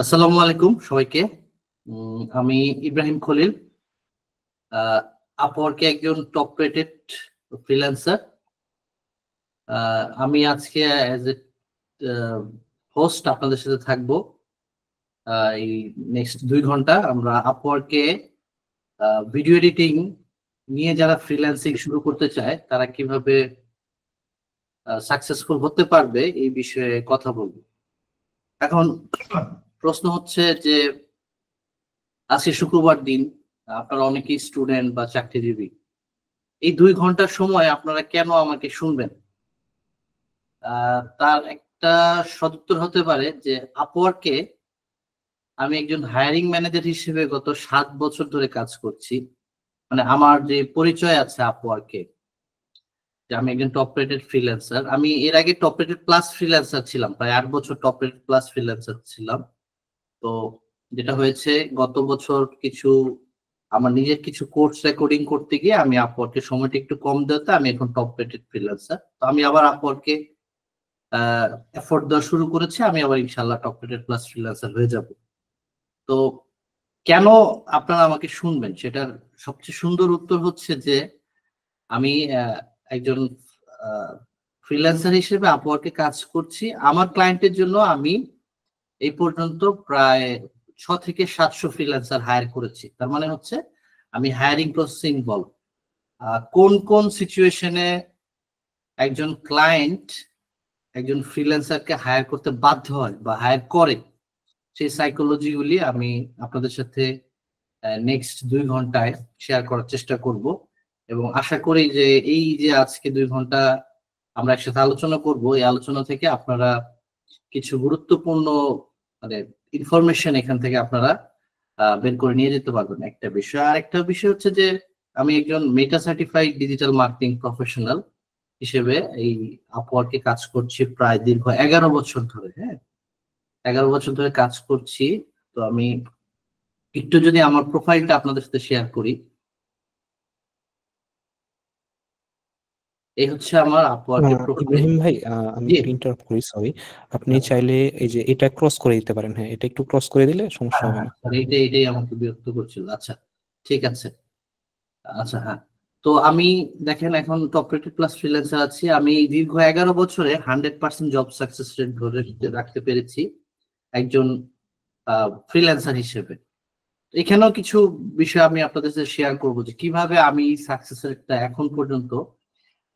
আসসালামু আলাইকুম সবাইকে। আমি ইব্রাহিম খলিল, আপওয়ার্কে একজন টপ রেটেড ফ্রিল্যান্সার। আমি আজকে অ্যাজ এ হোস্ট আপনাদের সাথে থাকবো। এই নেক্সট 2 ঘন্টা আমরা আপওয়ার্কে ভিডিও এডিটিং নিয়ে যারা ফ্রিল্যান্সিং শুরু করতে চায় তারা কিভাবে সাকসেসফুল হতে পারবে এই বিষয়ে কথা বলবো। এখন প্রশ্ন হচ্ছে যে আজকে শুক্রবার দিন, আপনারা অনেকেই স্টুডেন্ট বা চাকরিজীবী। এই 2 ঘন্টার সময় আপনারা কেন আমাকে শুনবেন? তার একটা সদুত্তর হতে পারে যে আপওয়ার্কে আমি একজন হায়ারিং ম্যানেজার হিসেবে গত 7 বছর ধরে কাজ করছি। মানে আমার যে পরিচয় আছে আপওয়ার্কে, যে আমি একজন টপ রেটেড ফ্রিল্যান্সার। আমি এর আগে টপ রেটেড প্লাস ফ্রিল্যান্সার ছিলাম, প্রায় 8 বছর টপ রেটেড প্লাস ফ্রিল্যান্সার ছিলাম। তো যেটা হয়েছে, গত বছর আমার নিজের কিছু কোর্স রেকর্ডিং করতে গিয়ে আমি আপওয়ার্কে সময়টা একটু কম দেওয়াতে আমি এখন টপ রেটেড ফ্রিল্যান্সার। তো আমি আবার আপওয়ার্কে এফোর্ট দেওয়া শুরু করেছি, আমি আবার ইনশাল্লাহ টপ রেটেড প্লাস ফ্রিল্যান্সার হয়ে যাব। তো কেন আপনারা আমাকে শুনবেন, সেটার সবচেয়ে সুন্দর উত্তর হচ্ছে যে আমি একজন ফ্রিল্যান্সার হিসেবে আপওয়ার্কে কাজ করছি। আমার ক্লায়েন্টের জন্য আমি এই পর্যন্ত প্রায় 6 থেকে 700 ফ্রিল্যান্সার হায়ার করেছি। তার মানে হচ্ছে আমি হায়ারিং প্রসেসে ইনভলভ। কোন কোন সিচুয়েশনে একজন ক্লায়েন্ট একজন ফ্রিল্যান্সারকে হায়ার করতে বাধ্য হয় বা হায়ার করে, সেই সাইকোলজি গুলি আমি আপনাদের সাথে নেক্সট 2 ঘন্টায় শেয়ার করার চেষ্টা করব। এবং আশা করি যে এই যে আজকে 2 ঘন্টা আমরা একসাথে আলোচনা করব, এই আলোচনা থেকে আপনারা কিছু গুরুত্বপূর্ণ মানে ইনফরমেশন এখান থেকে আপনারা বের করে নিয়ে যেতে পারবেন। একটা বিষয়, আর একটা বিষয় হচ্ছে যে আমি একজন মেটা সার্টিফাইড ডিজিটাল মার্কেটিং প্রফেশনাল হিসেবে এই আপওয়ার্কে কাজ করছি প্রায় দীর্ঘ 11 বছর ধরে। হ্যাঁ, 11 বছর ধরে কাজ করছি। তো আমি একটু যদি আমার প্রোফাইলটা আপনাদের সাথে শেয়ার করি, এই হচ্ছে আমার আপওয়ার্কের প্রোফাইল। ইব্রাহিম ভাই, আমি জি, একটু ইন্টারাপ্ট করি, সরি। আপনি চাইলে এই যে এটা ক্রস করে দিতে পারেন। হ্যাঁ, এটা একটু ক্রস করে দিলে সমস্যা হবে না। এইটাই আমাকে বিরক্ত করছিল। আচ্ছা, ঠিক আছে। আচ্ছা, হ্যাঁ। তো আমি দেখেন এখন টপ রেটেড প্লাস ফ্রিল্যান্সার আছি। আমি দীর্ঘ 11 বছরে 100% জব সাকসেস রেট ধরে রাখতে পেরেছি একজন ফ্রিল্যান্সার হিসেবে। এখানেও কিছু বিষয় আমি আপনাদের সাথে শেয়ার করবো যে কিভাবে আমি সাকসেস রেটটা এখন পর্যন্ত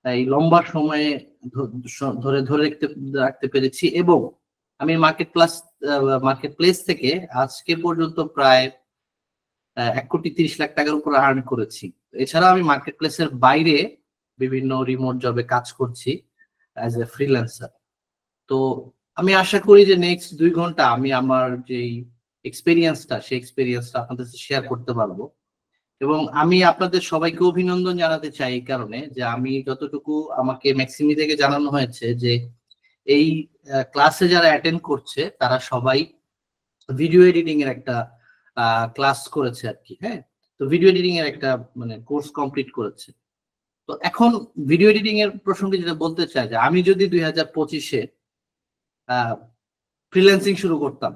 এই লম্বা সময়ে ধরে ধরে রাখতে পেরেছি। এবং আমি মার্কেট প্লেস থেকে আজকে পর্যন্ত প্রায় 1,30,00,000 টাকার উপর আর্ন করেছি। এছাড়া আমি মার্কেট প্লেসের বাইরে বিভিন্ন রিমোট জবে কাজ করছি অ্যাজ এ ফ্রিল্যান্সার। তো আমি আশা করি যে নেক্সট 2 ঘন্টা আমি আমার যেই সেই এক্সপিরিয়েন্সটা আপনাদের সাথে শেয়ার করতে পারবো। এবং আমি আপনাদের সবাইকে অভিনন্দন জানাতে চাই এই কারণে যে আমি যতটুকু আমাকে ম্যাক্সিমি থেকে জানানো হয়েছে যে এই ক্লাসে যারা অ্যাটেন্ড করছে তারা সবাই ভিডিও এডিটিং এর একটা ক্লাস করেছে আর কি। হ্যাঁ, তো ভিডিও এডিটিং এর একটা মানে কোর্স কমপ্লিট করেছে। তো এখন ভিডিও এডিটিং এর প্রসঙ্গে যেটা বলতে চাই যে আমি যদি 2025-এ ফ্রিল্যান্সিং শুরু করতাম,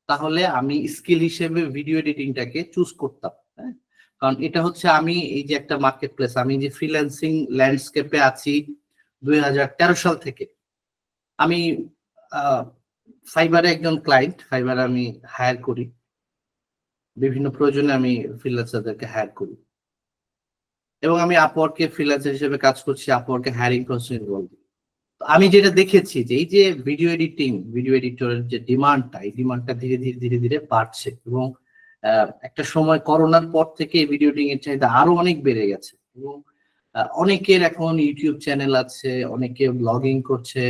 তাহলে আমি স্কিল হিসেবে ভিডিও এডিটিংটাকে চুজ করতাম। হ্যাঁ, কারণ এটা হচ্ছে আমি এই যে একটা মার্কেট প্লেস, আমি যে ফ্রিল্যান্সিং ল্যান্ডস্কেপে আছি 2013 সাল থেকে। আমি ফাইবারে একজন ক্লায়েন্ট, ফাইবারে আমি হায়ার করি, বিভিন্ন প্রয়োজনে আমি ফ্রিল্যান্সারদেরকে হায়ার করি। এবং আমি আপওয়ার্কে ফ্রিল্যান্সার হিসেবে কাজ করছি, আপওয়ার্কে হায়ারিং প্রসেস ইনভলভ। আমি যেটা দেখেছি যে এই যে ভিডিও এডিটরের যে ডিমান্ডটা, এই ডিমান্ডটা ধীরে ধীরে বাড়ছে। এবং একটা সময় করোনার পর থেকে ভিডিও এডিটিং এর চাহিদা আরো অনেক বেড়ে গেছে। এবং অনেকের এখন ইউটিউব চ্যানেল আছে, অনেকে ব্লগিং করছে।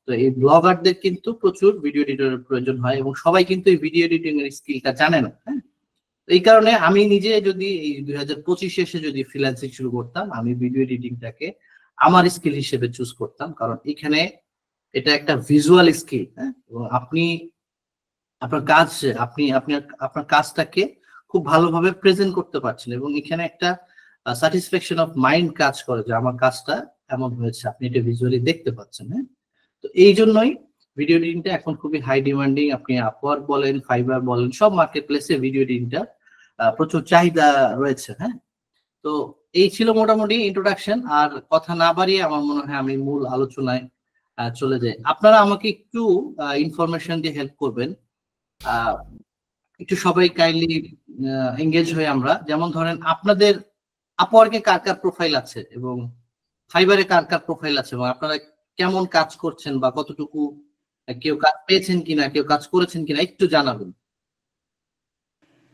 তো এই ব্লগারদের কিন্তু প্রচুর ভিডিও এডিটরের প্রয়োজন হয় এবং সবাই কিন্তু এই ভিডিও এডিটিং এর স্কিলটা জানে না। হ্যাঁ, এই কারণে আমি নিজে যদি এই 2025 এসে যদি ফ্রিল্যান্সিং শুরু করতাম, আমি ভিডিও এডিটিংটাকে আমার স্কিল হিসেবে চুজ করতাম। কারণ এখানে এটা একটা ভিজুয়াল স্কিল। হ্যাঁ, এবং আপনি আপনার কাজ আপনি আপনি আপনার কাজটাকে খুব ভালোভাবে প্রেজেন্ট করতে পারছেন এবং এখানে একটা স্যাটিসফ্যাকশন অফ মাইন্ড কাজ করে যে আমার কাজটা এমন হয়েছে, আপনি এটা ভিজুয়ালি দেখতে পাচ্ছেন। হ্যাঁ, তো এই জন্যই ভিডিও এডিটিংটা এখন খুবই হাই ডিমান্ডিং। আপনি আপওয়ার্ক বলেন, ফাইবার বলেন, সব মার্কেট প্লেসে ভিডিও এডিটিংটা প্রচুর চাহিদা রয়েছে। হ্যাঁ, তো এই ছিল মোটামুটি ইন্ট্রোডাকশন। আর কথা না বাড়িয়ে আমার মনে হয় আমি মূল আলোচনায় চলে যাই। আপনারা আমাকে একটু ইনফরমেশন দিয়ে হেল্প করবেন, একটু সবাই কাইন্ডলি এঙ্গেজ হয়ে আমরা, যেমন ধরেন আপনাদের আপওয়ার্কে কার কার প্রোফাইল আছে এবং ফাইবারে কার কার প্রোফাইল আছে, এবং আপনারা কেমন কাজ করছেন বা কতটুকু, কেউ কাজ পেয়েছেন কিনা, কেউ কাজ করেছেন কিনা একটু জানাবেন।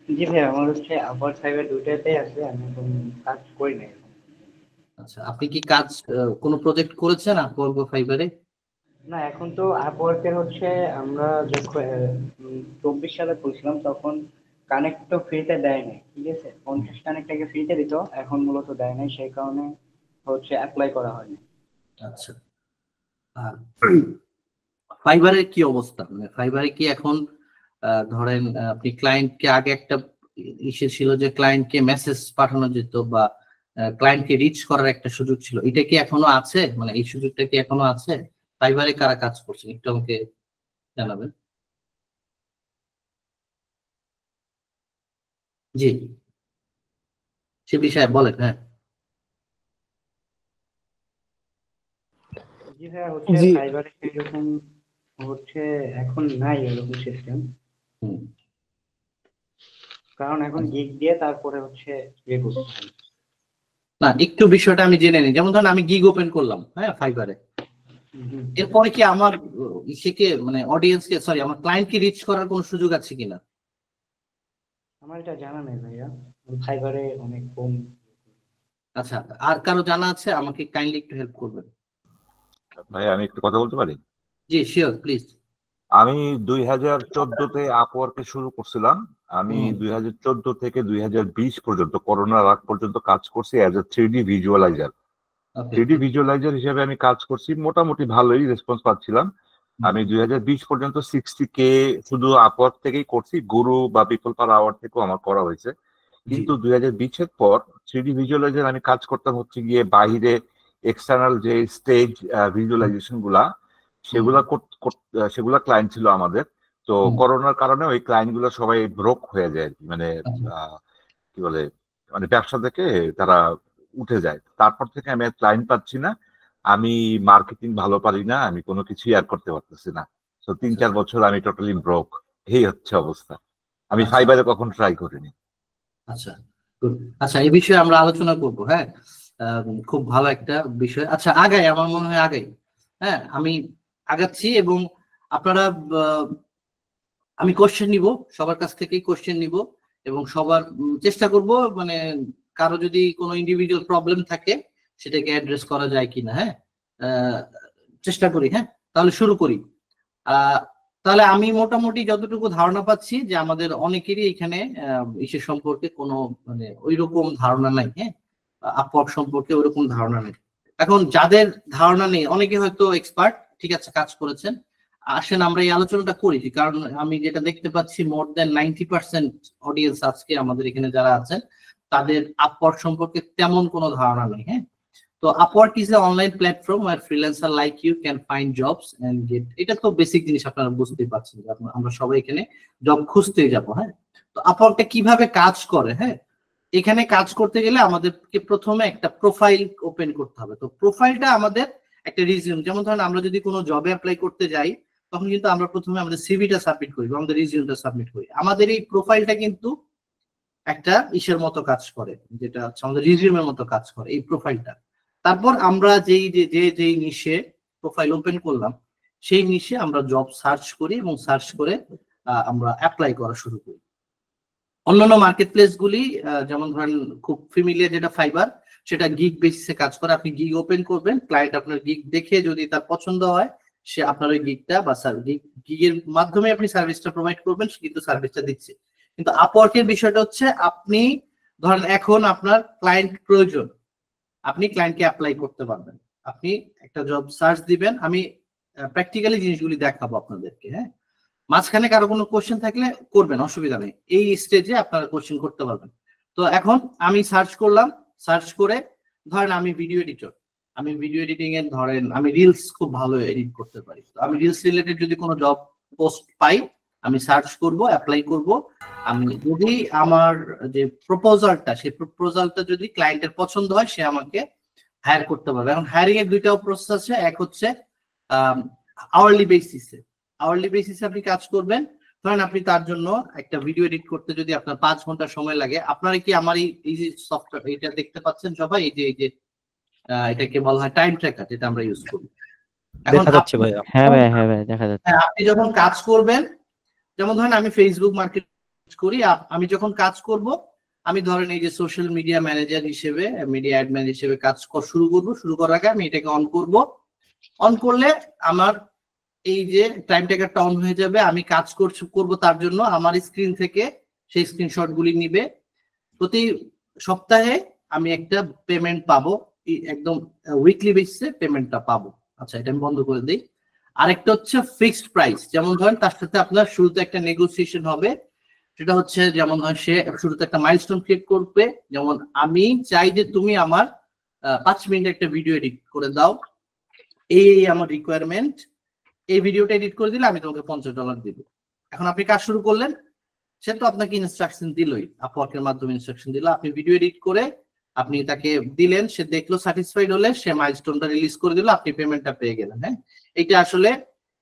জি ভাই, আমার হচ্ছে আপওয়ার্ক ফাইবার দুইটাতেই আছে, আমি এখন কাজ করি না। আচ্ছা, আপনি কি কাজ কোনো প্রজেক্ট করেছেন আপওয়ার্ক বা ফাইবারে? না, এখন তো আপওয়ার্কের হচ্ছে আমরা যখন 24 সালে খুলছিলাম তখন কানেক্ট তো ফ্রিতে দেয় নাই, ঠিক আছে, 50 কানেক্ট আগে ফ্রিতে দিত, এখন মূলত দেয় নাই, সেই কারণে হচ্ছে অ্যাপ্লাই করা হয়নি। আচ্ছা, আর ফাইবারের কি অবস্থা? মানে ফাইবারে কি এখন ধরেন আপনি ক্লায়েন্টকে, আগে একটা ইসে ছিল যে ক্লায়েন্টকে মেসেজ পাঠানো যেত বা ক্লায়েন্টকে রিচ করার একটা সুযোগ ছিল, এটা কি এখনো আছে? মানে এই সুযোগটা কি এখনো আছে? ফাইবারে কারা কাজ করছেন একটু আমাকে জানাবেন। জি, সে বিষয়ে বলেন। হ্যাঁ, জি ভাইয়া, হচ্ছে জি ফাইবারে সেরকম হচ্ছে এখন নাই এরকম সিস্টেম, হুম, কারণ এখন গিগ দিয়ে তারপরে হচ্ছে ইয়ে করতে হয়। না একটু বিষয়টা আমি জেনে নিই। যেমন ধরেন আমি গিগ ওপেন করলাম, হ্যাঁ, ফাইবারে, হুম। এরপরে কি আমার ইসেকে, মানে অডিয়েন্সকে, সরি, আমার ক্লায়েন্টকে রিচ করার কোনো সুযোগ আছে কিনা? আমার এটা জানা নেই ভাইয়া, ফাইবারে অনেক কম। আচ্ছা, আর কারো জানা আছে? আমাকে কাইন্ডলি একটু হেল্প করবেন। ভাই আমি একটু কথা বলতে পারি? জি শিওর, প্লিজ। আমি 2014-তে আপওয়ার্কে শুরু করছিলাম। আমি 2014 থেকে 2020 পর্যন্ত, করোনার আগ পর্যন্ত কাজ করছি as a 3D visualiser. 3D visualiser হিসেবে আমি কাজ করছি, মোটামুটি ভালোই রেসপন্স পাচ্ছিলাম। আমি 2020 পর্যন্ত 60K শুধু আপওয়ার্ক থেকেই করছি, গুরু বা পিপল পার আওয়ার থেকেও আমার করা হয়েছে। কিন্তু 2020-এর পর 3D ভিজুয়ালাইজার আমি কাজ করতাম হচ্ছে গিয়ে বাইরে এক্সটার্নাল যে স্টেজ ভিজুয়ালাইজেশন গুলা, সেগুলা ক্লায়েন্ট ছিল আমাদের। তো করোনার কারণে ওই ক্লায়েন্ট গুলো সবাই ব্রোক হয়ে যায় আর কি, মানে কি বলে, মানে ব্যবসা থেকে তারা উঠে যায়। তারপর থেকে আমি আর ক্লায়েন্ট পাচ্ছি না, আমি মার্কেটিং ভালো পারি না, আমি কোনো কিছুই আর করতে পারতেছি না। তো 3-4 বছর আমি টোটালি ব্রোক, এই হচ্ছে অবস্থা। আমি ফাইবারে কখন ট্রাই করিনি। আচ্ছা, good. আচ্ছা, এই বিষয়ে আমরা আলোচনা করব। হ্যাঁ, খুব ভালো একটা বিষয়। আচ্ছা, আগাই, আমার মনে হয় আগাই। হ্যাঁ, আমি আগাচ্ছি এবং আপনারা, আমি কোশ্চেন নিব, সবার কাছ থেকেই কোশ্চেন নিব এবং সবার চেষ্টা করব, মানে কারো যদি কোনো ইন্ডিভিজুয়াল প্রবলেম থাকে সেটাকে অ্যাড্রেস করা যায় কিনা। হ্যাঁ, চেষ্টা করি। হ্যাঁ, তাহলে শুরু করি। তাহলে আমি মোটামুটি যতটুকু ধারণা পাচ্ছি যে আমাদের অনেকেরই এখানে ইসের সম্পর্কে কোনো, মানে ওই রকম ধারণা নাই। হ্যাঁ, আপওয়ার্ক সম্পর্কে ওইরকম ধারণা নেই। এখন যাদের ধারণা নেই, অনেকে হয়তো এক্সপার্ট, ঠিক আছে, কাজ করেছেন, আসেন আমরা এই আলোচনাটা করি। কারণ আমি যেটা দেখতে পাচ্ছি, মোর দেন 90% অডিয়েন্স আজকে আমাদের এখানে যারা আছেন তাদের আপওয়ার্ক সম্পর্কে তেমন কোনো ধারণা নেই। হ্যাঁ, তো Upwork is a online platform where freelancer like you can find jobs and get, এটা তো বেসিক জিনিস, আপনারা বুঝতেই পারছেন যে আমরা সবাই এখানে জব খুঁজতে যাব। হ্যাঁ, তো আপওয়ার্কটা কিভাবে কাজ করে? হ্যাঁ, এখানে কাজ করতে গেলে আমাদেরকে প্রথমে একটা প্রোফাইল ওপেন করতে হবে। তো প্রোফাইলটা আমাদের একটা রিজিউম, যেমন ধরেন আমরা যদি কোনো জবে অ্যাপ্লাই করতে যাই তখন কিন্তু আমরা প্রথমে আমাদের সিভিটা সাবমিট করি, আমাদের রিজিউমটা সাবমিট করি। আমাদের এই প্রোফাইলটা কিন্তু একটা ইসের মতো কাজ করে, যেটা হচ্ছে আমাদের রিজিউমের মতো কাজ করে এই প্রোফাইলটা। তারপর আমরা যেই নিশে প্রোফাইল ওপেন করলাম সেই নিশে আমরা জব সার্চ করি এবং সার্চ করে আমরা অ্যাপ্লাই করা শুরু করি। অন্যান্য মার্কেট প্লেস গুলি, যেমন ধরেন খুব ফ্যামিলিয়ার যেটা ফাইবার, সেটা গিগ বেসিসে কাজ করে। আপনি গিগ ওপেন করবেন, ক্লায়েন্ট আপনার গিগ দেখে যদি তার পছন্দ হয় সে আপনার ওই গিগটা বা গিগের মাধ্যমে আপনি সার্ভিসটা প্রোভাইড করবেন, সে কিন্তু সার্ভিসটা দিচ্ছে। কিন্তু আপওয়ার্কের বিষয়টা হচ্ছে, আপনি ধরেন এখন আপনার ক্লায়েন্ট প্রয়োজন, আপনি ক্লায়েন্টকে অ্যাপ্লাই করতে পারবেন। আপনি একটা জব সার্চ দিবেন, আমি প্র্যাকটিক্যালি জিনিসগুলি দেখাবো আপনাদেরকে। হ্যাঁ, মাঝখানে কারো কোনো কোশ্চেন থাকলে করবেন, অসুবিধা নেই, এই স্টেজে আপনারা কোশ্চেন করতে পারবেন। তো এখন আমি সার্চ করলাম, সার্চ করে ধরেন আমি ভিডিও এডিটর, আমি ভিডিও এডিটিং এর ধরেন আমি রিলস খুব ভালো এডিট করতে পারি, তো আমি রিলস রিলেটেড যদি কোনো জব পোস্ট পাই আমি সার্চ করব, অ্যাপ্লাই করব। আমি যদি আমার যে প্রপোজালটা সেই প্রপোজালটা যদি ক্লায়েন্টের পছন্দ হয় সে আমাকে হায়ার করতে পারবে। এখন হায়ারিং এর দুইটা প্রসেস আছে, এক হচ্ছে আওয়ারলি বেসিসে। আওয়ারলি বেসিসে আপনি কাজ করবেন, ধরেন আপনি তার জন্য একটা ভিডিও এডিট করতে যদি আপনার 5 ঘন্টা সময় লাগে, আপনারা কি আমার এই যে সফটওয়্যার এটা দেখতে পাচ্ছেন সবাই, এই যে এটাকে বলা হয় টাইম ট্র্যাকার, যেটা আমরা ইউজ করি। এখন দেখা যাচ্ছে ভাইয়া। হ্যাঁ ভাই দেখা যাচ্ছে। আপনি যখন কাজ করবেন, যেমন ধরেন আমি ফেসবুক মার্কেটিং করি, আমি যখন কাজ করব আমি ধরেন এই যে সোশ্যাল মিডিয়া ম্যানেজার হিসেবে, মিডিয়া অ্যাডমিন হিসেবে কাজ শুরু করব। শুরু করার আগে আমি এটাকে অন করব। অন করলে আমার এই যে টাইম ট্র্যাকারটা অন হয়ে যাবে। আমি কাজ করব তার জন্য আমার স্ক্রিন থেকে সেই স্ক্রিনশট গুলি নিবে। প্রতি সপ্তাহে আমি একটা পেমেন্ট পাবো, একদম উইকলি বেসিসে পেমেন্টটা পাবো। আচ্ছা, এটা আমি বন্ধ করে দিই। আরেকটা হচ্ছে ফিক্সড প্রাইস, যেমন ধরেন তার সাথে আপনার শুরুতে একটা নেগোসিয়েশন হবে। সেটা হচ্ছে যেমন ধরেন সে শুরুতে একটা মাইলস্টোন ক্রিয়েট করবে, যেমন আমি চাই যে তুমি আমার 5 মিনিট একটা ভিডিও এডিট করে দাও, এই আমার রিকোয়ারমেন্ট, এই ভিডিওটা এডিট করে দিলে আমি তোমাকে $50 দিব। এখন আপনি কাজ শুরু করলেন, সে তো আপনাকে ইনস্ট্রাকশন দিলই, আপওয়ার্কের মাধ্যমে ইনস্ট্রাকশন দিল, আপনি ভিডিও এডিট করে আপনি তাকে দিলেন, সে দেখলো, স্যাটিসফাইড হলে সে মাইলস্টোনটা রিলিজ করে দিল, আপনি পেমেন্টটা পেয়ে গেলেন। হ্যাঁ, এটা আসলে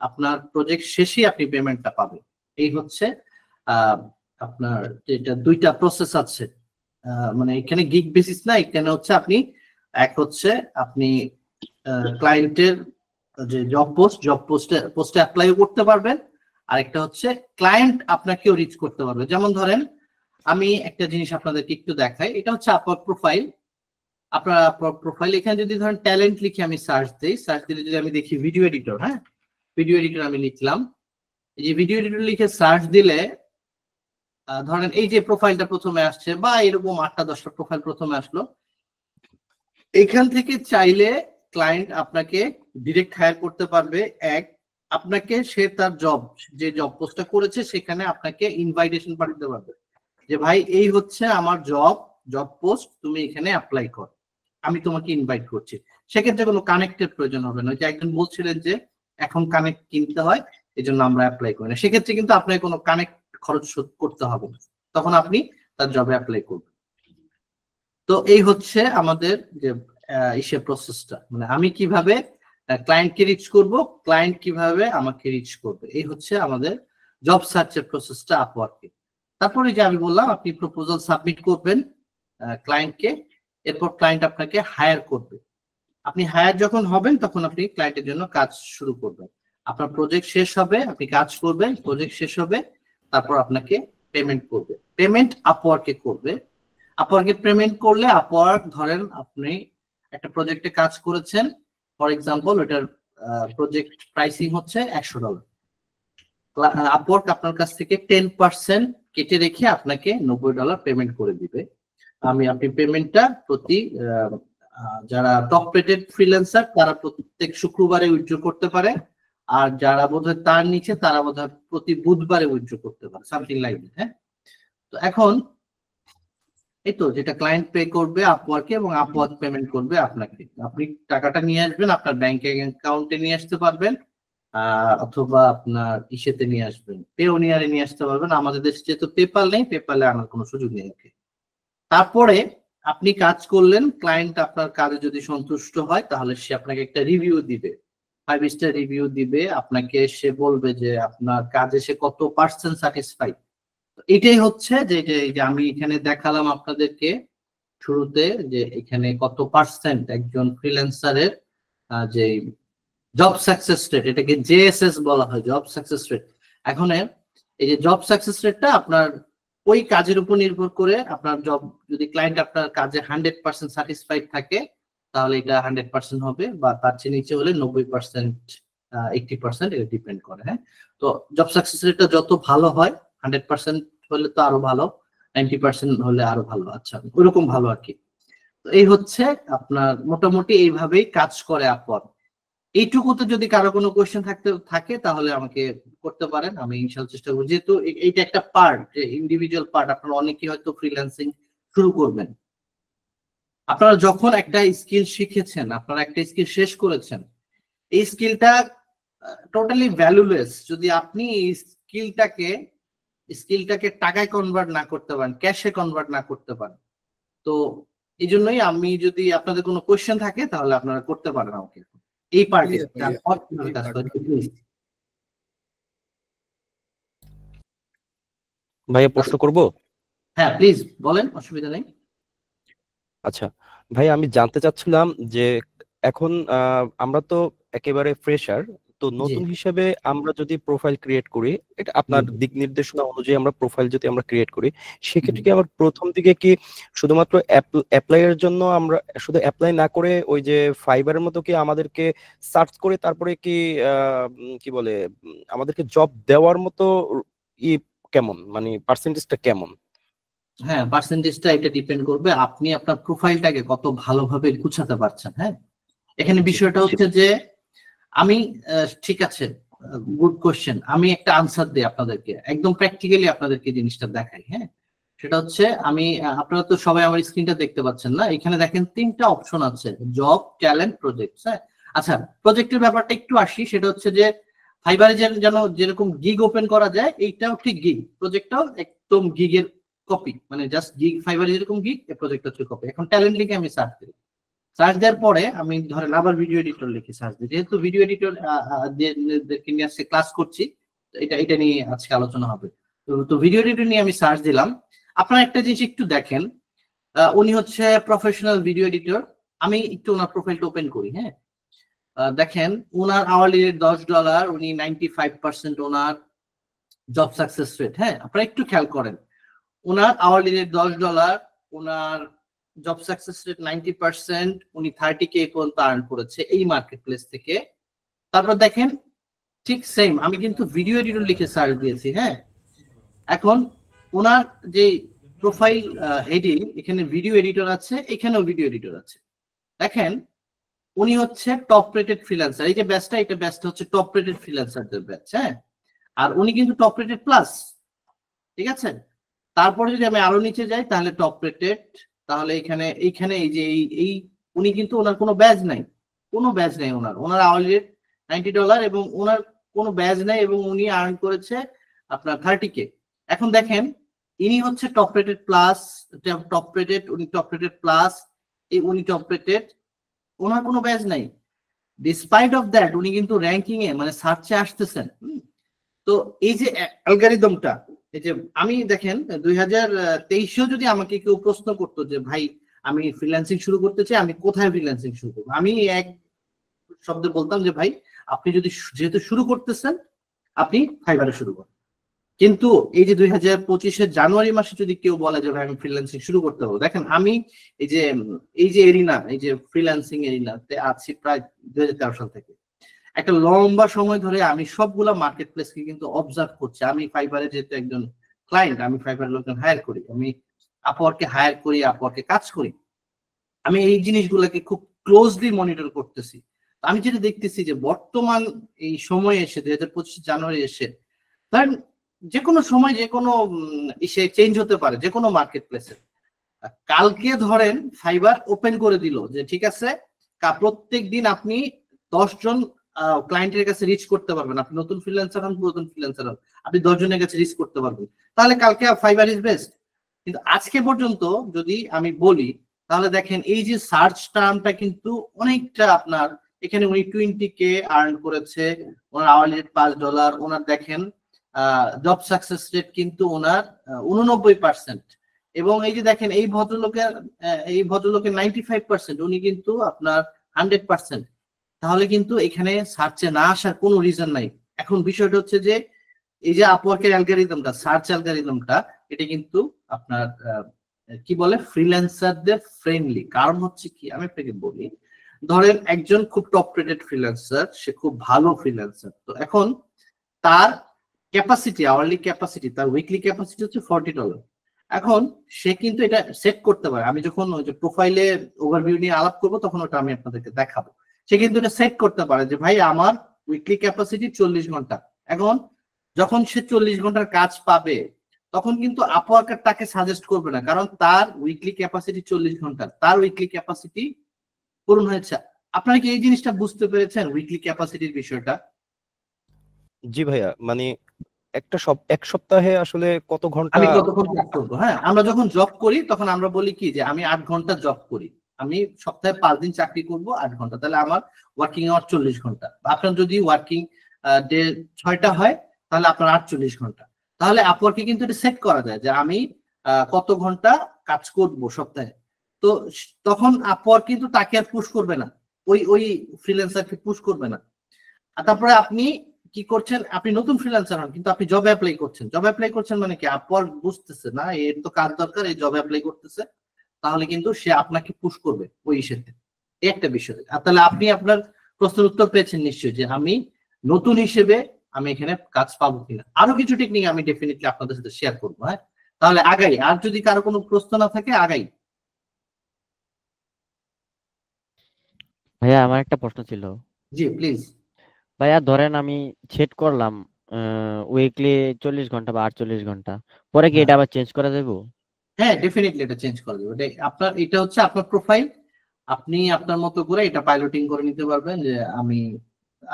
আপনার প্রজেক্ট শেষে আপনি পেমেন্টটা পাবেন। এই হচ্ছে আপনার যেটা দুইটা প্রসেস আছে, মানে এখানে গিগ বেসিস না, এখানে হচ্ছে আপনি এক হচ্ছে আপনি ক্লায়েন্টের যে জব পোস্টে অ্যাপ্লাই করতে পারবেন, আরেকটা হচ্ছে ক্লায়েন্ট আপনাকেও রিচ করতে পারবে। যেমন ধরেন আমি একটা জিনিস আপনাদেরকে একটু দেখাই, এটা হচ্ছে আপওয়ার্ক প্রোফাইল। আপনার আপওয়ার্ক প্রোফাইল, এখানে যদি ধরেন ট্যালেন্ট লিখে আমি সার্চ দিই, সার্চ দিলে যদি আমি দেখি ভিডিও এডিটর, হ্যাঁ ভিডিও এডিটর আমি লিখলাম, এই যে ভিডিও এডিটর লিখে সার্চ দিলে ধরেন এই যে প্রোফাইলটা প্রথমে আসছে, বা এরকম 8টা-10টা প্রোফাইল প্রথমে আসলো। এখান থেকে চাইলে ক্লায়েন্ট আপনাকে ডিরেক্ট হায়ার করতে পারবে। আপনাকে সে তার যে জব পোস্টটা করেছে সেখানে আপনাকে ইনভাইটেশন পাঠাতে পারবে যে ভাই এই হচ্ছে আমার জব পোস্ট, তুমি এখানে অ্যাপ্লাই কর, আমি তোমাকে ইনভাইট করছি। সেক্ষেত্রে কোনো কানেক্টের প্রয়োজন হবে না। যে একজন বলছিলেন যে এখন কানেক্ট কিনতে হয়, এই জন্য আমরা অ্যাপ্লাই করি না, সেক্ষেত্রে কিন্তু আপনাকে কোনো কানেক্ট খরচ শোধ করতে হবে না, তখন আপনি তার জবে অ্যাপ্লাই করবেন। তো এই হচ্ছে আমাদের যে প্রসেসটা, মানে আমি কিভাবে ক্লায়েন্টকে রিচ করব, ক্লায়েন্ট কিভাবে আমাকে রিচ করবে, এই হচ্ছে আমাদের জব সার্চের প্রসেসটা আপওয়ার্কে। তারপরে যে আমি বললাম আপনি প্রপোজাল সাবমিট করবেন ক্লায়েন্টকে, এরপর ক্লায়েন্ট আপনাকে হায়ার করবে। আপনি হায়ার যখন হবেন তখন আপনি ক্লায়েন্টের জন্য কাজ শুরু করবেন। আপনার প্রজেক্ট শেষ হবে, আপনি কাজ করবেন, প্রজেক্ট শেষ হবে, তারপর আপনাকে পেমেন্ট করবে। পেমেন্ট আপওয়ার্কে করবে। আপওয়ার্কে পেমেন্ট করলে আপওয়ার্ক ধরেন আপনি একটা প্রজেক্টে কাজ করেছেন, ফর এক্সাম্পল ওটার প্রজেক্ট প্রাইসিং হচ্ছে $100, আপওয়ার্ক আপনার কাছ থেকে 10% কেটে রেখে আপনাকে $90 পেমেন্ট করে দিবে। আপনি পেমেন্টটা প্রতি যারা টপ রেটেড ফ্রিল্যান্সার তারা প্রত্যেক শুক্রবারে উইথড্র করতে পারে, আর যারা বোধহয় তার নিচে তারা বোধহয় প্রতি বুধবারে উইথড্র করতে পারে, সামথিং লাইক দ্যাট। হ্যাঁ, তো এখন এই তো যেটা ক্লায়েন্ট পে করবে আপওয়ার্কে এবং আপওয়ার্ক পেমেন্ট করবে আপনাকে। আপনি টাকাটা নিয়ে আসবেন, আপনার ব্যাংক অ্যাকাউন্টে নিয়ে আসতে পারবেন, অথবা আপনার ইসেতে নিয়ে আসবেন, পেওনিয়ারে নিয়ে আসতে পারবেন। আমাদের দেশে যেহেতু পেপাল নেই, পেপালে আনার কোনো সুযোগ নেই। তারপরে আপনি কাজ করলেন, ক্লায়েন্ট আপনার কাজে যদি সন্তুষ্ট হয় তাহলে সে আপনাকে একটা রিভিউ দিবে, 5 স্টার রিভিউ দিবে আপনাকে। সে বলবে যে আপনার কাজে সে কত % স্যাটিসফাইড। এটাই হচ্ছে যে আমি এখানে দেখালাম আপনাদেরকে শুরুতে, যে এখানে কত % একজন ফ্রিল্যান্সারের যে জব সাকসেস রেট, এটাকে জেএসএস বলা হয়, জব সাকসেস রেট। এখন এই যে জব সাকসেস রেটটা আপনার ওই কাজের উপর নির্ভর করে, আপনার জব যদি ক্লায়েন্ট আপনার কাজে 100% স্যাটিসফাইড থাকে তাহলে এটা 100% হবে, বা তার চেয়ে নিচে হলে 90%, 80% এটা ডিপেন্ড করে। হ্যাঁ, তো জব সাকসেস রেটটা যত ভালো হয়, 100% হলে তো আরো ভালো, 90% হলে আরো ভালো। আচ্ছা, ওইরকম ভালো আর কি। তো এই হচ্ছে আপনার মোটামুটি এইভাবেই কাজ করে আপওয়ার্ক। এইটুকুতে যদি কারো কোনো কোয়েশ্চেন থাকে তাহলে আমাকে করতে পারেন, আমি ইনশাআল্লাহ চেষ্টা করব। যেহেতু এইটা একটা পার্ট, যে ইন্ডিভিজুয়াল পার্ট, আপনারা অনেকেই হয়তো ফ্রিল্যান্সিং শুরু করবেন, আপনারা যখন একটা স্কিল শিখেছেন, আপনারা একটা স্কিল শেষ করেছেন, এই স্কিলটা টোটালি ভ্যালুলেস যদি আপনি এই স্কিলটাকে টাকায় কনভার্ট না করতে পারেন, ক্যাশে কনভার্ট না করতে পারেন। তো এই জন্যই আমি যদি আপনাদের কোনো কোয়েশ্চেন থাকে তাহলে আপনারা করতে পারেন আমাকে এই পার্টে। ভাইয়া প্রশ্ন করব? হ্যাঁ প্লিজ বলেন, অসুবিধা নেই। আচ্ছা ভাই, আমি জানতে চাচ্ছিলাম যে এখন আমরা তো একেবারে ফ্রেশার, তো নতুন হিসেবে আমরা যদি প্রোফাইল ক্রিয়েট করি, এটা আপনার দিক নির্দেশনা অনুযায়ী আমরা প্রোফাইল যদি আমরা ক্রিয়েট করি, সেক্ষেত্রে কি আমার প্রথম দিকে কি শুধুমাত্র অ্যাপ্লাই এর জন্য আমরা শুধু অ্যাপ্লাই না করে ওই যে ফাইবারের মতো কি আমাদেরকে সার্চ করে তারপরে কি কি বলে আমাদেরকে জব দেওয়ার মতো ই কেমন, মানে পার্সেন্টেজটা কেমন? হ্যাঁ, পার্সেন্টেজটা এটা ডিপেন্ড করবে আপনি আপনার প্রোফাইলটাকে কত ভালোভাবে গুছাতে পারছেন। হ্যাঁ, এখানে বিষয়টা হচ্ছে যে আমি ঠিক আছে, গুড কোশ্চেন, আমি একটা আনসার দিই আপনাদেরকে, একদম প্র্যাকটিক্যালি আপনাদেরকে জিনিসটা দেখাই। হ্যাঁ, সেটা হচ্ছে আমি আপনারা তো সবাই আমার স্ক্রিনটা দেখতে পাচ্ছেন না, এখানে দেখেন 3টা অপশন আছে, জব, ট্যালেন্ট, প্রজেক্ট। হ্যাঁ, আচ্ছা প্রজেক্টের ব্যাপারটা একটু আসি, সেটা হচ্ছে যে ফাইবারে যেন যেরকম গিগ ওপেন করা যায়, এইটাও ঠিক গিগ, প্রজেক্টটাও একদম গিগের কপি, মানে জাস্ট গিগ, ফাইবারে যেরকম গিগ, এই প্রজেক্ট হচ্ছে কপি। এখন ট্যালেন্ট লিখে আমি সার্চ দিই, সার্চ দেওয়ার পরে আমি ধরেন আবার ভিডিও এডিটর লিখে সার্চ দিই, যেহেতু ভিডিও এডিটর নিয়ে আজকে ক্লাস করছি, এটা নিয়ে আজকে আলোচনা হবে। তো ভিডিও এডিটর নিয়ে আমি সার্চ দিলাম। আপনারা একটা জিনিস একটু দেখেন, উনি হচ্ছে প্রফেশনাল ভিডিও এডিটর। আমি একটু ওনার প্রোফাইলটা ওপেন করি। হ্যাঁ, দেখেন ওনার আওয়ারলি রেট $10, উনি 95% ওনার জব সাকসেস রেট। হ্যাঁ, আপনারা একটু খেয়াল করেন, ওনার আওয়ারলি রেট $10, ওনার জব সাকসেস রেট 90%, উনি 30K পর্যন্ত আর্ন করেছে এই মার্কেট প্লেস থেকে। তারপর দেখেন ঠিক সেম, আমি কিন্তু ভিডিও এডিটর লিখে সার্চ দিয়েছি। হ্যাঁ, এখন ওনার যে প্রোফাইল হেডিং, এখানে ভিডিও এডিটর আছে, এখানেও ভিডিও এডিটর আছে। দেখেন উনি হচ্ছে টপ রেটেড ফ্রিল্যান্সার, এই যে ব্যাচটা, এটা ব্যাচটা হচ্ছে টপ রেটেড ফ্রিল্যান্সারদের ব্যাচ। হ্যাঁ, আর উনি কিন্তু টপ রেটেড প্লাস, ঠিক আছে। তারপরে যদি আমি আরো নিচে যাই তাহলে টপ রেটেড, তাহলে এইখানে এই যে এই উনি কিন্তু ওনার কোনো ব্যাজ নাই, ওনার আওয়ারলি রেট $90 এবং ওনার কোনো ব্যাজ নাই এবং উনি আর্ন করেছে আপনার 30K। এখন দেখেন ইনি হচ্ছে টপ রেটেড প্লাস, উনি টপ রেটেড প্লাস, উনি টপ রেটেড, ওনার কোনো ব্যাজ নাই। ডিসপাইট অফ দ্যাট উনি কিন্তু র্যাঙ্কিং এ মানে সার্চে আসতেছেন। তো এই যে অ্যালগরিদমটা, এই যে আমি দেখেন 2023-এও যদি আমাকে কেউ প্রশ্ন করতো যে ভাই আমি ফ্রিল্যান্সিং শুরু করতে চাই, আমি কোথায় ফ্রিল্যান্সিং শুরু করবো, আমি এক শব্দে বলতাম যে ভাই আপনি যেহেতু শুরু করতেছেন, আপনি ফাইবারে শুরু করুন। কিন্তু এই যে 2025-এর জানুয়ারি মাসে যদি কেউ বলে যে ভাই আমি ফ্রিল্যান্সিং শুরু করতে পারবো, দেখেন আমি এই যে এরিনা, এই যে ফ্রিল্যান্সিং এরিনাতে আছি প্রায় 2013 সাল থেকে। একটা লম্বা সময় ধরে আমি সবগুলা মার্কেট প্লেসকে কিন্তু অবজার্ভ করছি। আমি ফাইবারে যেহেতু একজন ক্লায়েন্ট, আমি ফাইবারের লোকজন হায়ার করি, আমি আপওয়ার্কে হায়ার করি, আপওয়ার্কে কাজ করি, আমি এই জিনিসগুলোকে খুব ক্লোজলি মনিটর করতেছি। আমি যেটা দেখতেছি যে বর্তমান এই সময়ে এসে 2025 জানুয়ারি এসে, ধরেন যে কোনো সময় যে কোনো ইসে চেঞ্জ হতে পারে, যে কোনো মার্কেট প্লেসে। কালকে ধরেন ফাইবার ওপেন করে দিল যে ঠিক আছে প্রত্যেক দিন আপনি 10 জন ক্লায়েন্টের কাছে রিচ করতে পারবেন, আপনি নতুন ফ্রিল্যান্সার হন, পুরাতন ফ্রিল্যান্সার হন, আপনি 10 জনের কাছে রিচ করতে পারবেন, তাহলে কালকে ফাইবার ইজ বেস্ট। কিন্তু আজকে পর্যন্ত যদি আমি বলি তাহলে দেখেন এই যে সার্চ টার্মটা কিন্তু অনেকটা আপনার, এখানে উনি 20K আর্ন করেছে, ওনার আওয়ারলি রেট $5, ওনার দেখেন জব সাকসেস রেট কিন্তু ওনার 89%, এবং এই যে দেখেন এই ভদ্রলোকের 95%, উনি কিন্তু আপনার 100%। তাহলে কিন্তু এখানে সার্চে না আসার কোনো রিজন নাই। এখন বিষয়টা হচ্ছে যে এই যে আপওয়ার্কের অ্যালগরিদমটা, সার্চ অ্যালগরিদমটা, এটা কিন্তু আপনার কি বলে ফ্রিল্যান্সারদের ফ্রেন্ডলি। কারণ হচ্ছে কি, আমি আপনাকে বলি, ধরেন একজন খুব টপ রেটেড ফ্রিল্যান্সার, সে খুব ভালো ফ্রিল্যান্সার, তো এখন তার ক্যাপাসিটি, আওয়ারলি ক্যাপাসিটি, তার উইকলি ক্যাপাসিটি হচ্ছে $40। এখন সে কিন্তু এটা সেট করতে পারে, আমি যখন ওই যে প্রোফাইলে ওভারভিউ নিয়ে আলাপ করবো তখন ওটা আমি আপনাদেরকে দেখাবো। সে কিন্তু এটা সেট করতে পারে যে ভাই আমার উইকলি ক্যাপাসিটি 40 ঘন্টা। এখন যখন সে 40 ঘন্টার কাজ পাবে তখন কিন্তু আপওয়ার্কার তাকে সাজেস্ট করবে না, কারণ তার উইকলি ক্যাপাসিটি 40 ঘন্টা, তার উইকলি ক্যাপাসিটি পূরণ হয়েছে। আপনারা কি এই জিনিসটা বুঝতে পেরেছেন, উইকলি ক্যাপাসিটির বিষয়টা? জি ভাইয়া, মানে এক সপ্তাহে আসলে কত ঘন্টা? আমি কতক্ষণ কাজ করবো? হ্যাঁ, আমরা যখন জব করি তখন আমরা বলি কি যে আমি 8 ঘন্টা জব করি, আমি সপ্তাহে 5 দিন চাকরি করব 8 ঘন্টা, তাহলে আমার ওয়ার্কিং আওয়ার 40 ঘন্টা। আপনার যদি ওয়ার্কিং ডে 6টা হয় তাহলে আপনার 48 ঘন্টা। তাহলে আপওয়ার্কে কিন্তু এটা সেট করা যায় যে আমি কত ঘন্টা কাজ করব সপ্তাহে। তো তখন আপওয়ার্ক কিন্তু তাকে আর পুশ করবে না, ওই ফ্রিল্যান্সারকে পুশ করবে না। আর তারপরে আপনি কি করছেন, আপনি নতুন ফ্রিল্যান্সার হন কিন্তু আপনি জব অ্যাপ্লাই করছেন। জব অ্যাপ্লাই করছেন মানে কি, আপওয়ার্ক বুঝতেছে না এর তো কাজ দরকার, এই জব অ্যাপ্লাই করতেছে, তাহলে কিন্তু সে আপনাকে পুশ করবে ওই ইস্যুতে। এই একটা বিষয়। আর তাহলে আপনি আপনার প্রশ্নের উত্তর পেয়েছেন নিশ্চয়ই, যে আমি নতুন হিসেবে আমি এখানে কাজ পাবো কিনা। আরো কিছু টেকনিক আমি ডেফিনেটলি আপনাদের সাথে শেয়ার করবো। হ্যাঁ, তাহলে আগাই, আর যদি কারো কোনো প্রশ্ন না থাকে আগাই। ভাইয়া আমার একটা প্রশ্ন ছিল। জি প্লিজ। ভাইয়া ধরেন আমি সেট করলাম উইকলি 40 ঘন্টা বা 48 ঘন্টা, পরে কি এটা আবার চেঞ্জ করা যাবে? হ্যাঁ, ডেফিনেটলি এটা চেঞ্জ করা যাবে। আপনার এটা হচ্ছে আপনার প্রোফাইল, আপনি আপনার মতো করে এটা পাইলটিং করে নিতে পারবেন যে আমি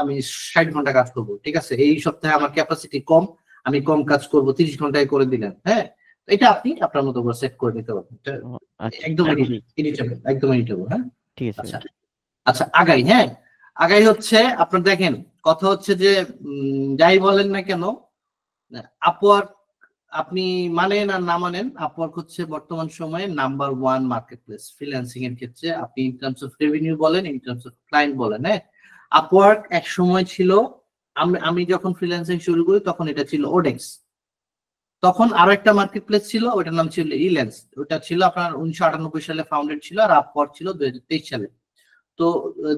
আমি 60 ঘন্টা কাজ করব, ঠিক আছে, এই সপ্তাহে আমার ক্যাপাসিটি কম, আমি কম কাজ করব, 30 ঘন্টায় করে দিলেন। হ্যাঁ, এটা আপনি আপনার মতো করে সেট করে নিতে পারবেন। এটা আচ্ছা, একদম এডিটেবল, একদম এডিটেবল। হ্যাঁ, ঠিক আছে। আচ্ছা আচ্ছা, আগাই। হ্যাঁ, আগাই হচ্ছে আপনার দেখেন কথা হচ্ছে যে যাই বলেন না কেন, আপওয়ার্ক আপনি মানেন আর না মানেন, আপওয়ার্ক হচ্ছে বর্তমান সময়ে নাম্বার 1 মার্কেট প্লেস ফ্রিল্যান্সিং এর ক্ষেত্রে। আপনি ইন টার্মস অফ রেভিনিউ বলেন, ইন টার্মস অফ ক্লায়েন্ট বলেন। হ্যাঁ, আপওয়ার্ক এক সময় ছিল, আমি যখন ফ্রিল্যান্সিং শুরু করি তখন এটা ছিল ওডেক্স। তখন আরো একটা মার্কেট প্লেস ছিল, ওটার নাম ছিল ইল্যান্স। ওটা ছিল আপনার 1998 সালে ফাউন্ডেড ছিল, আর আপওয়ার্ক ছিল 2023 সালে। তো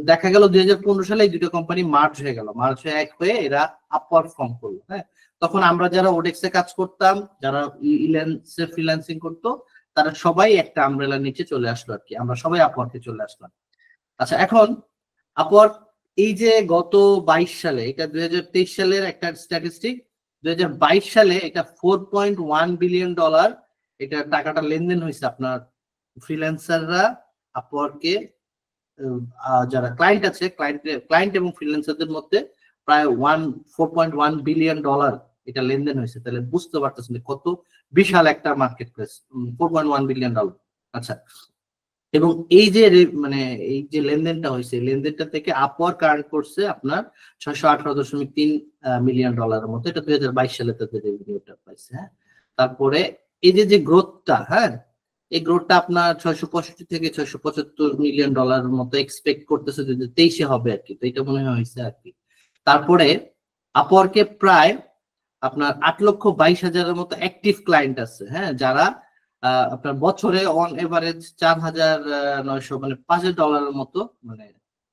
দেখা গেল 2015 সালে এই দুটো কোম্পানি মার্জ হয়ে গেল, মার্জ হয়ে এক হয়ে এরা আপওয়ার্ক ফর্ম করলো। হ্যাঁ, তখন আমরা যারা ওডেক্সে কাজ করতাম, যারা ইল্যান্সে ফ্রিল্যান্সিং করতো, তারা সবাই একটা আমব্রেলার নিচে চলে আসলো আর কি, আমরা সবাই আপওয়ার্কে চলে আসলাম। আচ্ছা, এখন আপওয়ার্ক এই যে গত 22 সালে, এটা 2023 সালের একটা স্ট্যাটিস্টিক, 2022 সালে এটা $4.1 বিলিয়ন এটা টাকাটা লেনদেন হয়েছে আপনার ফ্রিল্যান্সাররা আপওয়ার্কে, যারা ক্লায়েন্ট আছে, ক্লায়েন্ট এবং ফ্রিল্যান্সারদের মধ্যে প্রায় $4.1 বিলিয়ন এটা লেনদেন হয়েছে। তাহলে বুঝতে পারতেছেন কত বিশাল একটা মার্কেট প্লেস, $4.1 বিলিয়ন। আচ্ছা, এবং এই যে মানে এই যে লেনদেনটা হয়েছে, লেনদেনটা থেকে আপওয়ার্ক আর্ন করছে আপনার $618.3 মিলিয়ন মতো। এটা 2022 সালে তাদের রেভিনিউটা পাইছে। হ্যাঁ, তারপরে এই যে গ্রোথটা, হ্যাঁ, এই গ্রোথটা আপনার 665 থেকে 675 মিলিয়ন মতো এক্সপেক্ট করতেছে 2023 হবে আর কি। তো এটা মনে হয় হয়েছে আর কি। তারপরে আপওয়ার্কে প্রায় আপনার 8,22,000-এর মতো অ্যাক্টিভ ক্লায়েন্ট আছে। হ্যাঁ, যারা আপনার বছরে অন এভারেজ 4,900 মানে $5 মতো মানে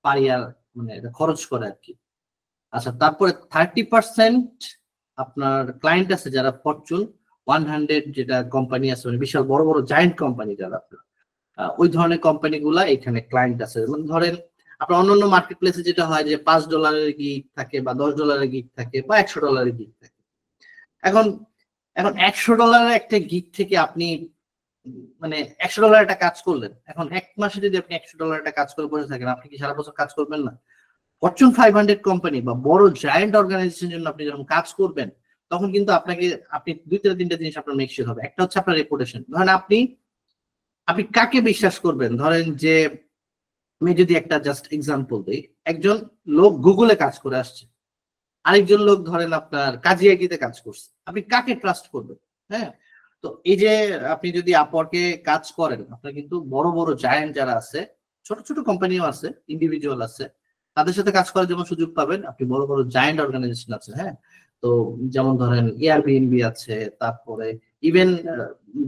পার ইয়ার মানে এটা খরচ করে আর কি। আচ্ছা, তারপরে 30% আপনার ক্লায়েন্ট আছে যারা ফরচুন 100 যেটা কোম্পানি আছে, মানে বিশাল বড় বড় জায়ান্ট কোম্পানি যারা, ওই ধরনের কোম্পানি গুলা এখানে ক্লায়েন্ট আছে। মানে ধরেন আপনার অন্যান্য মার্কেট প্লেসে যেটা হয় যে $5 গিগ থাকে বা $10 গিগ থাকে বা $100 গিগ থাকে। এখন $100 একটা গিগ থেকে আপনি মানে $100 একটা কাজ করলেন, এখন এক মাসে যদি আপনি $100 একটা কাজ করে বসে থাকেন, আপনি কি সারা বছর কাজ করবেন না? ফরচুন 500 কোম্পানি বা বড় জায়ান্ট অর্গানাইজেশনের জন্য আপনি যখন কাজ করবেন, তখন কিন্তু আপনি 2-3টা জিনিস আপনার মেক শিওর হবে। একটা হচ্ছে আপনার রেপুটেশন। ধরেন আপনি কাকে বিশ্বাস করবেন, ধরেন যে আমি যদি একটা জাস্ট এক্সাম্পল দিই, একজন লোক গুগলে কাজ করে আসছে, আরেকজন লোক ধরেন আপনার কাজিয়াগিতে কাজ করছে, আপনি কাকে ট্রাস্ট করবেন? হ্যাঁ, তো এই যে আপনি যদি আপওয়ার্কে কাজ করেন, আপনার কিন্তু বড় বড় জায়ান্ট যারা আছে, ছোট ছোট কোম্পানিও আছে, ইন্ডিভিজুয়াল আছে, তাদের সাথে কাজ করার যেমন সুযোগ পাবেন, আপনি বড় বড় জায়ান্ট অর্গানাইজেশন আছে। হ্যাঁ, তো যেমন ধরেন এয়ারবিএনবি আছে, তারপরে ইভেন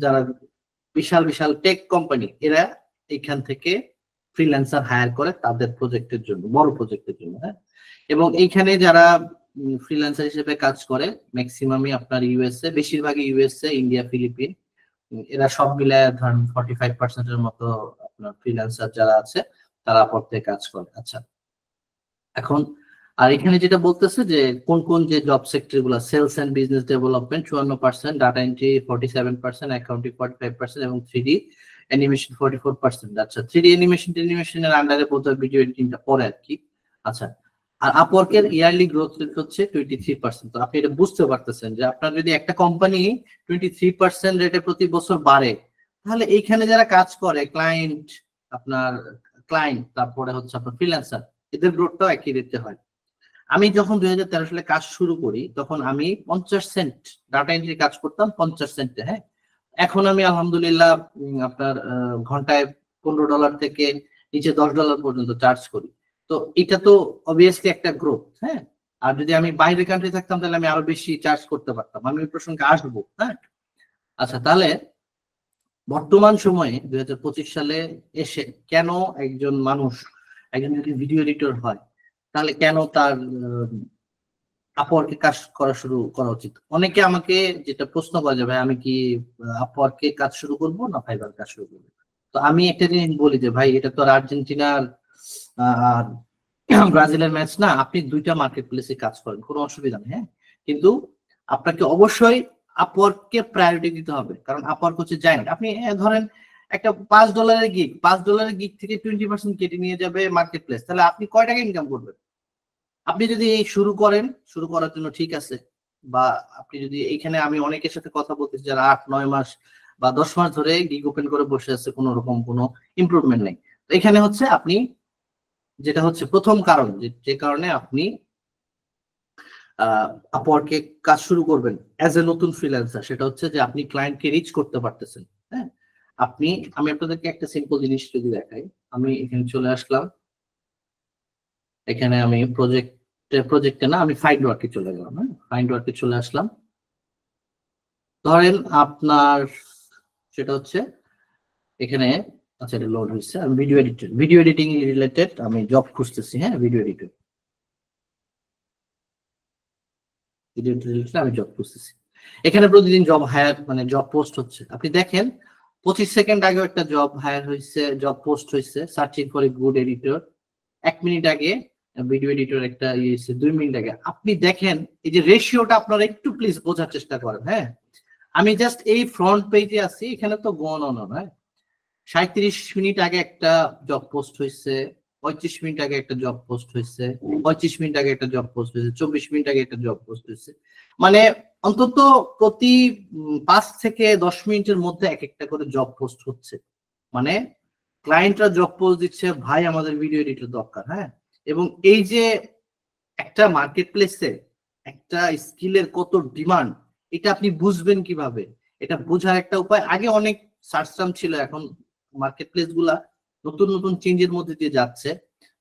যারা বিশাল বিশাল টেক কোম্পানি, এরা এখান থেকে ফ্রিল্যান্সার হায়ার করে তাদের প্রজেক্টের জন্য, বড় প্রজেক্টের জন্য। হ্যাঁ, এবং এইখানে যারা ফ্রিল্যান্সার হিসেবে কাজ করে ম্যাক্সিমামই আপনার ইউএসএ, বেশিরভাগই ইউএসএ, ইন্ডিয়া, ফিলিপিন, এরা সব মিলায় ধরেন 45%-এর মতো আপনার ফ্রিল্যান্সার যারা আছে তারা আপওয়ার্কে কাজ করে। আচ্ছা, এখন আর এখানে যেটা বলতেছে যে কোন কোন যে জব সেক্টর গুলো, sales and business development 54%, data entry 47%, accounting 45% এবং 3D অ্যানিমেশন 44%। আচ্ছা, 3D অ্যানিমেশনের আন্ডারে বোধহয় ভিডিও এডিটিংটা পড়ে আর কি। আচ্ছা, আর আপওয়ার্কের ইয়ারলি গ্রোথ রেট হচ্ছে 23%। তো আপনি এটা বুঝতে পারতেছেন যে আপনার যদি একটা কোম্পানি 23% রেটে প্রতি বছর বাড়ে, তাহলে এইখানে যারা কাজ করে ক্লায়েন্ট, আপনার ক্লায়েন্ট, তারপরে হচ্ছে আপনার ফ্রিল্যান্সার, এদের গ্রোথটাও একই রেটে হয়। আমি যখন 2013 সালে কাজ শুরু করি তখন আমি 50 সেন্ট ডাটা এন্ট্রি কাজ করতাম, 50 সেন্টে। হ্যাঁ, এখন আমি আলহামদুলিল্লাহ আপনার ঘন্টায় $15 থেকে নিচে $10 পর্যন্ত চার্জ করি। তো এটা তো অবভিয়াসলি একটা গ্রোথ। হ্যাঁ, আর যদি আমি বাইরে কান্ট্রি থাকতাম তাহলে আমি আরো বেশি চার্জ করতে পারতাম। আমি ওই প্রসঙ্গে আসবো। হ্যাঁ, আচ্ছা, তাহলে বর্তমান সময়ে 2025 সালে এসে কেন একজন মানুষ, একজন যদি ভিডিও এডিটর হয়, তাহলে কেন তার আপওয়ার্কে কাজ করা শুরু করা উচিত? অনেকে আমাকে যেটা প্রশ্ন করে যে ভাই আমি কি আপওয়ার্কে কাজ শুরু করব না ফাইবার কাজ শুরু করবো? তো আমি একটা জিনিস বলি যে ভাই এটা তো আর আর্জেন্টিনার আর ব্রাজিলের ম্যাচ না, আপনি দুইটা মার্কেট প্লেসে কাজ করেন, কোনো অসুবিধা নেই। হ্যাঁ, কিন্তু আপনাকে অবশ্যই আপওয়ার্ককে প্রায়োরিটি দিতে হবে, কারণ আপওয়ার্ক হচ্ছে জায়ান্ট। আপনি ধরেন একটা $5 গিগ, $5 গিগ থেকে 20% কেটে নিয়ে যাবে মার্কেট প্লেস, তাহলে আপনি কয় টাকা ইনকাম করবেন? আপনি যদি শুরু করেন, শুরু করার জন্য ঠিক আছে, বা আপনি যদি এইখানে, আমি অনেকের সাথে কথা বলতেছি যারা 8-9 মাস বা 10 মাস ধরে গিগ ওপেন করে বসে আছে, কোনো রকম কোনো ইমপ্রুভমেন্ট নেই। তো এখানে হচ্ছে আপনি যেটা হচ্ছে প্রথম কারণ, যে কারণে আপনি আপওয়ার্কে কাজ শুরু করবেন অ্যাজ এ নতুন ফ্রিল্যান্সার, সেটা হচ্ছে যে আপনি ক্লায়েন্টকে রিচ করতে পারতেছেন। হ্যাঁ, আমি আপনাদেরকে একটা সিম্পল জিনিস যদি দেখাই, আমি এখানে চলে আসলাম, এখানে আমি প্রজেক্টে না, আমি ফাইন্ড ওয়ার্কে চলে গেলাম। হ্যাঁ, ফাইন্ড ওয়ার্কে চলে আসলাম। ধরেন আপনার সেটা হচ্ছে এখানে, আচ্ছা এটা লোড হচ্ছে, আমি ভিডিও এডিটিং রিলেটেড আমি জব খুঁজতেছি। হ্যাঁ, ভিডিও এডিটর আমি জব খুঁজতেছি। এখানে প্রতিদিন জব হায়ার মানে জব পোস্ট হচ্ছে। আপনি দেখেন 25 সেকেন্ড আগে একটা জব হায়ার হয়েছে, জব পোস্ট হয়েছে, searching for a good editor. 1 minute আগে ভিডিও এডিটর একটা 2 মিনিট আগে। আপনি দেখেন এই যে রেশিওটা আপনারা একটু প্লিজ বোঝার চেষ্টা করেন। হ্যাঁ, আমি জাস্ট এই ফ্রন্ট পেজে আছি, এখানে তো গোন অন। হ্যাঁ, 37 মিনিট আগে একটা জব পোস্ট হয়েছে, 35 মিনিট আগে একটা জব পোস্ট হয়েছে, 25 মিনিট আগে একটা জব পোস্ট হয়েছে, 24 মিনিট আগে একটা জব পোস্ট হয়েছে। মানে অন্তত প্রতি 5 থেকে 10 মিনিটের মধ্যে এক একটা করে জব পোস্ট হচ্ছে। মানে ক্লায়েন্টরা জব পোস্ট দিচ্ছে, ভাই আমাদের ভিডিও এডিটর দরকার। হ্যাঁ, এবং এই যে একটা মার্কেট প্লেসে একটা স্কিলের কত ডিমান্ড, এটা আপনি বুঝবেন কিভাবে? এটা বোঝার একটা উপায়, আগে অনেক সার্চ টার্ম ছিল, এখন মার্কেট প্লেস গুলা নতুন নতুন চেঞ্জের মধ্যে দিয়ে যাচ্ছে,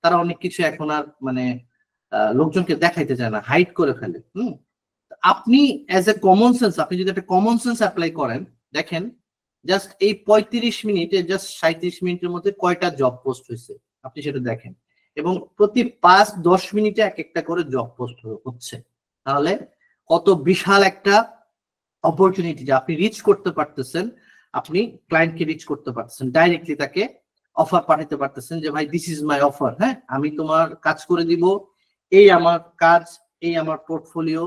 তারা অনেক কিছু এখন আর মানে লোকজনকে দেখাইতে চায় না, হাইড করে ফেলে। আপনি অ্যাজ এ কমন সেন্স, আপনি যদি একটা কমন সেন্স অ্যাপ্লাই করেন, দেখেন জাস্ট এই 35 মিনিটে, জাস্ট 37 মিনিটের মধ্যে কয়টা জব পোস্ট হয়েছে আপনি সেটা দেখেন, এবং প্রতি 5-10 মিনিটে এক একটা করে জব পোস্ট হচ্ছে। তাহলে কত বিশাল একটা অপরচুনিটি যে আপনি রিচ করতে পারতেছেন, আপনি ক্লায়েন্টকে রিচ করতে পারতেছেন, ডাইরেক্টলি তাকে অফার পাঠাতে পারতেছেন যে ভাই দিস ইজ মাই অফার। হ্যাঁ, আমি তোমার কাজ করে দিব, এই আমার কাজ, এই আমার পোর্টফোলিও,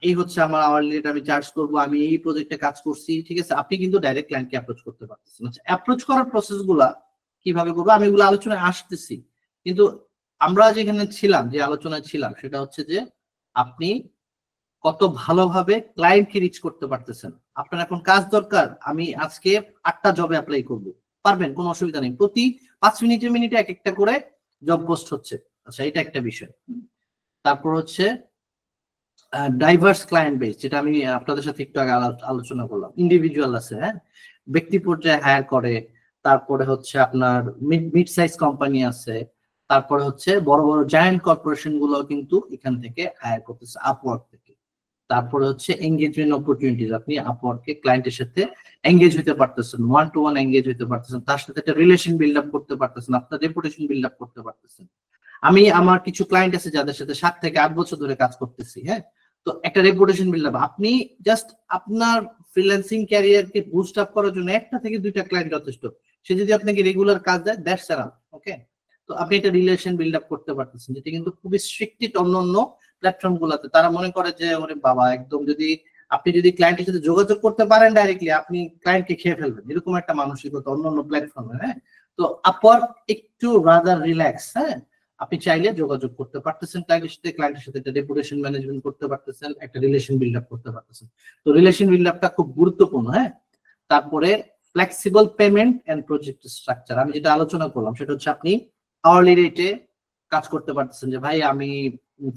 এই হচ্ছে আমার আওয়ারলি রেট, আমি চার্জ করবো, আমি এই প্রজেক্টে কাজ করছি। ঠিক আছে, আপনি কিন্তু ডাইরেক্ট ক্লায়েন্টকে অ্যাপ্রোচ করতে পারতেছেন। আচ্ছা, অ্যাপ্রোচ করার প্রসেস গুলা কিভাবে করবো আমি এগুলো আলোচনায় আসতেছি, কিন্তু আমরা যেখানে ছিলাম, যে আলোচনায় ছিলাম, সেটা হচ্ছে যে আপনি কত ভালোভাবে ক্লায়েন্টকে রিচ করতে পারতেছেন। আপনার এখন কাজ দরকার, আমি আজকে 8টা জবে অ্যাপ্লাই করবো, পারবেন, কোনো অসুবিধা নেই। প্রতি 5 মিনিটে এক একটা করে জব পোস্ট হচ্ছে। আচ্ছা, এটা একটা বিষয়। তারপর হচ্ছে ডাইভার্স ক্লায়েন্ট বেস, যেটা আমি আপনাদের সাথে একটু আগে আলোচনা করলাম। ইন্ডিভিজুয়াল আছে, হ্যাঁ, ব্যক্তি পর্যায়ে হায়ার করে, তারপরে হচ্ছে আপনার মিড সাইজ কোম্পানি আছে, তারপরে হচ্ছে বড় বড় জায়ান্ট কর্পোরেশন গুলো কিন্তু এখান থেকে হায়ার করতেছে আপওয়ার্ক থেকে। তারপরে হচ্ছে এঙ্গেজমেন্ট অপরচুনিটিজ, আপনি আপওয়ার্কে ক্লায়েন্টের সাথে এঙ্গেজ হতে পারতেছেন, 1-to-1 এঙ্গেজ হতে পারতেছেন, তার সাথে একটা রিলেশন বিল্ড আপ করতে পারতেছেন, আপনার রেপুটেশন বিল্ড আপ করতে পারতেছেন। আমি আমার কিছু ক্লায়েন্ট আছে যাদের সাথে 7 থেকে 8 বছর ধরে কাজ করতেছি। হ্যাঁ, তো একটা রেপুটেশন বিল্ড আপ, আপনি জাস্ট আপনার ফ্রিল্যান্সিং ক্যারিয়ারকে বুস্ট আপ করার জন্য 1টা থেকে 2টা ক্লায়েন্ট যথেষ্ট। সে যদি আপনাকে রেগুলার কাজ দেয়, দ্যাটস এনাফ। ওকে, তো আপনি একটা রিলেশন বিল্ড আপ করতে পারতেছেন, যেটা কিন্তু খুবই স্ট্রিক্টেড অন্য অন্য প্ল্যাটফর্ম গুলাতে। তারা মনে করে যে ওরে বাবা, একদম যদি আপনি যদি ক্লায়েন্টের সাথে যোগাযোগ করতে পারেন ডাইরেক্টলি, আপনি ক্লায়েন্টকে খেয়ে ফেলবেন, এরকম একটা মানসিকতা অন্য অন্য প্ল্যাটফর্মে। হ্যাঁ, তো আপওয়ার্ক একটু রাদার রিল্যাক্স। হ্যাঁ, আপনি চাইলে যোগাযোগ করতে পারতেছেন ক্লায়েন্টের সাথে একটা রেপুটেশন ম্যানেজমেন্ট করতে পারতেছেন, একটা রিলেশন বিল্ড আপ করতে পারতেছেন। তো রিলেশন বিল্ড আপটা খুব গুরুত্বপূর্ণ। হ্যাঁ, তারপরে flexible payment and project structure, আমি যেটা আলোচনা করলাম সেটা হচ্ছে আপনি আওয়ারলি রেটে কাজ করতে পারতেছেন, যে ভাই আমি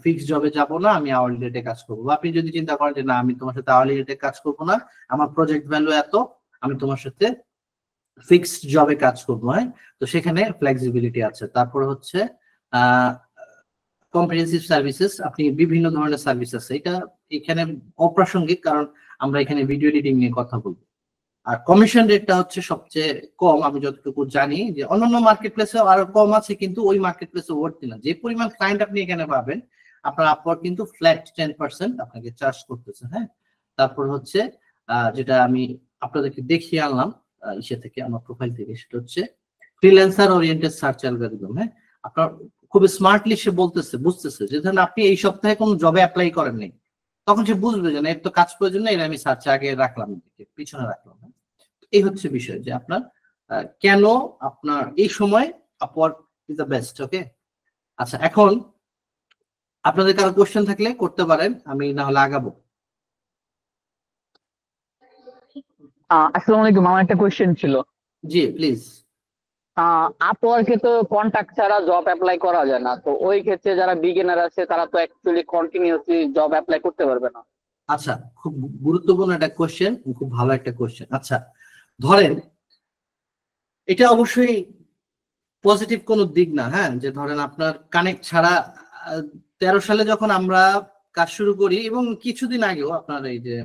ফিক্সড জবে যাব না, আমি আওয়ারলি রেটে কাজ করবো। আপনি যদি চিন্তা করেন যে না, আমি তোমার সাথে আওয়ারলি রেটে কাজ করবো না, আমার প্রজেক্ট ভ্যালু এত, আমি তোমার সাথে ফিক্সড জবে কাজ করবো। হ্যাঁ, তো সেখানে ফ্লেক্সিবিলিটি আছে। তারপরে হচ্ছে কম্প্রিহেনসিভ সার্ভিসেস, আপনি বিভিন্ন ধরনের সার্ভিস আছে, এটা এখানে অপ্রাসঙ্গিক, কারণ আমরা এখানে ভিডিও এডিটিং নিয়ে কথা বলবো। আর কমিশন রেটটা হচ্ছে সবচেয়ে কম, আমি যতটুকু জানি, যে অন্যান্য মার্কেট প্লেসে আরো কম আছে, কিন্তু ওই মার্কেট প্লেসে ওয়ার্থ না। যে পরিমাণ ক্লায়েন্ট আপনি এখানে পাবেন, আপনার আপওয়ার্ক কিন্তু ফ্ল্যাট 10% আপনাকে চার্জ করতেছে। হ্যাঁ, তারপর হচ্ছে যেটা আমি আপনাদেরকে দেখিয়ে আনলাম ইসে থেকে, আমার প্রোফাইল থেকে, সেটা হচ্ছে ফ্রিল্যান্সার ওরিয়েন্টেড সার্চ অ্যালগরিদম। হ্যাঁ, আপনার খুব স্মার্টলি সে বুঝতেছে যে ধরেন আপনি এই সপ্তাহে কোনো জবে অ্যাপ্লাই করেননি, তখন সে বুঝবে যে না, এর তো কাজ প্রয়োজন না, এটা আমি সার্চ আগে রাখলাম, পিছনে রাখলাম। এই হচ্ছে বিষয় যে আপনার কেন আপনার এই সময় আপওয়ার্ক ইজ দ্য বেস্ট। ওকে, আচ্ছা, এখন আপনাদের কারো কোশ্চেন থাকলে করতে পারেন, আমি না হলে আগাবো। আসসালামু আলাইকুম, আমার একটা কোয়েশ্চেন ছিল। জি প্লিজ। আপওয়ার্কে তো কন্ট্যাক্ট ছাড়া জব অ্যাপ্লাই করা যায় না, তো ওই ক্ষেত্রে যারা বিগিনার আছে তারা তো অ্যাকচুয়ালি কন্টিনিউয়াসলি জব অ্যাপ্লাই করতে পারবে না। আচ্ছা, খুব গুরুত্বপূর্ণ একটা কোশ্চেন, খুব ভালো একটা কোশ্চেন। আচ্ছা, ধরেন এটা অবশ্যই পজিটিভ কোনো দিক না। হ্যাঁ, যে ধরেন আপনার কানেক্ট ছাড়া 13 সালে যখন আমরা কাজ শুরু করি, এবং কিছুদিন আগেও আপনার এই যে,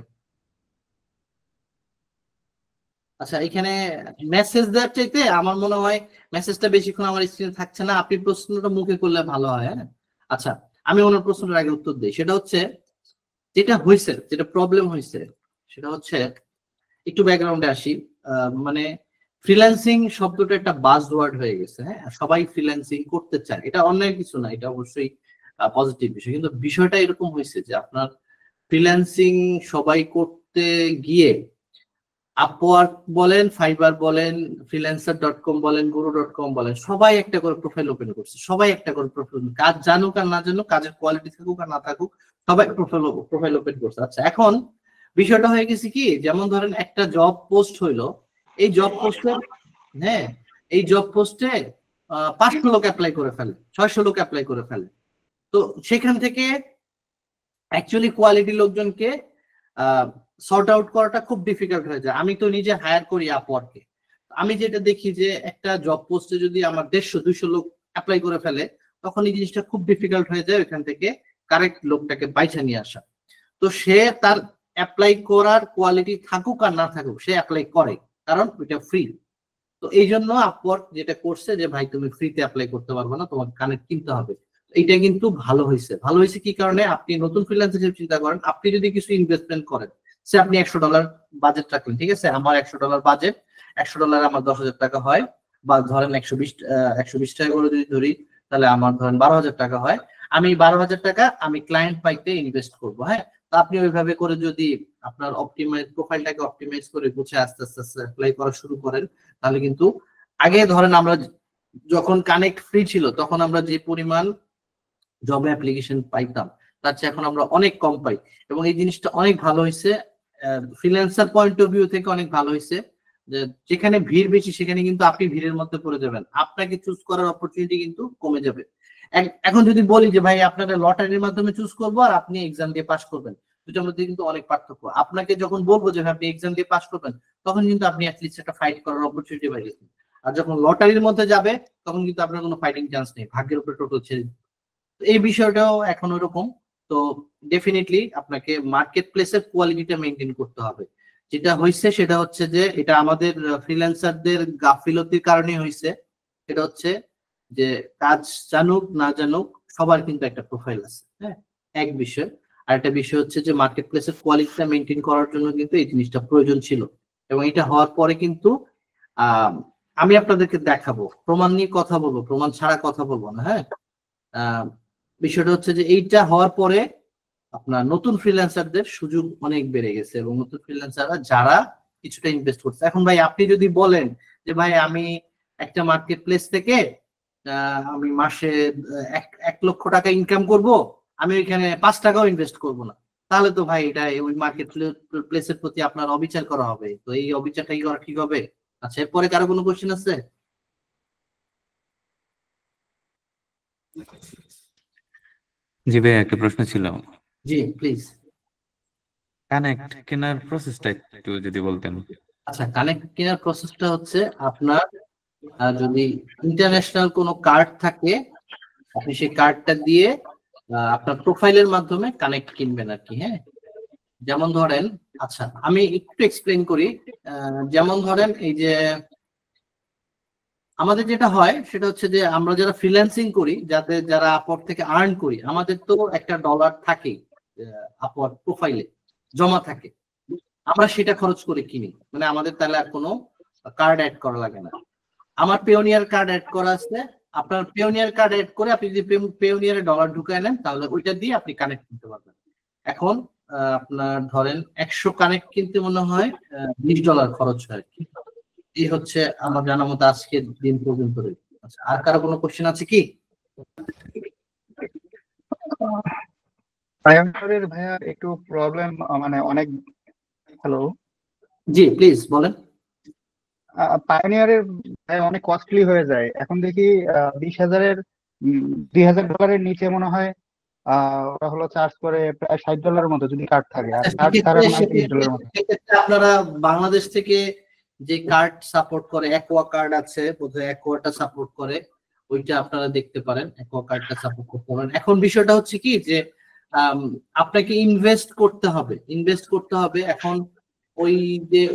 আচ্ছা, এখানে মেসেজ দেওয়ার চাইতে আমার মনে হয় মেসেজটা বেশিক্ষণ আমার স্ক্রিনে থাকছে না, আপনি প্রশ্নটা মুখে করলে ভালো হয়। হ্যাঁ, আচ্ছা, আমি ওনার প্রশ্নটার আগে উত্তর দিই। সেটা হচ্ছে যেটা হয়েছে, যেটা প্রবলেম হয়েছে, সেটা হচ্ছে একটু ব্যাকগ্রাউন্ডে আসি। মানে ফ্রিল্যান্সিং শব্দটা একটা বাজওয়ার্ড হয়ে গেছে। হ্যাঁ, সবাই ফ্রিল্যান্সিং করতে চায়, এটা অন্যায় কিছু না, এটা অবশ্যই পজিটিভ বিষয়। কিন্তু বিষয়টা এরকম হয়েছে যে আপনার ফ্রিল্যান্সিং সবাই করতে গিয়ে আপওয়ার্ক বলেন, ফাইবার বলেন, freelancer.com বলেন, guru.com বলেন, সবাই একটা করে প্রোফাইল ওপেন করছে, সবাই একটা করে প্রোফাইল, কাজ জানুক আর না জানুক, কাজের কোয়ালিটি থাকুক আর না থাকুক, সবাই প্রোফাইল ওপেন করছে। আচ্ছা, এখন বিষয়টা হয়ে গেছে কি, যেমন ধরেন একটা জব পোস্ট হইলো, এই জব পোস্টে, হ্যাঁ, এই জব পোস্টে 500 লোক অ্যাপ্লাই করে ফেলে, 600 লোক অ্যাপ্লাই করে ফেলে। তো সেখান থেকে অ্যাকচুয়ালি কোয়ালিটি লোকজনকে সর্ট আউট করাটা খুব ডিফিকাল্ট হয়ে যায়। আমি তো নিজে হায়ার করি আপওয়ার্কে, আমি যেটা দেখি যে একটা জব পোস্টে যদি আমার 150-200 লোক অ্যাপ্লাই করে ফেলে, তখন এই জিনিসটা খুব ডিফিকাল্ট হয়ে যায় ওইখান থেকে কারেক্ট লোকটাকে বাইছা নিয়ে আসা। তো সে তার অ্যাপ্লাই করার কোয়ালিটি থাকুক আর না থাকুক, সে অ্যাপ্লাই করে, কারণ এটা ফ্রি। তো এই জন্য আপওয়ার্ক যেটা করছে যে ভাই তুমি ফ্রিতে অ্যাপ্লাই করতে পারবে না, তোমাকে কানেক্ট কিনতে হবে। এইটা কিন্তু ভালো হয়েছে। ভালো হয়েছে কি কারণে, আপনি নতুন ফ্রিল্যান্সার হিসেবে চিন্তা করেন, আপনি যদি কিছু ইনভেস্টমেন্ট করেন, সে আপনি $100 বাজেট রাখলেন, ঠিক আছে, আমার $100 বাজেট, $100 আমার 10,000 টাকা হয়, বা ধরেন 120 টাকা করে যদি ধরি, তাহলে আমার ধরেন 12,000 টাকা হয়। আমি 12,000 টাকা আমি ক্লায়েন্ট পাইতে ইনভেস্ট করবো। হ্যাঁ, তা আপনি ওইভাবে করে যদি আপনার প্রোফাইলটাকে অপটিমাইজ করে গুছিয়ে আস্তে আস্তে আস্তে অ্যাপ্লাই করা শুরু করেন, তাহলে কিন্তু আগে ধরেন আমরা যখন কানেক্ট ফ্রি ছিল, তখন আমরা যে পরিমাণ জব অ্যাপ্লিকেশন পাইতাম, তার চেয়ে এখন আমরা অনেক কম পাই। এবং এই জিনিসটা অনেক ভালো হয়েছে, ফ্রিল্যান্সার পয়েন্ট অফ ভিউ থেকে অনেক ভালো হয়েছে, যে যেখানে ভিড় বেশি সেখানে কিন্তু আপনি ভিড়ের মধ্যে পড়ে যাবেন, আপনাকে চুজ করার অপরচুনিটি কিন্তু কমে যাবে। এখন যদি বলি যে ভাই আপনারা লটারির মাধ্যমে চুজ করবো আর আপনি এক্সাম দিয়ে পাস করবেন, দুটোর মধ্যে কিন্তু অনেক পার্থক্য। আপনাকে যখন বলবো যে আপনি এক্সাম দিয়ে পাস করবেন, তখন কিন্তু আপনি অ্যাটলিস্ট একটা ফাইট করার অপরচুনিটি পাই গেছেন। আর যখন লটারির মধ্যে যাবে, তখন কিন্তু আপনার কোনো ফাইটিং চান্স নেই, ভাগ্যের উপরে টোটাল ছেড়ে। এই বিষয়টাও এখন ওরকম। তো ডেফিনেটলি আপনাকে মার্কেট প্লেসের কোয়ালিটিটা মেনটেন করতে হবে। যেটা হয়েছে সেটা হচ্ছে যে এটা আমাদের ফ্রিল্যান্সারদের গাফিলতির কারণে হয়েছে। এটা হচ্ছে যে কাজ জানুক না জানুক সবার কিন্তু একটা প্রোফাইল আছে। হ্যাঁ, এক বিষয়। আর একটা বিষয় হচ্ছে যে মার্কেট প্লেসের কোয়ালিটিটা মেনটেন করার জন্য কিন্তু এই জিনিসটা প্রয়োজন ছিল, এবং এটা হওয়ার পরে কিন্তু আমি আপনাদেরকে দেখাবো, প্রমাণ নিয়ে কথা বলবো, প্রমাণ ছাড়া কথা বলবো না। হ্যাঁ, বিষয়টা হচ্ছে যে এইটা হওয়ার পরে আপনার নতুন ফ্রিল্যান্সারদের সুযোগ অনেক বেড়ে গেছে এবং নতুন ফ্রিল্যান্সাররা যারা কিছুটা ইনভেস্ট করছে। এখন ভাই আপনি যদি বলেন যে ভাই আমি একটা মার্কেট প্লেস থেকে আমি মাসে 1 লক্ষ টাকা ইনকাম করব, আমি ওইখানে 5 টাকাও ইনভেস্ট করব না, তাহলে তো ভাই এটা ওই মার্কেট প্লেসের প্রতি আপনার অবিচার করা হবে। তো এই অবিচারটা কি করা ঠিক হবে? আচ্ছা, এরপরে কারো কোনো কোশ্চেন আছে? জি ভাই, একটা প্রশ্ন ছিল। জি প্লিজ। কানেক্ট কেনার প্রসেসটা একটু যদি বলতেন। আচ্ছা, কানেক্ট কেনার প্রসেসটা হচ্ছে আপনার যদি ইন্টারন্যাশনাল কোনো কার্ড থাকে, আপনি সেই কার্ডটা দিয়ে আপনার প্রোফাইলের মাধ্যমে কানেক্ট কিনবেন আর কি। হ্যাঁ, যেমন ধরেন, আচ্ছা আমি একটু এক্সপ্লেন করি। যেমন ধরেন এই যে আমাদের যেটা হয় সেটা হচ্ছে যে আমরা যারা ফ্রিল্যান্সিং করি, যারা আপওয়ার্ক থেকে আর্ন করি, আমাদের তো একটা ডলার থাকেই আপওয়ার্ক প্রোফাইলে জমা থাকে, আমরা সেটা খরচ করে কিনি, মানে আমাদের তাহলে আর কোনো কার্ড অ্যাড করা লাগে না। আমার পেওনিয়ার কার্ড অ্যাড করা আছে, আপনার পেওনিয়ার কার্ড অ্যাড করে আপনি যদি পেওনিয়ারে ডলার ঢুকায় নেন তাহলে ওইটা দিয়ে আপনি কানেক্ট করতে পারবেন। এখন আপনার ধরেন 100 কানেক্ট কিনতে মনে হয় $20 খরচ হয় আর কি। এই হচ্ছে আমার জানা মতো আজকের দিন পর্যন্ত। আচ্ছা, আর কারো কোনো কোশ্চেন আছে কি? ভাইয়া একটু প্রবলেম, মানে অনেক। হ্যালো, জি প্লিজ বলেন। পায়োনিয়ারের অনেক কস্টলি হয়ে যায়। এখন দেখি 20,000-এর $2,000 নিচে মনে হয় ওরা হলো চার্জ করে প্রায় $60 মতো যদি কার্ড থাকে, আর কার্ড ছাড়া মনে হয় $30 মতো। আপনারা বাংলাদেশ থেকে যে কার্ড সাপোর্ট করে, অ্যাকোয়া কার্ড আছে বোধহয়, অ্যাকোয়াটা সাপোর্ট করে, ওইটা আপনারা দেখতে পারেন, অ্যাকোয়া কার্ডটা সাপোর্ট করতে পারেন। এখন বিষয়টা হচ্ছে কি যে আপনাকে ইনভেস্ট করতে হবে। এখন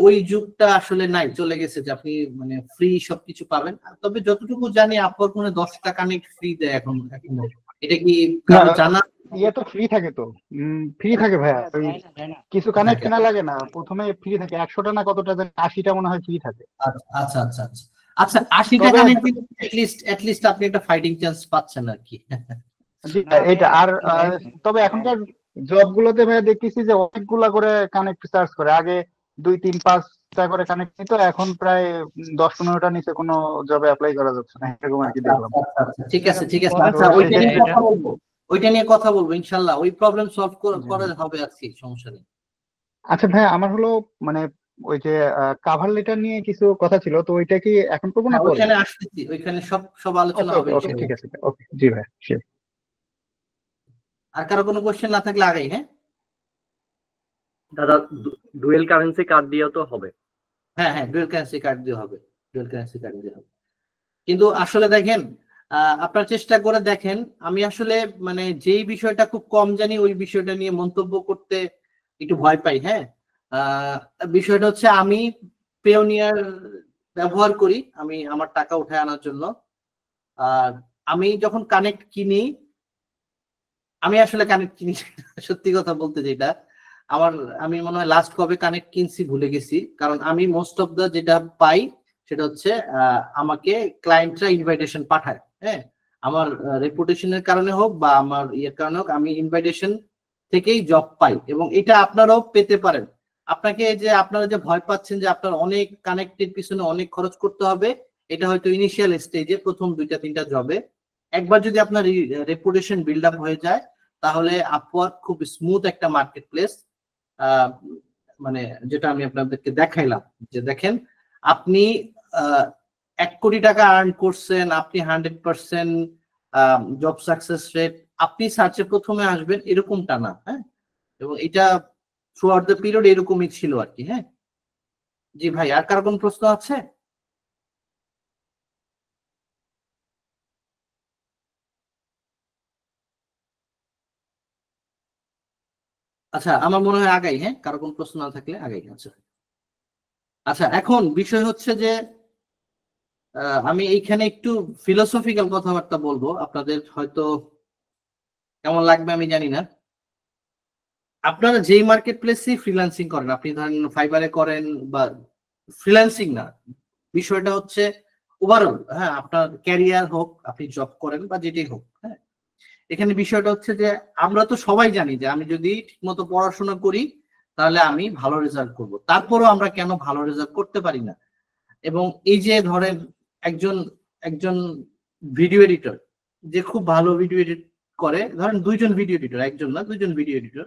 ওই যুগটা আসলে নাই, চলে গেছে যে আপনি মানে ফ্রি সবকিছু পাবেন। তবে যতটুকু জানি আপওয়ার্ক মনে 10 টাকা কানেক্ট ফ্রি দেয় এখন। এটা কি জানা? ইয়ে তো ফ্রি থাকে, তো ফ্রি থাকে ভাইয়া, কিছু কানেক্ট কেনা লাগে না, প্রথমে ফ্রি থাকে 100টা না কতটা, 80টা মনে হয় ফ্রি থাকে। আচ্ছা আচ্ছা আচ্ছা আচ্ছা, 80টা কানেক্ট এটলিস্ট আপনি একটা ফাইটিং চান্স পাচ্ছেন আর কি। এটা আর তবে এখনকার জব গুলোতে ভাইয়া দেখতেছি যে অনেকগুলা করে কানেক্ট চার্জ করে। আগে 2, 3, 5টা করে কানেক্ট নিত, এখন প্রায় 10-15টা নিচে কোনো জবে অ্যাপ্লাই করা যাচ্ছে না, এরকম আর কি দেখলাম। ঠিক আছে আচ্ছা, ওইটা নিয়ে কথা বলবো ইনশাআল্লাহ, ওই প্রবলেম সলভ করা হবে আজকে, সমস্যা নেই। আচ্ছা ভাই, আমার হলো মানে ওই যে কাভার লেটার নিয়ে কিছু কথা ছিল, তো ওইটা কি এখন করবো না? ওইখানে আসতেছি, ওইখানে সব আলোচনা হবে। ওকে, ঠিক আছে, ওকে, জি ভাই, শিওর। আর কারো কোনো কোশ্চেন না থাকলে আগাই। হ্যাঁ দাদা, ডুয়েল কারেন্সি কার্ড দিয়েও তো হবে? হ্যাঁ, ডুয়েল কারেন্সি কার্ড দিয়ে হবে, কিন্তু আসলে দেখেন, আপনার চেষ্টা করে দেখেন। আমি আসলে মানে যেই বিষয়টা খুব কম জানি ওই বিষয়টা নিয়ে মন্তব্য করতে একটু ভয় পাই। হ্যাঁ, বিষয়টা হচ্ছে আমি পেওনিয়ার ব্যবহার করি আমি আমার টাকা উঠায় আনার জন্য। আর আমি যখন কানেক্ট কিনি, আমি আসলে কানেক্ট কিনি সত্যি কথা বলতে, যেটা আমি মনে হয় লাস্ট কবে কানেক্ট কিনছি ভুলে গেছি। কারণ আমি মোস্ট অফ দা যেটা পাই সেটা হচ্ছে আমাকে ক্লায়েন্টরা ইনভাইটেশন পাঠায়। হ্যাঁ, আমার রেপুটেশনের কারণে হোক বা আমার ইয়ের কারণে হোক, আমি ইনভাইটেশন থেকেই জব পাই, এবং এটা আপনারাও পেতে পারেন। আপনারা যে ভয় পাচ্ছেন যে আপনার অনেক কানেক্টের পিছনে অনেক খরচ করতে হবে, এটা হয়তো ইনিশিয়াল স্টেজে প্রথম 2-3টা জবে। একবার যদি আপনার রেপুটেশন বিল্ড আপ হয়ে যায়, তাহলে আপওয়ার্ক খুব স্মুথ একটা মার্কেট প্লেস। মানে যেটা আমি আপনাদেরকে দেখাইলাম, যে দেখেন আপনি 1 কোটি টাকা আর্ন করছেন, আপনি 100% জব সাকসেস রেট, আপনি সার্চে প্রথমে আসবেন এরকমটা না। হ্যাঁ, এবং এটা থ্রু আউট দ্য পিরিয়ড এরকমই ছিল আর কি। হ্যাঁ, জি ভাই, আর কার কোন প্রশ্ন আছে? আচ্ছা, আমার মনে হয় আগাই। হ্যাঁ, কারো কোন প্রশ্ন না থাকলে আগাই। আচ্ছা, এখন বিষয় হচ্ছে যে আমি এইখানে একটু ফিলোসফিক্যাল কথাবার্তা বলবো, আপনাদের হয়তো কেমন লাগবে আমি জানি না। আপনারা যেই মার্কেট প্লেসে ফ্রিল্যান্সিং করেন, আপনি ধরেন ফাইবারে করেন বা ফ্রিল্যান্সিং না, বিষয়টা হচ্ছে ওভারঅল, হ্যাঁ, আপনার ক্যারিয়ার হোক, আপনি জব করেন বা যেটাই হোক, হ্যাঁ, এখানে বিষয়টা হচ্ছে যে আমরা তো সবাই জানি যে আমি যদি ঠিকমতো পড়াশোনা করি তাহলে আমি ভালো রেজাল্ট করব, তারপরও আমরা কেন ভালো রেজাল্ট করতে পারি না। এবং এই যে ধরেন একজন একজন ভিডিও এডিটর যে খুব ভালো ভিডিও এডিট করে, ধরেন দুইজন ভিডিও এডিটর, একজন না দুইজন ভিডিও এডিটর,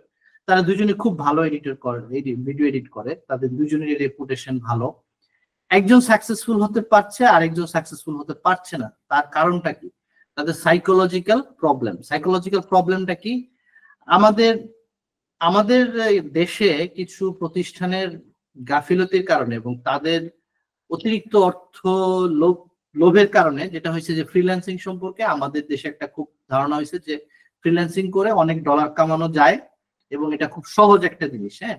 তারা দুজনে খুব ভালো এডিটর করে, ভিডিও এডিট করে, তাদের দুজনের রেপুটেশন ভালো, একজন সাকসেসফুল হতে পারছে আর একজন সাকসেসফুল হতে পারছে না। তার কারণটা কি? তাদের সাইকোলজিক্যাল প্রবলেম। সাইকোলজিক্যাল প্রবলেমটা কি? আমাদের আমাদের দেশে কিছু প্রতিষ্ঠানের গাফিলতির কারণে এবং তাদের অতিরিক্ত অর্থ লোভের কারণে যেটা হয়েছে যে ফ্রিল্যান্সিং সম্পর্কে আমাদের দেশে একটা খুব ধারণা হয়েছে যে ফ্রিল্যান্সিং করে অনেক ডলার কামানো যায় এবং এটা খুব সহজ একটা জিনিস। হ্যাঁ,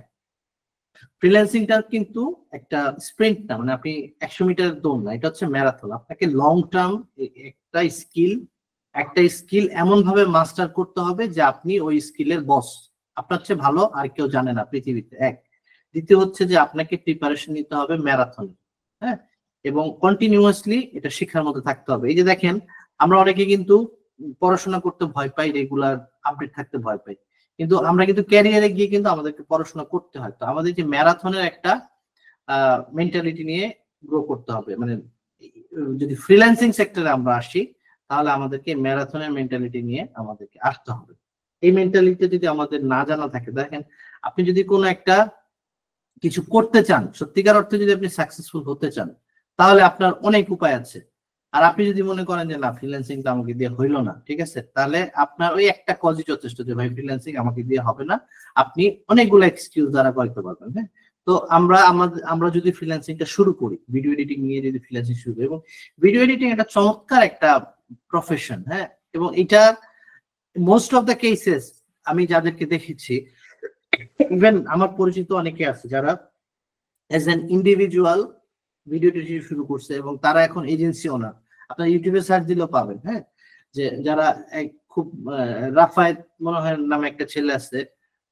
ফ্রিল্যান্সিংটা কিন্তু একটা স্প্রিন্ট না, মানে আপনি 100 মিটার দৌড় না, এটা হচ্ছে ম্যারাথন। আপনাকে লং টার্ম একটা স্কিল এমন ভাবে মাস্টার করতে হবে যে আপনি ওই স্কিলের বস, আপনার চেয়ে ভালো আর কেউ জানে না পৃথিবীতে, এক। দ্বিতীয় হচ্ছে যে আপনাকে প্রিপারেশন নিতে হবে ম্যারাথন, হ্যাঁ, এবং কন্টিনিউয়াসলি এটা শেখার মধ্যে থাকতে হবে। এই যে দেখেন, আমরা অনেকে কিন্তু পড়াশোনা করতে ভয় পাই, রেগুলার আপডেট থাকতে ভয় পাই, কিন্তু আমরা কিন্তু ক্যারিয়ারে গিয়ে কিন্তু আমাদেরকে পড়াশোনা করতে হয়। তো আমাদের যে ম্যারাথনের একটা মেন্টালিটি নিয়ে গ্রো করতে হবে। মানে যদি ফ্রিল্যান্সিং সেক্টরে আমরা আসি তাহলে আমাদেরকে ম্যারাথনের মেন্টালিটি নিয়ে আমাদেরকে আসতে হবে। এই মেন্টালিটি যদি আমাদের না জানা থাকে, দেখেন আপনি যদি কোনো একটা কিছু করতে চান, সত্যিকার অর্থে যদি আপনি সাকসেসফুল হতে চান, তাহলে আপনার অনেক উপায় আছে। আর আপনি যদি মনে করেন যে না, ফ্রিল্যান্সিং তো আমাকে দিয়ে হইলো না, ঠিক আছে, তাহলে আপনার ওই একটা কজই যথেষ্ট যে ভাই ফ্রিল্যান্সিং আমাকে দিয়ে হবে না। আপনি অনেকগুলো এক্সকিউজ দ্বারা করতে পারবেন। হ্যাঁ, তো আমরা যদি ফ্রিল্যান্সিংটা শুরু করি, ভিডিও এডিটিং নিয়ে যদি ফ্রিল্যান্সিং শুরু করি, এবং ভিডিও এডিটিং একটা চমৎকার একটা প্রফেশন, হ্যাঁ, এবং এটা মোস্ট অফ দ্য কেসেস আমি যাদেরকে দেখেছি, ইভেন আমার পরিচিত অনেকে আছে যারা age N individual video editing শুরু করছে এবং তারা এখন এজেন্সি ওনার। আপনার ইউটিউবে সার্চ দিলেও পাবেন, হ্যাঁ, যে যারা খুব রাফায়েত মনে হয় নামে একটা ছেলে আছে,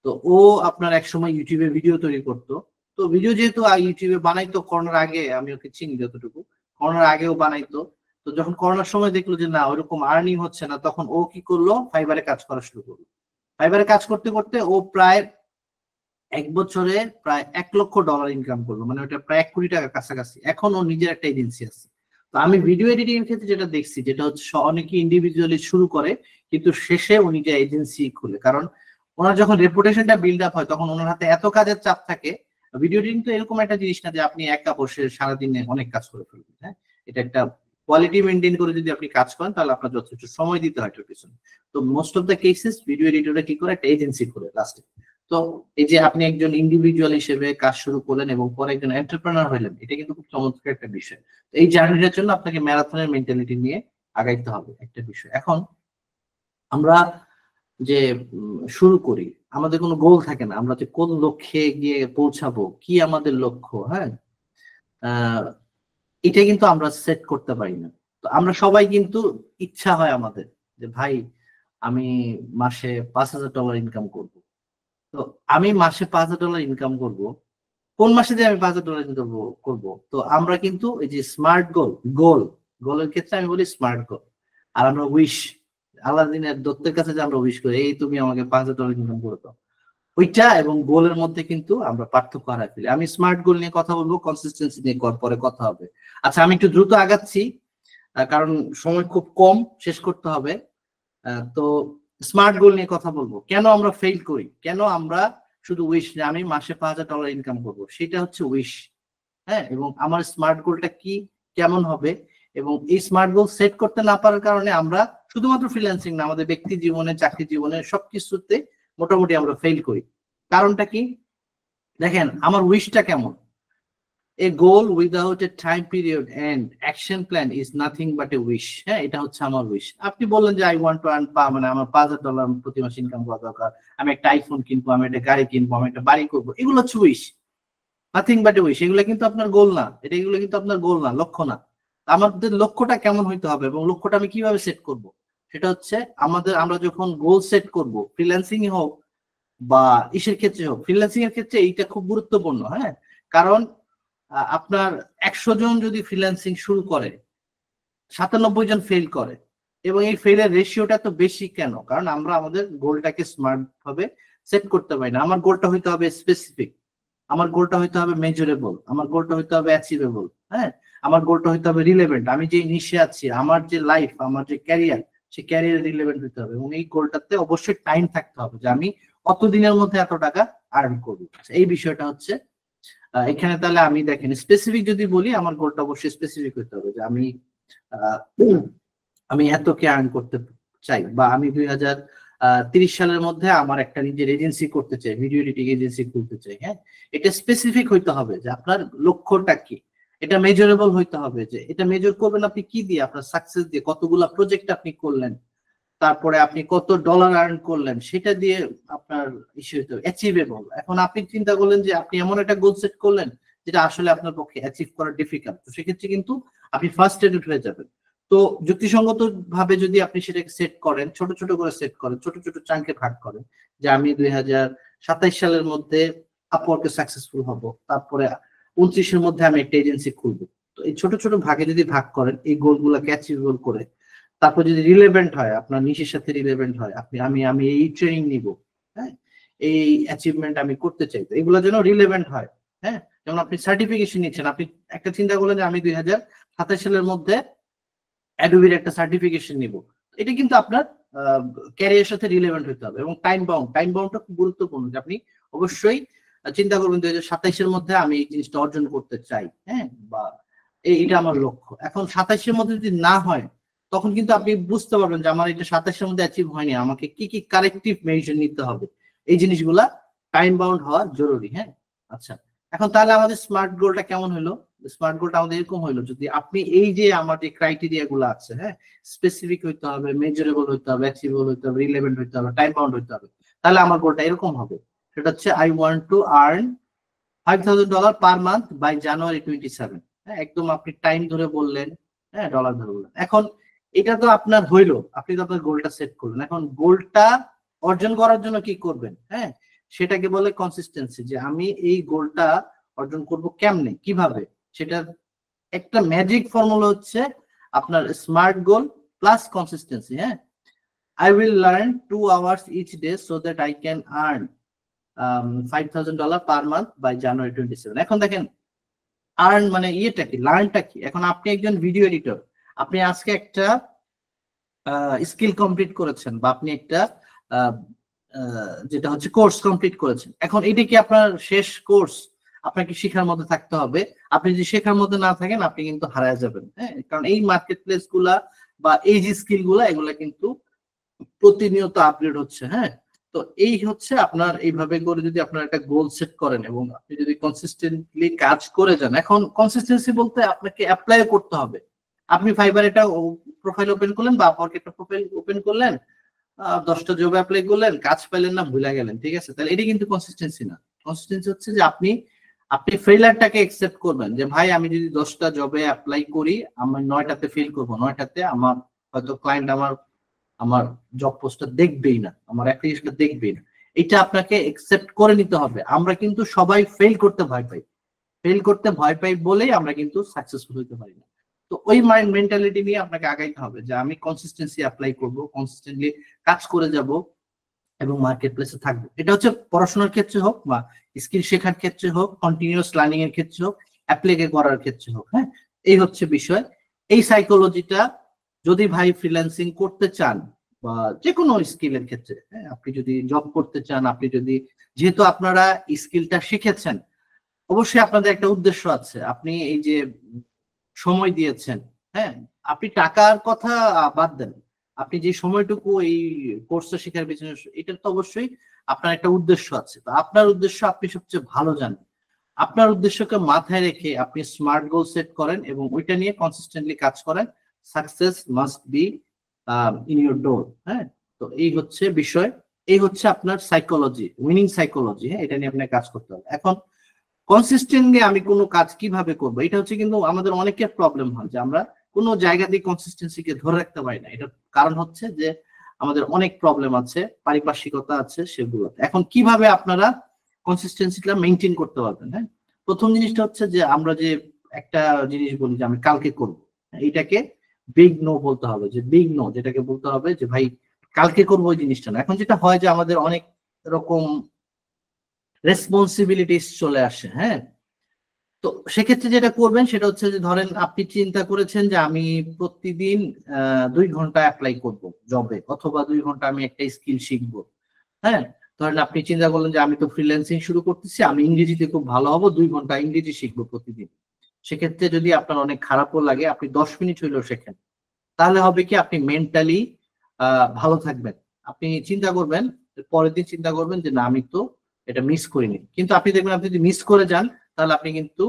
তো ও আপনার এক সময় ইউটিউবে ভিডিও তৈরি করতো। তো ভিডিও যেহেতু ইউটিউবে বানাইতো করোনার আগে, আমি ওকে চিনি যতটুকু, করোনার আগেও বানাইতো। তো যখন করোনার সময় দেখলো যে না ওরকম আর্নিং হচ্ছে না, তখন ও কি করলো, ফাইবারে কাজ করা শুরু করলো। ফাইবারে কাজ করতে করতে ও প্রায় 1 বছরে প্রায় $1,00,000 ইনকাম করলো, মানে ওটা প্রায় 1 কোটি টাকার কাছাকাছি। এখন ও নিজের একটা এজেন্সি আছে। তো আমি ভিডিও এডিটিং এর ক্ষেত্রে যেটা দেখছি, যেটা হচ্ছে অনেকে ইন্ডিভিজুয়ালি শুরু করে কিন্তু শেষে ও নিজে এজেন্সি খুলে, কারণ ওনার যখন রেপুটেশনটা বিল্ড আপ হয় তখন ওনার হাতে এত কাজের চাপ থাকে। ভিডিও এডিটিং তো এরকম একটা জিনিস না যে আপনি একা বসে সারাদিনে অনেক কাজ করে ফেলবেন। হ্যাঁ, এটা একটা কোয়ালিটি মেনটেন করে যদি আপনি কাজ করেন তাহলে আপনার যথেষ্ট সময় দিতে হয় এটার পিছনে। তো most of the cases video এডিটররা কি করে, একটা এজেন্সি করে লাস্টে। তো এই যে আপনি একজন ইন্ডিভিজুয়াল হিসেবে কাজ শুরু করলেন এবং পরে একজন এন্টারপ্রেনার হইলেন, এটা কিন্তু খুব চমৎকার একটা বিষয়। তো এই জার্নিটার জন্য আপনাকে ম্যারাথনের মেন্টালিটি নিয়ে আগাইতে হবে, একটা বিষয়। এখন আমরা যে শুরু করি, আমাদের কোনো গোল থাকে না, আমরা যে কোন লক্ষ্যে গিয়ে পৌঁছাবো, কি আমাদের লক্ষ্য, হ্যাঁ, এটা কিন্তু আমরা সেট করতে পারি না। তো আমরা সবাই কিন্তু ইচ্ছা হয় আমাদের যে ভাই আমি মাসে $5,000 ইনকাম করব। তো আমি মাসে $5,000 ইনকাম করব, কোন মাসে যে আমি $5,000 ইনকাম করব। তো আমরা কিন্তু এই যে স্মার্ট গোলের ক্ষেত্রে আমি বলি স্মার্ট গোল, আর আমরা উইশ, আল্লাহর দত্তের কাছে যে আমরা উইশ করি এই তুমি আমাকে $5,000 ইনকাম করে দাও, ওইটা এবং গোলের মধ্যে কিন্তু আমরা পার্থক্য হারাই ফেলি। আমি স্মার্ট গোল নিয়ে কথা বলবো, কনসিস্টেন্সি নিয়ে পরে কথা হবে। আচ্ছা, আমি একটু দ্রুত আগাচ্ছি কারণ সময় খুব কম, শেষ করতে হবে। তো স্মার্ট গোল নিয়ে কথা বলবো, কেন আমরা ফেল করি, কেন আমরা শুধু উইশ যে আমি মাসে $5,000 ইনকাম করব, সেটা হচ্ছে উইশ। হ্যাঁ, এবং আমার স্মার্ট গোলটা কি, কেমন হবে, এবং এই স্মার্ট গোল সেট করতে না পারার কারণে আমরা শুধুমাত্র ফ্রিল্যান্সিং না, আমাদের ব্যক্তি জীবনে, চাকরি জীবনে, সবকিছুতে মোটামুটি আমরা ফেল করি। কারণটা কি? দেখেন আমার উইশটা কেমন। A goal without a time period and action plan is nothing but a wish. হ্যাঁ, এটা হচ্ছে আমার উইশ। আপনি বললেন যে আই ওয়ান্ট টু আর্ন, মানে আমার $5,000 প্রতি মাসে ইনকাম করা দরকার, আমি একটা আইফোন কিনবো, আমি একটা গাড়ি কিনবো, আমি একটা বাড়ি করবো, এগুলো হচ্ছে wish, nothing but A wish. এগুলো কিন্তু আপনার গোল না, এগুলো কিন্তু আপনার গোল না, লক্ষ্য না। আমাদের লক্ষ্যটা কেমন হইতে হবে এবং লক্ষ্যটা আমি কিভাবে সেট করব, সেটা হচ্ছে আমরা যখন গোল সেট করব, ফ্রিল্যান্সিং হোক বা ইসের ক্ষেত্রে হোক, ফ্রিল্যান্সিং এর ক্ষেত্রে এইটা খুব গুরুত্বপূর্ণ। হ্যাঁ, কারণ আপনার 100 জন যদি ফ্রিল্যান্সিং শুরু করে, 97 জন ফেল করে। এবং এই ফেলের রেশিওটা তো বেশি কেন? কারণ আমরা আমাদের গোলটাকে স্মার্ট ভাবে সেট করতে পারি না। আমার গোলটা হইতে হবে স্পেসিফিক, আমার গোলটা হইতে হবে মেজারেবল, আমার গোলটা হইতে হবে অ্যাচিভেবল, হ্যাঁ, আমার গোলটা হইতে হবে রিলেভেন্ট। আমি যে নিশে আছি, আমার যে লাইফ, আমার যে ক্যারিয়ার, সেই ক্যারিয়ার রিলেভেন্ট হইতে হবে। এবং এই গোলটাতে অবশ্যই টাইম থাকতে হবে যে আমি কত দিনের মধ্যে এত টাকা আর্ন করবো। এই বিষয়টা হচ্ছে এখানে। তাহলে আমি দেখেন স্পেসিফিক যদি বলি, আমার গোলটা অবশ্যই স্পেসিফিক হইতে হবে যে আমি এতকে আর্ন করতে চাই, বা আমি 2030 সালের মধ্যে আমার একটা নিজের এজেন্সি করতে চাই, ভিডিও এডিটিং এজেন্সি খুলতে চাই। হ্যাঁ, এটা স্পেসিফিক হইতে হবে যে আপনার লক্ষ্যটা কি। এটা মেজারেবল হইতে হবে যে এটা মেজার করবেন আপনি কি দিয়ে, আপনার সাকসেস দিয়ে, কতগুলা প্রজেক্ট আপনি করলেন, তারপরে আপনি কত ডলার আর্ন করলেন, সেটা দিয়ে আপনার ইস্যু হইতে হবে। অ্যাচিভেবল, এখন আপনি চিন্তা করলেন যে আপনি এমন একটা গোল সেট করলেন যেটা আসলে আপনার পক্ষে অ্যাচিভ করা ডিফিকাল্ট, তো সেক্ষেত্রে কিন্তু আপনি ফার্স্ট্রেটেড হয়ে যাবেন। তো যুক্তিসঙ্গত ভাবে যদি আপনি সেটাকে সেট করেন, ছোট ছোট করে সেট করেন, ছোট ছোট চাঙ্কে ভাগ করেন, যে আমি 2027 সালের মধ্যে আপওয়ার্কে সাকসেসফুল হব, তারপরে 29-এর মধ্যে আমি একটা এজেন্সি খুলবো। তো এই ছোট ছোট ভাগে যদি ভাগ করেন, এই গোলগুলোকে অ্যাচিভেবল করে, তারপর যদি রিলেভেন্ট হয়, আপনার নিশের সাথে রিলেভেন্ট হয়, আমি এই ট্রেনিং নিব, হ্যাঁ, এই অ্যাচিভমেন্ট আমি করতে চাই, তো এগুলো যেন রিলেভেন্ট হয়। হ্যাঁ, যেমন আপনি সার্টিফিকেশন নিচ্ছেন, আপনি একটা চিন্তা করলেন যে আমি 2027 সালের মধ্যে অ্যাডোবির একটা সার্টিফিকেশন নিব, এটা কিন্তু আপনার ক্যারিয়ারের সাথে রিলেভেন্ট হতে হবে। এবং টাইম বাউন্ডটা খুব গুরুত্বপূর্ণ, যে আপনি অবশ্যই চিন্তা করবেন 2027-এর মধ্যে আমি এই জিনিসটা অর্জন করতে চাই, হ্যাঁ, বা এটা আমার লক্ষ্য। এখন 27-এর মধ্যে যদি না হয়, তখন কিন্তু আপনি বুঝতে পারবেন যে আমার এটা 27-এর মধ্যে অ্যাচিভ হয়নি, আমাকে কি কি কারেক্টিভ মেজার নিতে হবে। এই জিনিসগুলা টাইম বাউন্ড হওয়া জরুরি। হ্যাঁ, আচ্ছা, এখন তাহলে আমাদের স্মার্ট গোলটা কেমন হলো? স্মার্ট গোলটা আমাদের এরকম হইলো, যদি আপনি এই যে আমার যে ক্রাইটেরিয়া গুলো আছে, হ্যাঁ, স্পেসিফিক হইতে হবে, মেজারেবল হইতে হবে, অ্যাচিভেবল হইতে হবে, রিলেভেন্ট হইতে হবে, টাইম বাউন্ড হইতে হবে, তাহলে আমার গোলটা এরকম হবে। সেটা হচ্ছে I want to earn $5,000 per month by January 27। হ্যাঁ, একদম আপনি টাইম ধরে বললেন, হ্যাঁ, ডলার ধরে বললেন। এখন এটা তো আপনার হইলো, আপনি তো আপনার গোলটা সেট করলেন। এখন গোলটা অর্জন করার জন্য কি করবেন? হ্যাঁ, সেটাকে বলে কনসিস্টেন্সি, যে আমি এই গোলটা অর্জন করব কেমনে, কিভাবে। সেটার একটা ম্যাজিক ফর্মুলা হচ্ছে আপনার স্মার্ট গোল প্লাস কনসিস্টেন্সি। হ্যাঁ, I will learn 2 hours each day so that I can earn $5,000 per month by January 27। এখন দেখেন আর্ন মানে ইয়েটা কি, লার্নটা কি। এখন আপনি একজন ভিডিও এডিটর, আপনি আজকে একটা স্কিল কমপ্লিট করেছেন, বা আপনি একটা যেটা হচ্ছে কোর্স কমপ্লিট করেছেন। এখন এটা কি আপনার শেষ কোর্স? আপনাকে শেখার মধ্যে থাকতে হবে। আপনি যদি শেখার মধ্যে না থাকেন, আপনি কিন্তু হারায় যাবেন। হ্যাঁ, কারণ এই মার্কেট প্লেস গুলা বা এই যে স্কিল গুলা, এগুলা কিন্তু প্রতিনিয়ত আপগ্রেড হচ্ছে। হ্যাঁ, তো এই হচ্ছে আপনার এইভাবে করে যদি আপনার একটা গোল সেট করেন এবং আপনি যদি কনসিস্টেন্টলি কাজ করে যান। এখন কনসিস্টেন্সি বলতে আপনাকে অ্যাপ্লাই করতে হবে। আপনি ফাইবার একটা প্রোফাইল ওপেন করলেন, বা আপওয়ার্ক একটা প্রোফাইল ওপেন করলেন, 10টা জব অ্যাপ্লাই করলেন, কাজ পাইলেন না, ভুলে গেলেন, ঠিক আছে, তাহলে এটা কিন্তু কনসিস্টেন্সি না। কনসিস্টেন্সি হচ্ছে যে আপনি ফেইলারটাকে অ্যাকসেপ্ট করবেন, যে ভাই আমি যদি 10টা জবে অ্যাপ্লাই করি, আমি 9টাতে ফেল করবো, 9টাতে আমার হয়তো ক্লায়েন্ট আমার জব পোস্টটা দেখবেই না, আমার অ্যাপ্লিকেশনটা দেখবেই না। এটা আপনাকে অ্যাকসেপ্ট করে নিতে হবে। আমরা কিন্তু সবাই ফেল করতে ভয় পাই বলেই আমরা কিন্তু সাকসেসফুল হতে পারি না। তো ওই মাইন্ড মেন্টালিটি নিয়ে আপনাকে আগাইতে হবে, যে আমি কনসিস্টেন্সি অ্যাপ্লাই করব, কনসিস্টেন্টলি কাজ করে যাব এবং মার্কেট প্লেসে থাকবো। এটা হচ্ছে পড়াশোনার ক্ষেত্রে হোক, বা স্কিল শেখার ক্ষেত্রে হোক, কন্টিনিউয়াস লার্নিং এর ক্ষেত্রে হোক, অ্যাপ্লাই করার ক্ষেত্রে হোক। হ্যাঁ, এই হচ্ছে বিষয়। এই সাইকোলজিটা যদি ভাই ফ্রিল্যান্সিং করতে চান, বা যে কোনো স্কিলের ক্ষেত্রে, হ্যাঁ, আপনি যদি জব করতে চান, আপনি যদি, যেহেতু আপনারা স্কিলটা শিখেছেন, অবশ্যই আপনাদের একটা উদ্দেশ্য আছে। আপনি এই যে সময় দিয়েছেন, হ্যাঁ, আপনি টাকার কথা বাদ দেন, আপনি যে সময়টুকু এই কোর্সটা শেখার পিছনে, এটা তো অবশ্যই আপনার একটা উদ্দেশ্য আছে। তো আপনার উদ্দেশ্য আপনি সবচেয়ে ভালো জানেন। আপনার উদ্দেশ্যকে মাথায় রেখে আপনি স্মার্ট গোল সেট করেন এবং ওইটা নিয়ে কনসিস্টেন্টলি কাজ করেন। Success must be in your door. হ্যাঁ, তো এই হচ্ছে বিষয়, এই হচ্ছে আপনার সাইকোলজি, উইনিং সাইকোলজি। হ্যাঁ, এটা নিয়ে আপনাকে কাজ করতে হবে। এখন কনসিস্টেন্টলি আমি কোনো কাজ কিভাবে করবো, এটা হচ্ছে কিন্তু আমাদের অনেকের প্রবলেম হয়, যে আমরা কোনো জায়গা দিয়ে কনসিস্টেন্সিকে ধরে রাখতে পারি না। এটার কারণ হচ্ছে যে আমাদের অনেক প্রবলেম আছে, পারিপার্শ্বিকতা আছে, সেগুলো। এখন কিভাবে আপনারা কনসিস্টেন্সিটা মেনটেন করতে পারবেন? হ্যাঁ, প্রথম জিনিসটা হচ্ছে যে আমরা যে একটা জিনিস বলি যে আমি কালকে করব, এটাকে বিগ নো বলতে হবে, যে বিগ নো যেটাকে বলতে হবে যে ভাই কালকে করবো ওই জিনিসটা না। এখন যেটা হয় যে আমাদের অনেক রকম রেসপন্সিবিলিটিস চলে আসে, হ্যাঁ। তো সেক্ষেত্রে যেটা করবেন সেটা হচ্ছে যে ধরেন আপনি চিন্তা করেছেন যে আমি প্রতিদিন 2 ঘন্টা অ্যাপ্লাই করব জবে, অথবা 2 ঘন্টা আমি একটা স্কিল শিখবো, হ্যাঁ। ধরেন আপনি চিন্তা করলেন যে আমি তো ফ্রিল্যান্সিং শুরু করতেছি, আমি ইংরেজিতে খুব ভালো হবো, 2 ঘন্টা ইংরেজি শিখবো প্রতিদিন। সেক্ষেত্রে যদি আপনার অনেক খারাপও লাগে, আপনি 10 মিনিট হইলেও শেখেন, তাহলে হবে কি আপনি মেন্টালি ভালো থাকবেন। আপনি চিন্তা করবেন, পরের দিন চিন্তা করবেন যে না আমি তো এটা মিস করিনি। কিন্তু আপনি দেখবেন আপনি যদি মিস করে যান, তাহলে আপনি কিন্তু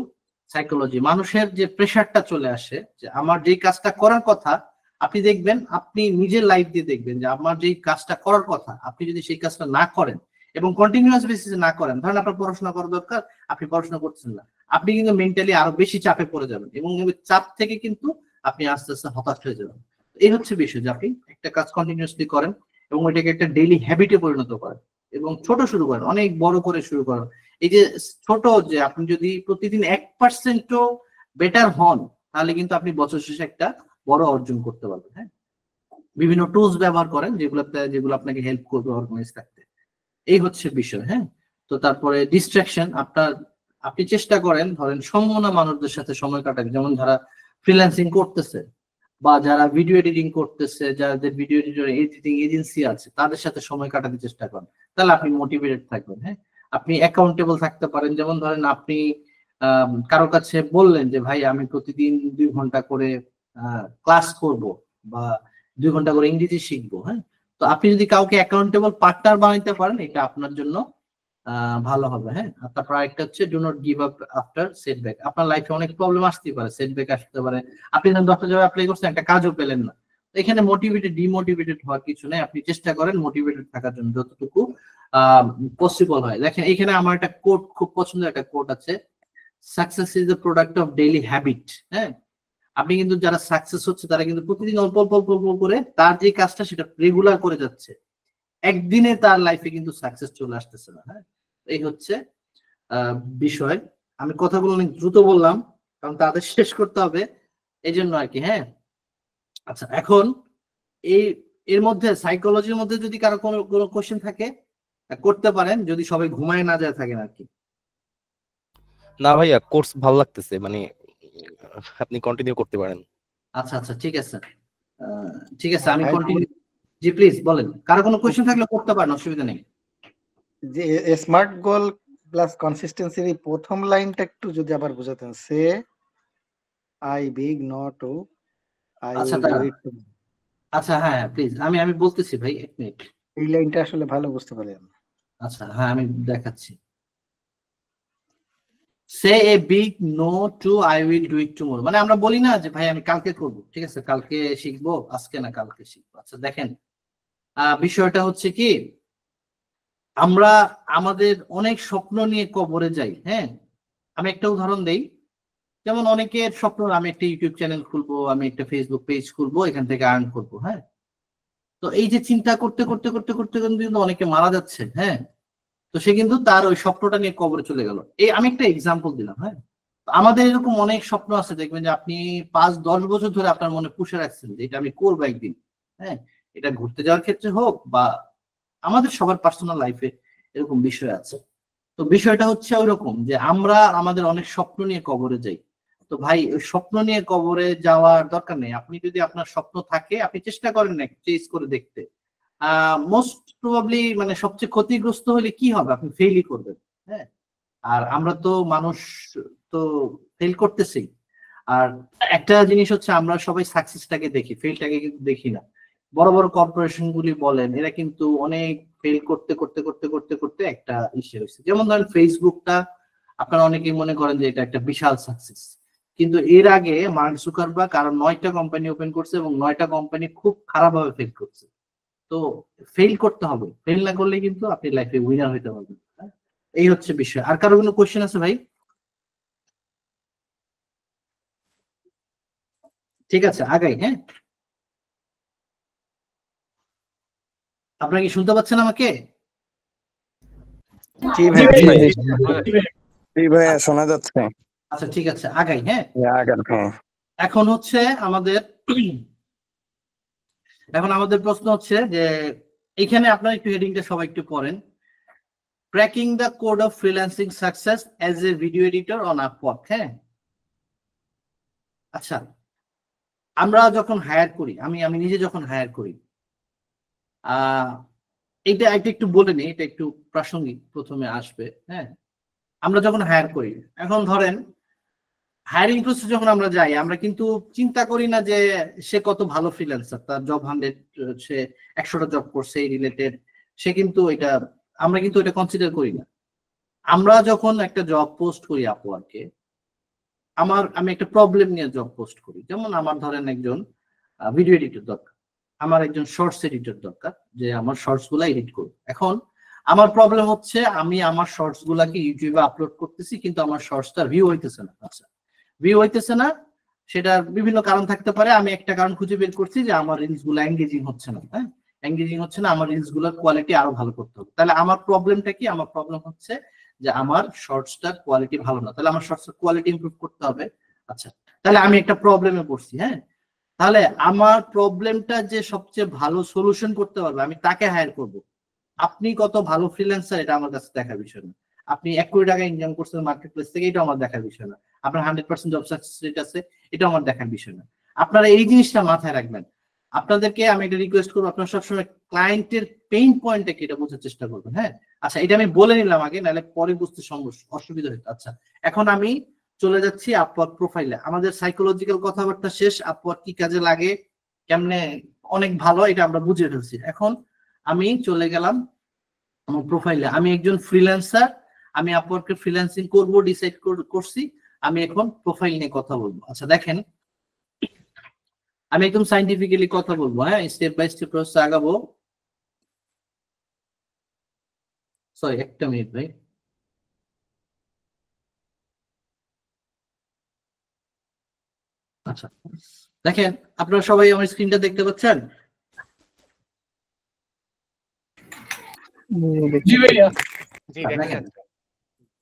সাইকোলজি, মানুষের যে প্রেশারটা চলে আসে যে আমার যেই কাজটা করার কথা, আপনি দেখবেন আপনি নিজের লাইফ দিয়ে দেখবেন যে আমার যেই কাজটা করার কথা আপনি যদি সেই কাজটা না করেন এবং কন্টিনিউয়াস বেসিসে না করেন, ধরেন আপনার পড়াশোনা করা দরকার, আপনি পড়াশোনা করছেন না, আপনি কিন্তু মেন্টালি আরো বেশি চাপে পড়ে যাবেন এবং চাপ থেকে কিন্তু আপনি আস্তে আস্তে হতাশ হয়ে যাবেন। এই হচ্ছে বিষয় যে আপনি একটা কাজ কন্টিনিউয়াসলি করেন এবং ওইটাকে একটা ডেইলি হ্যাবিটে পরিণত করেন এবং ছোট শুরু করেন, অনেক বড় করে শুরু করেন। এই যে ছোট, যে আপনি যদি প্রতিদিন 1%ও বেটার হন, তাহলে কিন্তু আপনি বছর শেষে একটা বড় অর্জন করতে পারবেন, হ্যাঁ। বিভিন্ন টুলস ব্যবহার করেন যেগুলো আপনাকে হেল্প করবে অর্গানাইজ থাকতে। এই হচ্ছে বিষয়, হ্যাঁ। তো তারপরে ডিস্ট্রাকশন, আপনি চেষ্টা করেন ধরেন সম্ভাবনা মানুষদের সাথে সময় কাটান, যেমন যারা ফ্রিল্যান্সিং করতেছে বা যারা ভিডিও এডিটিং করতেছে, যাদের ভিডিও এডিটিং এজেন্সি আছে, তাদের সাথে সময় কাটাতে চেষ্টা করেন, তাহলে আপনি মোটিভেটেড থাকবেন, হ্যাঁ। আপনি অ্যাকাউন্টেবল থাকতে পারেন, যেমন ধরেন আপনি কারো কাছে বললেন যে ভাই আমি প্রতিদিন 2 ঘন্টা করে ক্লাস করব বা 2 ঘন্টা করে ইংরেজি শিখবো, হ্যাঁ। তো আপনি যদি কাউকে অ্যাকাউন্টেবল পার্টনার বানাইতে পারেন, এটা আপনার জন্য ভালো হবে, হ্যাঁ। তারপর আরেকটা হচ্ছে do not give up after setback. আপনার লাইফে অনেক প্রবলেম আসতেই পারে, সেটব্যাক আসতে পারে, আপনি যখন 10টা জব অ্যাপ্লাই করছেন একটা কাজও পেলেন না, এখানে ডিমোটিভেটেড হওয়ার কিছু নেই। আপনি চেষ্টা করেন মোটিভেটেড থাকার জন্য যতটুকু পসিবল হয়। দেখেন এখানে আমার একটা কোট, খুব পছন্দের একটা কোট আছে, success is the product of daily habit, হ্যাঁ। আপনি কিন্তু যারা সাকসেস হচ্ছে তারা কিন্তু প্রতিদিন অল্প অল্প অল্প অল্প করে তার যে কাজটা সেটা রেগুলার করে যাচ্ছে, একদিনে তার লাইফে কিন্তু সাকসেস চলে আসতেছে না, হ্যাঁ। এই হচ্ছে বিষয়। আমি কথাগুলো অনেক দ্রুত বললাম কারণ তাদের শেষ করতে হবে, এই জন্য আর কি, হ্যাঁ। আচ্ছা, এখন এর মধ্যে সাইকোলজির মধ্যে যদি কারো কোনো কোশ্চেন থাকে করতে পারেন, যদি সবাই ঘুমায় না যায় থাকেন আর কি। না ভাইয়া, কোর্স ভালো লাগতেছে, মানে আপনি কন্টিনিউ করতে পারেন। আচ্ছা আচ্ছা, ঠিক আছে, ঠিক আছে, আমি কন্টিনিউ। জি প্লিজ বলেন, কারো কোনো কোশ্চেন থাকলে করতে পারেন, অসুবিধা নেই। যে স্মার্ট গোল প্লাস কনসিস্টেন্সির এই প্রথম লাইনটা একটু যদি আবার বোঝাতেন, সে আই বিগ নট ও আই আচ্ছা উইল ডু ইট। আচ্ছা, হ্যাঁ প্লিজ, আমি বলতেছি ভাই, 1 মিনিট। এই লাইনটা আসলে ভালো বুঝতে পারলাম। আচ্ছা, হ্যাঁ আমি দেখাচ্ছি। Say a big no to I will do it tomorrow, মানে আমরা বলি না যে ভাই আমি কালকে করব, ঠিক আছে কালকে শিখবো, আজকে না কালকে শিখবো। আচ্ছা দেখেন, বিষয়টা হচ্ছে কি, আমরা আমাদের অনেক স্বপ্ন নিয়ে কবরে যাই, হ্যাঁ। আমি একটা উদাহরণ দেই, যেমন অনেকের স্বপ্ন আমি একটা ইউটিউব চ্যানেল খুলবো, আমি একটা ফেসবুক পেজ খুলবো, এখান থেকে আর্ন করবো, হ্যাঁ। তো এই যে চিন্তা করতে করতে করতে করতে কিন্তু অনেকে মারা যাচ্ছে, হ্যাঁ। তো সে কিন্তু তার ওই স্বপ্নটা নিয়ে কবরে চলে গেল। আমি একটা এক্সাম্পল দিলাম, হ্যাঁ। আমাদের এরকম অনেক স্বপ্ন আছে, দেখবেন যে আপনি 5-10 বছর ধরে আপনার মনে পুষে রাখছেন যে এটা আমি করবো একদিন, হ্যাঁ। এটা ঘুরতে যাওয়ার ক্ষেত্রে হোক বা আমাদের সবার পার্সোনাল লাইফে এরকম বিষয় আছে। তো বিষয়টা হচ্ছে ওইরকম যে আমরা আমাদের অনেক স্বপ্ন নিয়ে কবরে যাই। তো ভাই ওই স্বপ্ন নিয়ে কবরে যাওয়ার দরকার নেই। আপনি যদি আপনার স্বপ্ন থাকে, আপনি চেষ্টা করেন না চেস করে দেখতে, মোস্ট প্রবাবলি মানে সবচেয়ে ক্ষতিগ্রস্ত হলে কি হবে, আপনি ফেইলই করবেন, হ্যাঁ। আর আমরা তো মানুষ, তো ফেল করতেছি। আর একটা জিনিস হচ্ছে আমরা সবাই সাকসেসটাকে দেখি, ফেলটাকে কিন্তু দেখি না। বড় বড় কর্পোরেশন গুলি বলেন, এরা কিন্তু অনেক ফেল করতে করতে করতে করতে করতে একটা ইস্যু হয়েছে। যেমন ধরেন ফেসবুকটা, আপনারা অনেকেই মনে করেন যে এটা একটা বিশাল সাকসেস, কিন্তু এর আগে মার্ক জুকারবার্গ আরো 9টা কোম্পানি ওপেন করছে এবং 9টা কোম্পানি খুব খারাপভাবে ফেল করছে। তো ফেল করতে হবে, ফেল না করলে কিন্তু আপনি লাইফে উইনার হইতে পারবেন, হ্যাঁ? এই হচ্ছে বিষয়। আর কারো কোনো কোশ্চেন আছে ভাই? ঠিক আছে, আগাই, হ্যাঁ। আপনারা কি শুনতে পাচ্ছেন আমাকে? জি ভাইয়া শোনা যাচ্ছে। আচ্ছা ঠিক আছে, আগাই, হ্যাঁ। আগান, হ্যাঁ। এখন হচ্ছে আমাদের এখন আমাদের প্রশ্ন হচ্ছে যে এখানে আপনারা একটু হেডিংটা সবাই একটু পড়েন, cracking the code of freelancing success as a video editor on Upwork. হ্যাঁ, আচ্ছা, আমরা যখন হায়ার করি, আমি নিজে যখন হায়ার করি, এটা একটু বলে নিই, এটা একটু প্রাসঙ্গিক প্রথমে আসবে। হ্যাঁ, আমরা যখন হায়ার করি, এখন ধরেন হায়ারিং প্রসেস যখন আমরা যাই, আমরা কিন্তু চিন্তা করি না যে সে কত ভালো ফ্রিল্যান্সার, তার জব 100, সে 100টা জব করছে এই রিলেটেড, সে কিন্তু আমরা কিন্তু এটা কনসিডার করি না। আমরা যখন একটা জব পোস্ট করি আপওয়ার্কে, আমি একটা প্রবলেম নিয়ে জব পোস্ট করি, যেমন আমার ধরেন একজন ভিডিও এডিটর দরকার, আমার একজন শর্টস এডিটর দরকার, যে আমার শর্টস গুলা এডিট করবে। এখন আমার প্রবলেম হচ্ছে আমি আমার শর্টস গুলাকে ইউটিউবে আপলোড করতেছি, কিন্তু আমার শর্টসটা ভিউ হইতেছে না। আচ্ছা, ভিউ হইতেছে না, সেটার বিভিন্ন কারণ থাকতে পারে। আমি একটা কারণ খুঁজে বের করছি যে আমার রিলস গুলো এঙ্গেজিং হচ্ছে না। হ্যাঁ, এঙ্গেজিং হচ্ছে না, আমার রিলস গুলোর কোয়ালিটি আরো ভালো করতে হবে। তাহলে আমার প্রবলেমটা কি? আমার প্রবলেম হচ্ছে যে আমার শর্টসটার কোয়ালিটি ভালো না, তাহলে আমার শর্টসের কোয়ালিটি ইমপ্রুভ করতে হবে। আচ্ছা, তাহলে আমি একটা প্রবলেমে পড়ছি। হ্যাঁ, তাহলে আমার প্রবলেমটা যে সবচেয়ে ভালো সলিউশন করতে পারবে, আমি তাকে হায়ার করব। আপনি কত ভালো ফ্রিল্যান্সার এটা আমার কাছে দেখার বিষয় না, আপনি 1 কোটি টাকা ইনকাম করছেন মার্কেট প্লেস থেকে, এটা আমার দেখার বিষয় না, আপনার 100% জব সাকসেস রেট আছে, এটা আমার দেখার বিষয় না। আপনারা এই জিনিসটা মাথায় রাখবেন। আপনাদেরকে আমি একটা রিকোয়েস্ট করবো, আপনারা সবসময় ক্লায়েন্টের পেইন পয়েন্টটা কি এটা বোঝার চেষ্টা করবেন। হ্যাঁ, আচ্ছা, এটা আমি বলে নিলাম আগে, নাহলে পরে বুঝতে অসুবিধা হতো। আচ্ছা, এখন আমি চলে যাচ্ছি আপওয়ার্ক প্রোফাইলে। আমাদের সাইকোলজিক্যাল কথাবার্তা শেষ, আপওয়ার্ক কি কাজে লাগে, কেমনে অনেক ভালো, এটা আমরা বুঝে ফেলছি। এখন আমি চলে গেলাম আমার প্রোফাইলে। আমি একজন ফ্রিল্যান্সার, আমি আপওয়ার্কে ফ্রিল্যান্সিং করব ডিসাইড করছি। আমি এখন প্রোফাইল নিয়ে কথা বলবো। আচ্ছা দেখেন, আমি একদম সাইন্টিফিক্যালি কথা বলবো। হ্যাঁ, স্টেপ বাই স্টেপ প্রসেস আগাবো। সরি, একটা মিনিট ভাই। আচ্ছা দেখেন, আপনারা সবাই আমার স্ক্রিনটা দেখতে পাচ্ছেন? দেখেন,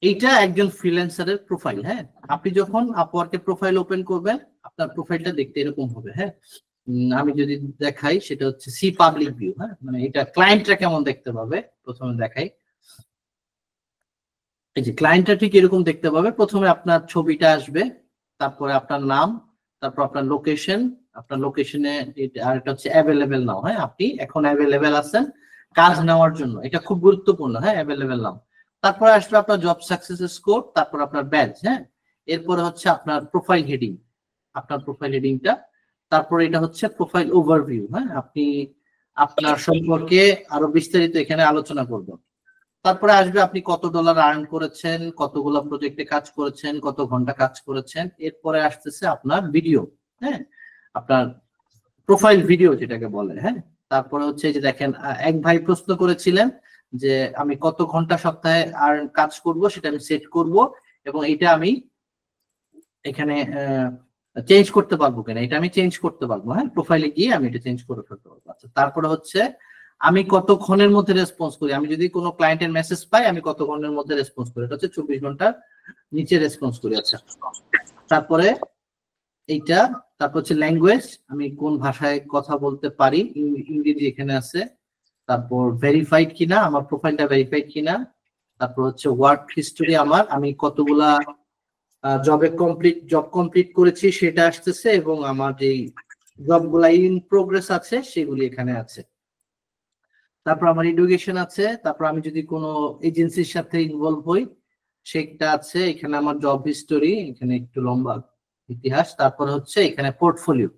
এইটা একজন ফ্রিল্যান্সারের প্রোফাইল। হ্যাঁ, আপনি যখন আপওয়ার্কে প্রোফাইল ওপেন করবেন, আপনার প্রোফাইলটা দেখতে এরকম হবে। হ্যাঁ, আমি যদি দেখাই, সেটা হচ্ছে সি পাবলিক ভিউ। হ্যাঁ, মানে এটা ক্লায়েন্টরা কেমন দেখতে পাবে প্রথমে দেখাই। এই যে ক্লায়েন্টটা ঠিক এরকম দেখতে পাবে। প্রথমে আপনার ছবিটা আসবে, তারপরে আপনার নাম, তারপর আপনার লোকেশন। আপনার লোকেশনে আর এটা হচ্ছে অ্যাভেলেবেল নাও। হ্যাঁ, আপনি এখন অ্যাভেলেবেল আছেন কাজ নেওয়ার জন্য, এটা খুব গুরুত্বপূর্ণ। হ্যাঁ, অ্যাভেলেবেল নাও। তারপরে আসবে আপনার জব সাকসেস স্কোর, তারপর আপনার ব্যাচ। হ্যাঁ, এরপরে হচ্ছে আপনার প্রোফাইল হেডিং, আপনার প্রোফাইল হেডিংটা। তারপরে এটা হচ্ছে প্রোফাইল ওভারভিউ। হ্যাঁ, আপনি আপনার সম্পর্কে আরো বিস্তারিত এখানে আলোচনা করবেন। তারপরে আসবে আপনি কত ডলার আর্ন করেছেন, কতগুলো প্রজেক্টে কাজ করেছেন, কত ঘন্টা কাজ করেছেন। এরপরে আসতেছে আপনার ভিডিও। হ্যাঁ, আপনার প্রোফাইল ভিডিও যেটাকে বলে। হ্যাঁ, তারপরে হচ্ছে যে দেখেন, এক ভাই প্রশ্ন করেছিলেন যে আমি কত ঘন্টা সপ্তাহে আর কাজ করব, সেটা আমি সেট করব, এবং এটা আমি এখানে চেঞ্জ করতে পারবো কিনা, এটা আমি চেঞ্জ করতে পারবো। হ্যাঁ, প্রোফাইলে গিয়ে আমি এটা চেঞ্জ করে ফেলতে পারবো। আচ্ছা, তারপরে হচ্ছে আমি কতক্ষণের মধ্যে রেসপন্স করি, আমি যদি কোনো ক্লায়েন্টের মেসেজ পাই আমি কতক্ষণের মধ্যে রেসপন্স করি, এটা হচ্ছে 24 ঘন্টার নিচে রেসপন্স করি। আচ্ছা, তারপরে এইটা, তারপর হচ্ছে ল্যাঙ্গুয়েজ, আমি কোন ভাষায় কথা বলতে পারি, ইংরেজি এখানে আছে। তারপর ভেরিফাইড কিনা, আমার প্রোফাইলটা ভেরিফাইড কিনা। তারপর হচ্ছে ওয়ার্ক হিস্টোরি, আমি কতগুলা জব কমপ্লিট করেছি সেটা আসতেছে, এবং আমার যে জবগুলা ইন প্রোগ্রেস আছে সেগুলি এখানে আছে। তারপর আমার এডুকেশন আছে, তারপর আমি যদি কোনো এজেন্সির সাথে ইনভলভ হই সেটা আছে এখানে। আমার জব হিস্টোরি এখানে একটু লম্বা ইতিহাস। তারপরে হচ্ছে এখানে পোর্টফোলিও,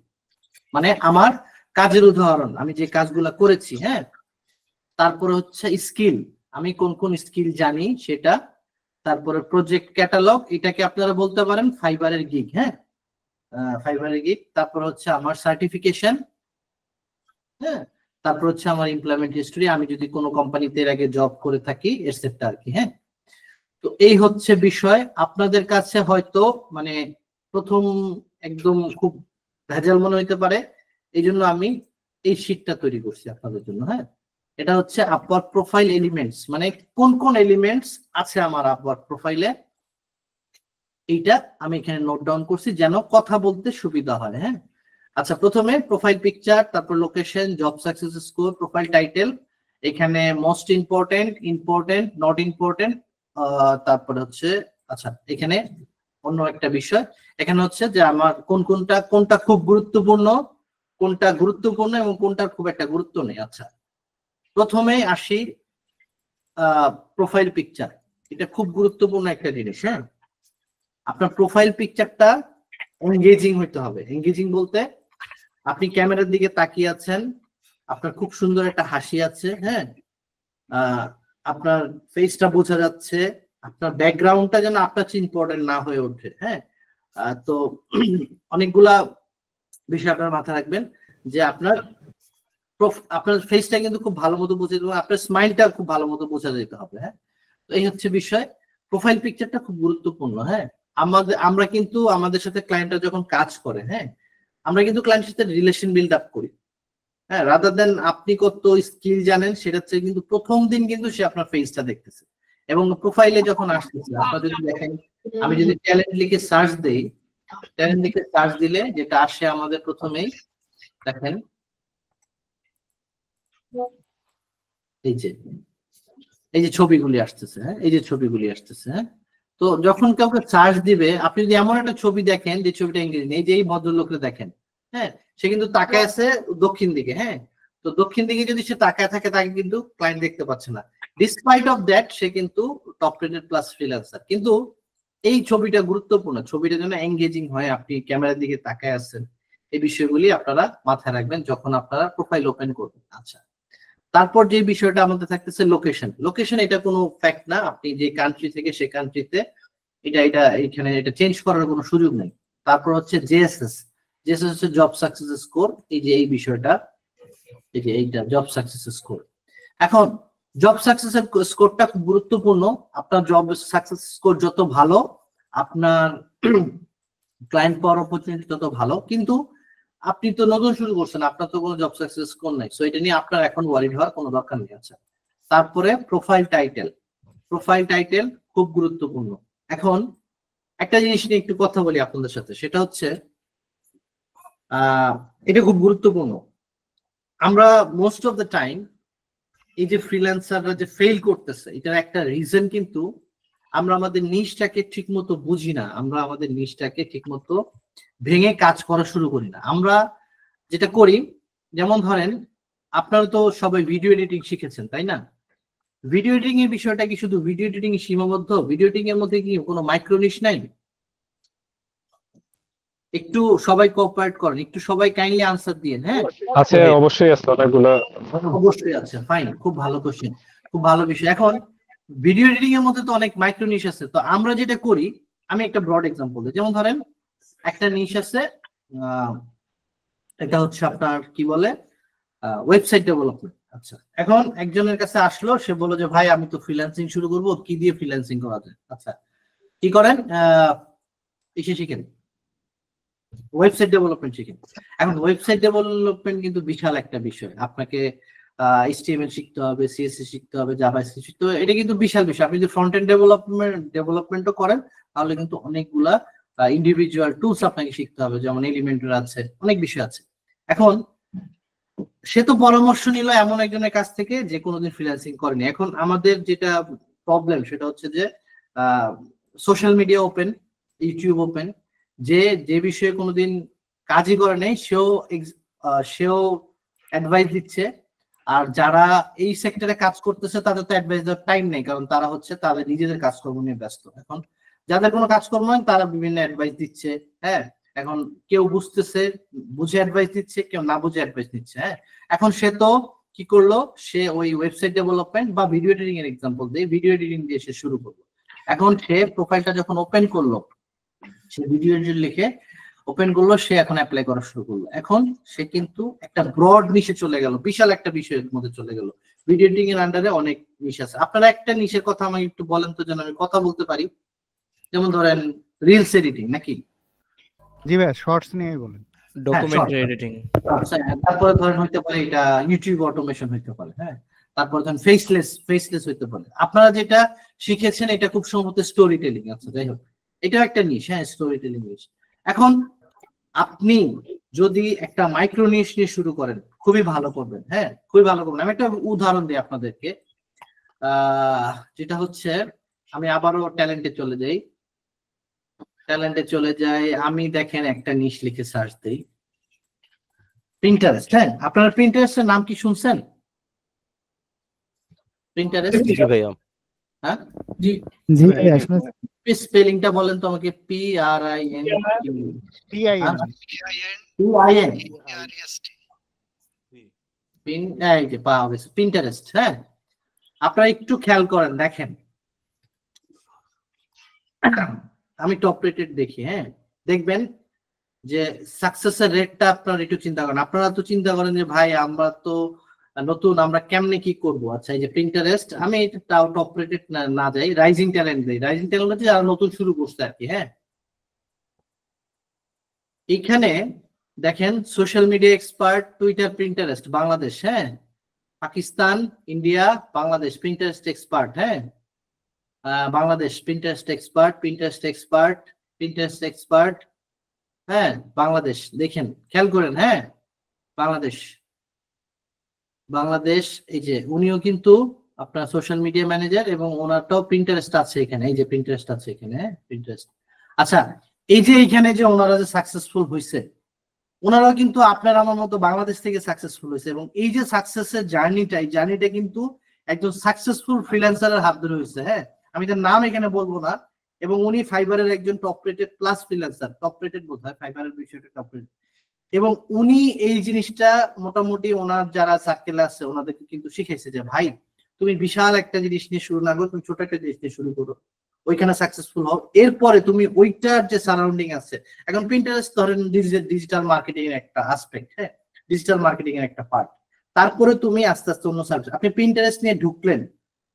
মানে আমার কাজের উদাহরণ, আমি যে কাজগুলা করেছি। হ্যাঁ, তারপরে হচ্ছে স্কিল, আমি কোন কোন স্কিল জানি সেটা। তারপরে প্রজেক্ট ক্যাটালগ, এটাকে আপনারা বলতে পারেন ফাইবারের গিগ। হ্যাঁ, ফাইবারের গিগ। তারপর হচ্ছে আমার সার্টিফিকেশন। হ্যাঁ, তারপর হচ্ছে আমার এমপ্লয়মেন্ট হিস্টরি, আমি যদি কোনো কোম্পানিতে এর আগে জব করে থাকি এটসেট্রা আর কি। হ্যাঁ, তো এই হচ্ছে বিষয়। আপনাদের কাছে হয়তো মানে প্রথম একদম খুব ভেজাল মনে হইতে পারে, এই জন্য আমি এই শীটটা তৈরি করছি আপনাদের জন্য। হ্যাঁ, এটা হচ্ছে আপওয়ার্ক প্রোফাইল এলিমেন্টস, মানে কোন কোন এলিমেন্টস আছে আমার আপওয়ার্ক প্রোফাইলে, এইটা আমি এখানে নোট ডাউন করছি যেন কথা বলতে সুবিধা হয়। হ্যাঁ, আচ্ছা, প্রথমে প্রোফাইল পিকচার, তারপর location, job success score, profile title, এখানে most important, important, not important, তারপরে হচ্ছে আচ্ছা এখানে অন্য একটা বিষয়, এখানে হচ্ছে যে আমার কোনটা খুব গুরুত্বপূর্ণ, কোনটা গুরুত্বপূর্ণ এবং কোনটার খুব একটা গুরুত্ব নেই। আচ্ছা, প্রথমে আসি প্রোফাইল পিকচার। এটা খুব গুরুত্বপূর্ণ একটা জিনিস। হ্যাঁ, আপনার প্রোফাইল পিকচারটা এনগেজিং হইতে হবে। এনগেজিং বলতে আপনি ক্যামেরার দিকে তাকিয়ে আছেন, আপনার খুব সুন্দর একটা হাসি আছে, হ্যাঁ, আপনার ফেসটা বোঝা যাচ্ছে, আপনার ব্যাকগ্রাউন্ডটা যেন আপনার চেয়ে ইম্পর্টেন্ট না হয়ে ওঠে। হ্যাঁ, তো অনেকগুলা বিষয় আপনার মাথায় রাখবেন যে আপনার ফেসটা কিন্তু খুব ভালো মতো বোঝা যাবে, আপনার স্মাইলটা খুব ভালো মতো বোঝা যেতে হবে। হ্যাঁ, তো এই হচ্ছে বিষয়। প্রোফাইল পিকচারটা খুব গুরুত্বপূর্ণ। হ্যাঁ, আমরা কিন্তু আমাদের সাথে ক্লায়েন্টরা যখন কাজ করে, হ্যাঁ, আমরা কিন্তু ক্লায়েন্টের সাথে রিলেশন বিল্ড আপ করি। হ্যাঁ, রাদার দেন আপনি কত স্কিল জানেন সেটা হচ্ছে কিন্তু প্রথম দিন কিন্তু সে আপনার ফেসটা দেখতেছে। এবং প্রোফাইলে যখন আসতেছে, আপনারা যদি দেখেন, আমি যদি ট্যালেন্ট লিখে সার্চ দেই, ট্যালেন্ট লিখে সার্চ দিলে যেটা আসে আমাদের প্রথমেই দেখেন এই যে ছবিগুলি আসতেছে। হ্যাঁ, এই যে ছবিগুলি আসতেছে। হ্যাঁ, তো যখন কাউকে চার্জ দিবে, আপনি যদি এমন একটা ছবি দেখেন যে ছবিটা ইংরেজি, এই যে এই ভদ্রলোককে দেখেন, হ্যাঁ, সে কিন্তু তাকায় আছে দক্ষিণ দিকে। হ্যাঁ, তো দক্ষিণ দিকে যদি সে তাকায় থাকে, তাকে কিন্তু ক্লায়েন্ট দেখতে পাচ্ছে না। ডিসপাইট অফ দ্যাট সে কিন্তু টপ রেটেড প্লাস ফ্রিল্যান্সার। কিন্তু এই ছবিটা গুরুত্বপূর্ণ, ছবিটা যেন এঙ্গেজিং হয়, আপনি ক্যামেরার দিকে তাকায় আছেন, এই বিষয়গুলি আপনারা মাথায় রাখবেন যখন আপনারা প্রোফাইল ওপেন করবেন। আচ্ছা, তারপর যে বিষয়টা আমাদের থাকতেছে লোকেশন। লোকেশন এটা কোনো ফ্যাক্ট না, আপনি যে কান্ট্রি থেকে সে কান্ট্রিতে এখানে এটা চেঞ্জ করার কোনো সুযোগ নেই। তারপর হচ্ছে জেএসএস। জেএসএস হচ্ছে জব সাকসেস স্কোর। এই যে এই বিষয়টা, এই যে এইটা জব সাকসেস স্কোর। এখন জব সাকসেস স্কোরটা খুব গুরুত্বপূর্ণ। আপনার জব সাকসেস স্কোর যত ভালো, আপনার ক্লায়েন্ট পাওয়ার অপরচুনিটি তত ভালো। কিন্তু আপনি তো নতুন শুরু করছেন, আপনার তো কোনো জব সাকসেস স্কোর নাই, সো এটা নিয়ে আপনার এখন ওয়ারিড হওয়ার কোনো দরকার নেই। আচ্ছা, তারপরে প্রোফাইল টাইটেল। প্রোফাইল টাইটেল খুব গুরুত্বপূর্ণ। এখন একটা জিনিস নিয়ে একটু কথা বলি আপনাদের সাথে, সেটা হচ্ছে এটা খুব গুরুত্বপূর্ণ। আমরা মোস্ট অফ দ্য টাইম এই যে ফ্রিল্যান্সাররা যে ফেল করতেছে, এটার একটা রিজন কিন্তু আমরা আমাদের নিশটাকে ঠিক মতো বুঝি না, আমরা আমাদের নিশটাকে ঠিক মতো ভেঙে কাজ করা শুরু করি না। আমরা যেটা করি, যেমন ধরেন আপনারা তো সবাই ভিডিও এডিটিং শিখেছেন, তাই না? ভিডিও এডিটিং এর বিষয়টা কি শুধু ভিডিও এডিটিং এ সীমাবদ্ধ? ভিডিও এডিটিং এর মধ্যে কি কোনো মাইক্রো নিশ নাই? একটু সবাই কোঅপারেট করেন, একটু সবাই কাইন্ডলি আনসার দিয়েন। হ্যাঁ, আছে, অবশ্যই আছে, অনেকগুলো অবশ্যই আছে। ফাইন, খুব ভালো কোশ্চেন, খুব ভালো বিষয়। এখন ভিডিও এডিটিং এর মধ্যে তো অনেক মাইক্রো নিশ আছে। তো আমরা যেটা করি, আমি একটা ব্রড এক্সাম্পল দিই। যেমন ধরেন একটা নিশ আছে, এটা হচ্ছে আপনার কি বলে ওয়েবসাইট ডেভেলপমেন্ট। আচ্ছা, এখন একজনের কাছে আসলো, সে বললো যে ভাই আমি তো ফ্রিল্যান্সিং শুরু করবো, কি দিয়ে ফ্রিল্যান্সিং করা যায়? আচ্ছা, কি করেন? এসে শিখেন, ওয়েবসাইট ডেভেলপমেন্ট শিখেন। এখন ওয়েবসাইট ডেভেলপমেন্ট কিন্তু বিশাল একটা বিষয়। আপনাকে HTML শিখতে হবে, CSS শিখতে হবে, জাভাস্ক্রিপ্ট শিখতে হবে। এটা কিন্তু বিশাল বিষয়। আপনি যদি ফ্রন্ট এন্ড ডেভেলপমেন্টও করেন, তাহলে কিন্তু অনেকগুলা ইন্ডিভিজুয়াল টুলস আপনাকে শিখতে হবে, যেমন এলিমেন্টর আছে, অনেক বিষয় আছে। এখন সে তো পরামর্শ নিল এমন একজনের কাছ থেকে যে কোনোদিন ফ্রিল্যান্সিং করেনি। এখন আমাদের যেটা প্রবলেম সেটা হচ্ছে যে social media open, YouTube open, যে বিষয়ে কোনোদিন কাজই করে নেই সেও অ্যাডভাইস দিচ্ছে। আর যারা এই সেক্টরে কাজ করতেছে তাদের তো অ্যাডভাইস দেওয়ার টাইম নেই, কারণ তারা হচ্ছে তাদের নিজেদের কাজকর্ম নিয়ে ব্যস্ত। এখন যাদের কোনো কাজকর্ম নেই তারা বিভিন্ন অ্যাডভাইস দিচ্ছে। হ্যাঁ, এখন কেউ বুঝতেছে বুঝে অ্যাডভাইস দিচ্ছে, কেউ না বুঝে অ্যাডভাইস দিচ্ছে। হ্যাঁ, এখন সে তো কি করলো, সে ওই ওয়েবসাইট ডেভেলপমেন্ট বা ভিডিও এডিটিং এর এক্সাম্পল দিয়ে ভিডিও এডিটিং দিয়ে সে শুরু করলো। এখন সে প্রোফাইলটা যখন ওপেন করলো, সে ভিডিও এডিটর লিখে ওপেন করলো, সে এখন অ্যাপ্লাই করা শুরু করলো। এখন সে কিন্তু একটা ব্রড নিশে চলে গেল, বিশাল একটা বিষয়ের মধ্যে চলে গেল। ভিডিও এডিটিং এর আন্ডারে অনেক নিশ আছে। আপনারা একটা নিশের কথা আমাকে একটু বলেন তো, যেন আমি কথা বলতে পারি। যেমন ধরেন রিলস এডিটিং নাকি? জি ভাই, শর্টস নিয়ে বলেন। Documentary editing. আচ্ছা, তারপরে ধরেন হইতে পারে এটা ইউটিউব অটোমেশন হইতে পারে। হ্যাঁ, তারপর ধরেন ফেসলেস হইতে পারে। আপনারা যেটা শিখেছেন এটা খুব সম্ভবত স্টোরি টেলিং। আচ্ছা, যাই হোক, এটা একটা নিশ। হ্যাঁ, স্টোরি টেলিং নিশ। এখন আপনি যদি একটা মাইক্রো নিশ নিয়ে শুরু করেন খুবই ভালো করবেন, হ্যাঁ খুবই ভালো করবেন। আমি একটা উদাহরণ দিই আপনাদেরকে, যেটা হচ্ছে আমি আবারও ট্যালেন্টে চলে যাই। আমি দেখেন একটা নিশ লিখে সার্চ দিই, প্রিন্টারেস্ট। হ্যাঁ, আপনারা প্রিন্টারেস্টের নাম কি শুনছেন? প্রিন্টারেস্ট, জি ভাইয়া। হ্যাঁ জি ভাইয়া শুনেছি। স্পেলিংটা বলেন তো আমাকে। PRIN এই যে পাওয়া গেছে প্রিন্টারেস্ট। হ্যাঁ, আপনারা একটু খেয়াল করেন, দেখেন আমি টপ রেটেড দেখি, হ্যাঁ দেখবেন যে সাকসেসের রেটটা আপনারা একটু চিন্তা করেন। আপনারা তো চিন্তা করেন যে ভাই আমরা তো নতুন, আমরা কেমনে কি করব। আচ্ছা, এই যে প্রিন্টারেস্ট, আমি এটা টপ রেটেড না যাই, রাইজিং ট্যালেন্ট দেই। রাইজিং ট্যালেন্ট হচ্ছে যারা নতুন শুরু করছে আর কি। হ্যাঁ, এইখানে দেখেন social media expert, Twitter Pinterest Bangladesh, হ্যাঁ Pakistan, India, Bangladesh Pinterest expert, হ্যাঁ বাংলাদেশ প্রিন্টারেস্ট এক্সপার্ট, হ্যাঁ বাংলাদেশ। দেখেন খেয়াল করেন, হ্যাঁ বাংলাদেশ এই যে উনিও কিন্তু আপনার সোশ্যাল মিডিয়া ম্যানেজার এবং ওনারটাও প্রিন্টারেস্ট আছে এখানে। এই যে প্রিন্টারেস্ট আছে এখানে, হ্যাঁ প্রিন্টারেস্ট। আচ্ছা, এই যে এইখানে যে ওনারা যে সাকসেসফুল হয়েছে, ওনারাও কিন্তু আপনার আমার মতো বাংলাদেশ থেকে সাকসেসফুল হয়েছে। এবং এই যে সাকসেসের জার্নিটা, এই জার্নিটা কিন্তু একজন সাকসেসফুল ফ্রিল্যান্সারের হাত ধরে হয়েছে। হ্যাঁ, আমি তার নাম এখানে বলবো না। এবং উনি ফাইবারের একজন top rated plus freelancer, top rated বোধ হয় ফাইবারের বিষয়টা টপ রেটেড। এবং উনি এই জিনিসটা মোটামুটি ওনার যারা সার্কেল আছে ওনাদেরকে কিন্তু শিখাইছে যে ভাই তুমি বিশাল একটা জিনিস নিয়ে শুরু না করো, তুমি ছোট একটা জিনিস নিয়ে শুরু করো, ওইখানে সাকসেসফুল হও, এরপরে তুমি ওইটার যে সারাউন্ডিং আছে। এখন প্রিন্টারেস্ট ধরেন ডিজিটাল মার্কেটিং এর একটা আসপেক্ট, হ্যাঁ ডিজিটাল মার্কেটিং এর একটা পার্ট। তারপরে তুমি আস্তে আস্তে অন্য সার্ভিস, আপনি প্রিন্টারেস্ট নিয়ে ঢুকলেন,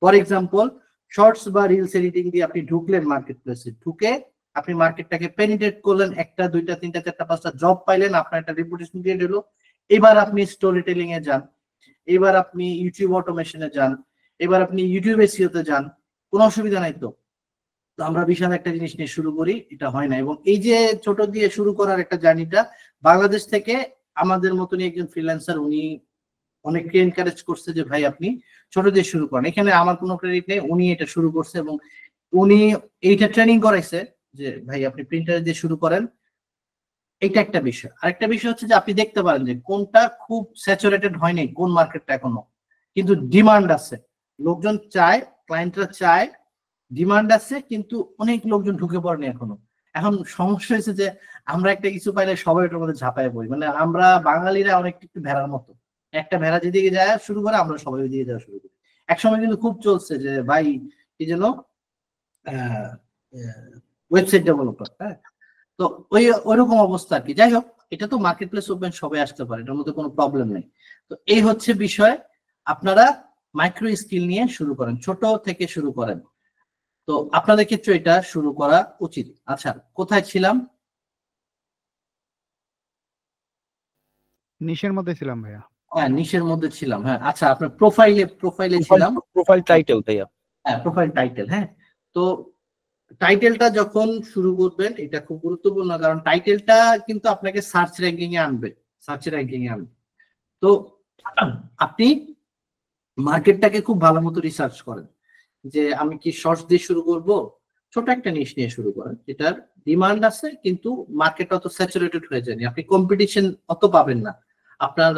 ফর এক্সাম্পল শর্টস বা রিলস এডিটিং দিয়ে আপনি ঢুকলেন মার্কেট প্লেসে, ঢুকে আপনি মার্কেটটাকে পেনিট্রেট করলেন, একটা দুইটা তিনটা চারটা পাঁচটা জব পাইলেন, আপনার একটা রেপুটেশন ক্রিয়েট হলো। এবার আপনি স্টোরি টেলিং এ যান, এবার আপনি ইউটিউব অটোমেশনে যান, এবার আপনি ইউটিউব এসইওতে যান, কোনো অসুবিধা নাই তো। তো আমরা বিশাল একটা জিনিস নিয়ে শুরু করি, এটা হয় না। এবং এই যে ছোট দিয়ে শুরু করার একটা জার্নিটা বাংলাদেশ থেকে আমাদের মতনই একজন ফ্রিল্যান্সার, উনি অনেককে এনকারেজ করছে যে ভাই আপনি ছোট দিয়ে শুরু করেন। এখানে আমার কোনো ক্রেডিট নেই, উনি এটা শুরু করছে এবং উনি এইটা ট্রেনিং করাইছে যে ভাই আপনি প্রিন্টার দিয়ে শুরু করেন। এটা একটা বিষয়। আরেকটা বিষয় হচ্ছে যে আপনি দেখতে পারেন যে কোনটা খুব স্যাচুরেটেড হয়নি, কোন মার্কেটটা এখনো কিন্তু ডিমান্ড আছে, লোকজন চায়, ক্লায়েন্টরা চায়, ডিমান্ড আছে, কিন্তু অনেক লোকজন ঢুকে পড়েনি এখনো। এখন সমস্যা হয়েছে যে আমরা একটা কিছু পাইলে সবাই ওটার মধ্যে ঝাঁপায় পড়ি। মানে আমরা বাঙালিরা অনেক একটু ভেড়ার মতো, একটা ভেড়া যেদিকে যায় শুরু করে আমরা সবাই ওইদিকে যাওয়া শুরু করি। একসময় কিন্তু খুব চলছে যে ভাই কি যেন ওয়েবসাইট ডেভেলপার, হ্যাঁ তো ওইরকম অবস্থা আর কি। যাই হোক, এটা তো মার্কেট প্লেস ওপেন, সবাই আসতে পারে, এটার মধ্যে কোনো প্রবলেম নেই। তো এই হচ্ছে বিষয়, আপনারা মাইক্রো স্কিল নিয়ে শুরু করেন, ছোট থেকে শুরু করেন। তো আপনাদের ক্ষেত্রে এটা শুরু করা উচিত। আচ্ছা, কোথায় ছিলাম? নিশের মধ্যে ছিলাম ভাইয়া। হ্যাঁ, নিশের মধ্যে ছিলাম। হ্যাঁ, আচ্ছা আপনার প্রোফাইলে ছিলাম। প্রোফাইল টাইটেল ভাইয়া। হ্যাঁ, প্রোফাইল টাইটেল। হ্যাঁ, তো টাইটেলটা যখন শুরু করবেন এটা খুব গুরুত্বপূর্ণ, কারণ টাইটেলটা কিন্তু আপনাকে সার্চ র্যাঙ্কিং এ আনবে, তো আপনি মার্কেটটাকে খুব ভালো মতো রিসার্চ করেন যে আমি কি শর্টস দিয়ে শুরু করব, ছোট একটা নিশ নিয়ে শুরু করেন যেটার ডিমান্ড আছে কিন্তু মার্কেট অত স্যাচুরেটেড হয়ে যায়নি, আপনি কম্পিটিশন অত পাবেন না। আপনার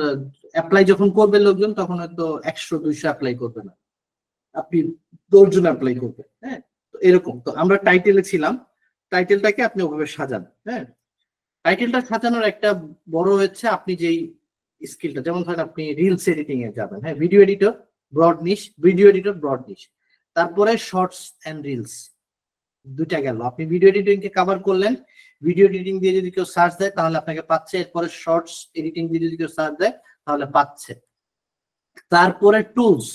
অ্যাপ্লাই যখন করবে লোকজন তখন হয়তো 100-200 অ্যাপ্লাই করবে না, আপনি 10 জন অ্যাপ্লাই করবেন। হ্যাঁ, তো এরকম। তো আমরা টাইটেলে ছিলাম, টাইটেলটাকে আপনি ওভাবে সাজান। হ্যাঁ, টাইটেলটা সাজানোর একটা বড় হচ্ছে আপনি যেই স্কিলটা, যেমন ধরেন আপনি রিলস এডিটিং এ যাবেন, হ্যাঁ ভিডিও এডিটর ব্রড নিশ, ভিডিও এডিটর ব্রড নিশ, তারপরে শর্টস এন্ড রিলস, দুইটা গেল। আপনি ভিডিও এডিটিং কে কভার করলেন, ভিডিও এডিটিং দিয়ে যদি কেউ সার্চ দেয় তাহলে আপনাকে পাচ্ছে, এরপরে শর্টস এডিটিং দিয়ে যদি কেউ সার্চ দেয় তাহলে পাচ্ছে। তারপরে টুলস,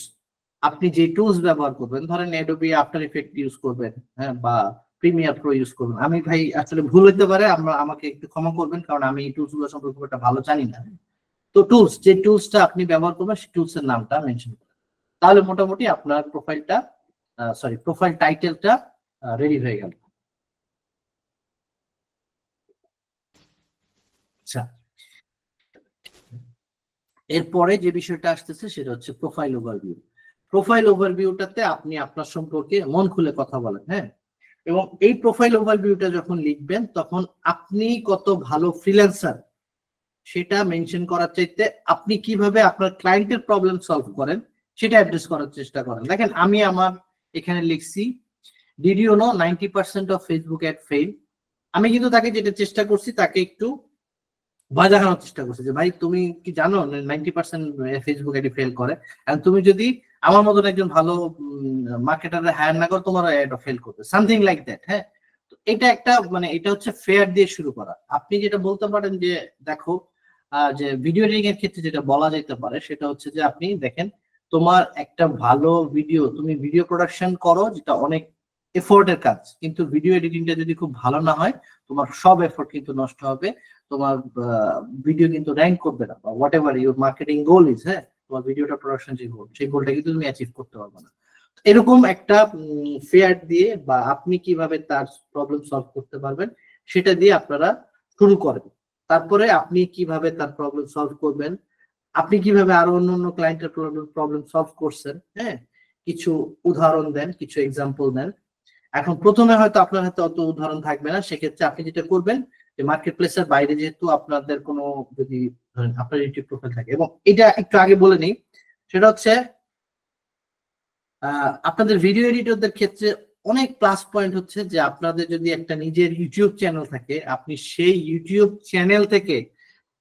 আপনি যে টুলস ব্যবহার করবেন, ধরেন অ্যাডোবি আফটার ইফেক্ট ইউজ করবেন, হ্যাঁ বা প্রিমিয়ার প্রো ইউজ করবেন। আমি ভাই আসলে ভুল হতে পারে, আমাকে একটু ক্ষমা করবেন, কারণ আমি এই টুলস গুলো সম্পর্কে খুব একটা ভালো জানি না। তো টুলস, যে টুলসটা আপনি ব্যবহার করবেন সেই টুলস এর নামটা মেনশন করবেন, তাহলে মোটামুটি আপনার প্রোফাইল টাইটেলটা রেডি হয়ে গেল। আচ্ছা, এরপরে যে বিষয়টা আসতেছে সেটা হচ্ছে প্রোফাইল ওভারভিউ। প্রোফাইল ওভারভিউটাতে আপনি আপনার সম্পর্কে মন খুলে কথা বলেন, হ্যাঁ। এবং এই প্রোফাইল ওভারভিউটা যখন লিখবেন তখন আপনি কত ভালো ফ্রিল্যান্সার সেটা মেনশন করার চাইতে আপনি কিভাবে আপনার ক্লায়েন্টের প্রবলেম সলভ করেন সেটা অ্যাড্রেস করার চেষ্টা করেন। দেখেন আমি আমার এখানে লিখছি did you know 90% of Facebook ad fail. আমি কিন্তু তাকে যেটা চেষ্টা করছি তাকে একটু ভয় দেখানোর চেষ্টা করছি যে ভাই তুমি কি জানো 90% ফেসবুক অ্যাড ফেল করে, আর তুমি যদি আমার মতন একজন ভালো মার্কেটারে হায়ার না করো তোমার অ্যাড ফেল করবে, সামথিং লাইক দ্যাট। হ্যাঁ, তো এটা একটা মানে এটা হচ্ছে ফেয়ার দিয়ে শুরু করা। আপনি যেটা বলতে পারেন যে দেখো যে ভিডিও এডিটিং এর ক্ষেত্রে যেটা বলা যেতে পারে সেটা হচ্ছে যে আপনি দেখেন তোমার একটা ভালো ভিডিও, তুমি ভিডিও প্রোডাকশন করো যেটা অনেক এফোর্টের কাজ, কিন্তু ভিডিও এডিটিংটা যদি খুব ভালো না হয় তোমার সব এফোর্ট কিন্তু নষ্ট হবে, তোমার ভিডিও কিন্তু র্যাঙ্ক করবে না, বা what ever your marketing goal is, হ্যাঁ তোমার ভিডিওটা প্রোডাকশন যে গোল সেই গোলটা কিন্তু তুমি অ্যাচিভ করতে পারবে না। এরকম একটা ফেয়ার দিয়ে বা আপনি কিভাবে তার প্রবলেম সলভ করতে পারবেন সেটা দিয়ে আপনারা শুরু করেন। তারপরে আপনি কিভাবে তার প্রবলেম সলভ করবেন, আপনি কিভাবে আরো অন্যান্য ক্লায়েন্টের প্রবলেম সলভ করছেন, হ্যাঁ কিছু উদাহরণ দেন, কিছু এক্সাম্পল দেন। এখন প্রথমে হয়তো আপনার হাতে অত উদাহরণ থাকবে না, সেক্ষেত্রে আপনি যেটা করবেন যে মার্কেট প্লেসের বাইরে যেহেতু আপনাদের কোনো যদি ধরেন আপনার ইউটিউব প্রোফাইল থাকে, এবং এটা একটু আগে বলে নিই সেটা হচ্ছে আপনাদের ভিডিও এডিটরদের ক্ষেত্রে অনেক প্লাস পয়েন্ট হচ্ছে যে আপনাদের যদি একটা নিজের ইউটিউব চ্যানেল থাকে, আপনি সেই ইউটিউব চ্যানেল থেকে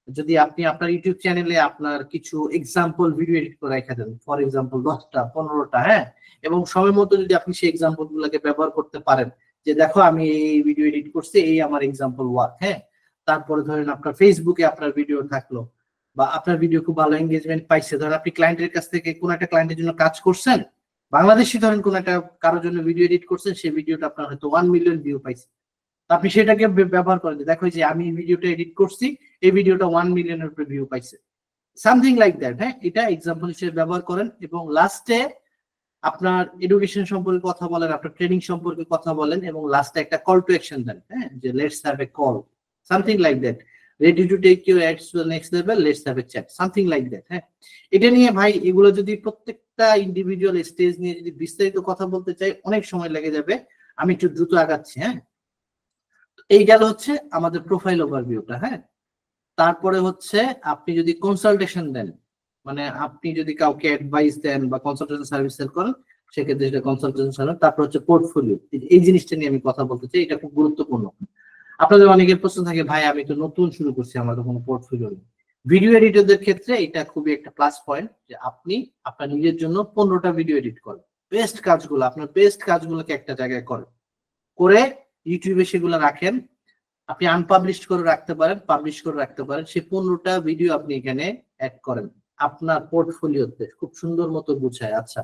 যদি আপনি আপনার ইউটিউব চ্যানেলে আপনার কিছু এক্সাম্পল ভিডিও এডিট করে রেখে দেন, ফর এক্সাম্পল 10টা 15টা, হ্যাঁ, এবং সময় মতো যদি আপনি সেই এক্সাম্পল গুলোকে ব্যবহার করতে পারেন যে দেখো আমি এই ভিডিও এডিট করছি, এই আমার এক্সাম্পল ওয়ার্ক, হ্যাঁ। তারপরে ধরেন আপনার ফেসবুকে আপনার ভিডিও থাকলো বা আপনার ভিডিও খুব ভালো এঙ্গেজমেন্ট পাইছে, ধরেন আপনি ক্লায়েন্টের কাছ থেকে কোন একটা ক্লায়েন্টের জন্য কাজ করছেন, বাংলাদেশি ধরেন কোন একটা কারোর জন্য ভিডিও এডিট করছেন, সেই ভিডিওটা আপনার হয়তো 1 মিলিয়ন ভিউ পাইছে, আপনি সেটাকে ব্যবহার করেন দেখো যে আমি ভিডিওটা এডিট করছি, এই ভিডিওটা 1 মিলিয়নের উপরে ভিউ পাইছে, সামথিং লাইক দ্যাট। হ্যাঁ, এটা এক্সাম্পল হিসেবে ব্যবহার করেন এবং লাস্টে আপনার এডুকেশন সম্পর্কে কথা বলেন, আপনার ট্রেনিং সম্পর্কে কথা বলেন এবং লাস্টে একটা কল টু অ্যাকশন দেন, হ্যাঁ, যে let's have a call, something like that, ready to take your ads to the next level, let's have a chat, something like that. হ্যাঁ, এটা নিয়ে ভাই এগুলো যদি প্রত্যেকটা ইন্ডিভিজুয়াল স্টেজ নিয়ে যদি বিস্তারিত কথা বলতে চাই অনেক সময় লেগে যাবে, আমি একটু দ্রুত আগাচ্ছি। হ্যাঁ, এই গেল হচ্ছে আমাদের প্রোফাইল ওভারভিউটা। হ্যাঁ, তারপরে হচ্ছে আপনি যদি কনসালটেশন দেন, মানে আপনি যদি কাউকে অ্যাডভাইস দেন বা কনসালটেশন সার্ভিস সেল করেন, সেক্ষেত্রে সেটা কনসালটেশন সার্ভিস। তারপর হচ্ছে পোর্টফোলিও, এই জিনিসটা নিয়ে আমি কথা বলতে চাই, এটা খুব গুরুত্বপূর্ণ। আপনাদের অনেকের প্রশ্ন থাকে ভাই আমি তো নতুন শুরু করছি, আমার তো কোনো পোর্টফোলিও নেই। ভিডিও এডিটরদের ক্ষেত্রে এটা খুবই একটা প্লাস পয়েন্ট যে আপনি আপনার নিজের জন্য 15টা ভিডিও এডিট করেন, বেস্ট কাজগুলো আপনার বেস্ট কাজগুলোকে একটা জায়গায় করেন, করে ইউটিউবে সেগুলো রাখেন, আপনি আনপাবলিশ করে রাখতে পারেন, পাবলিশ করে রাখতে পারেন, সেই 15টা ভিডিও আপনি এখানে অ্যাড করেন আপনার পোর্টফোলিওতে খুব সুন্দর মতো গুছায়। আচ্ছা,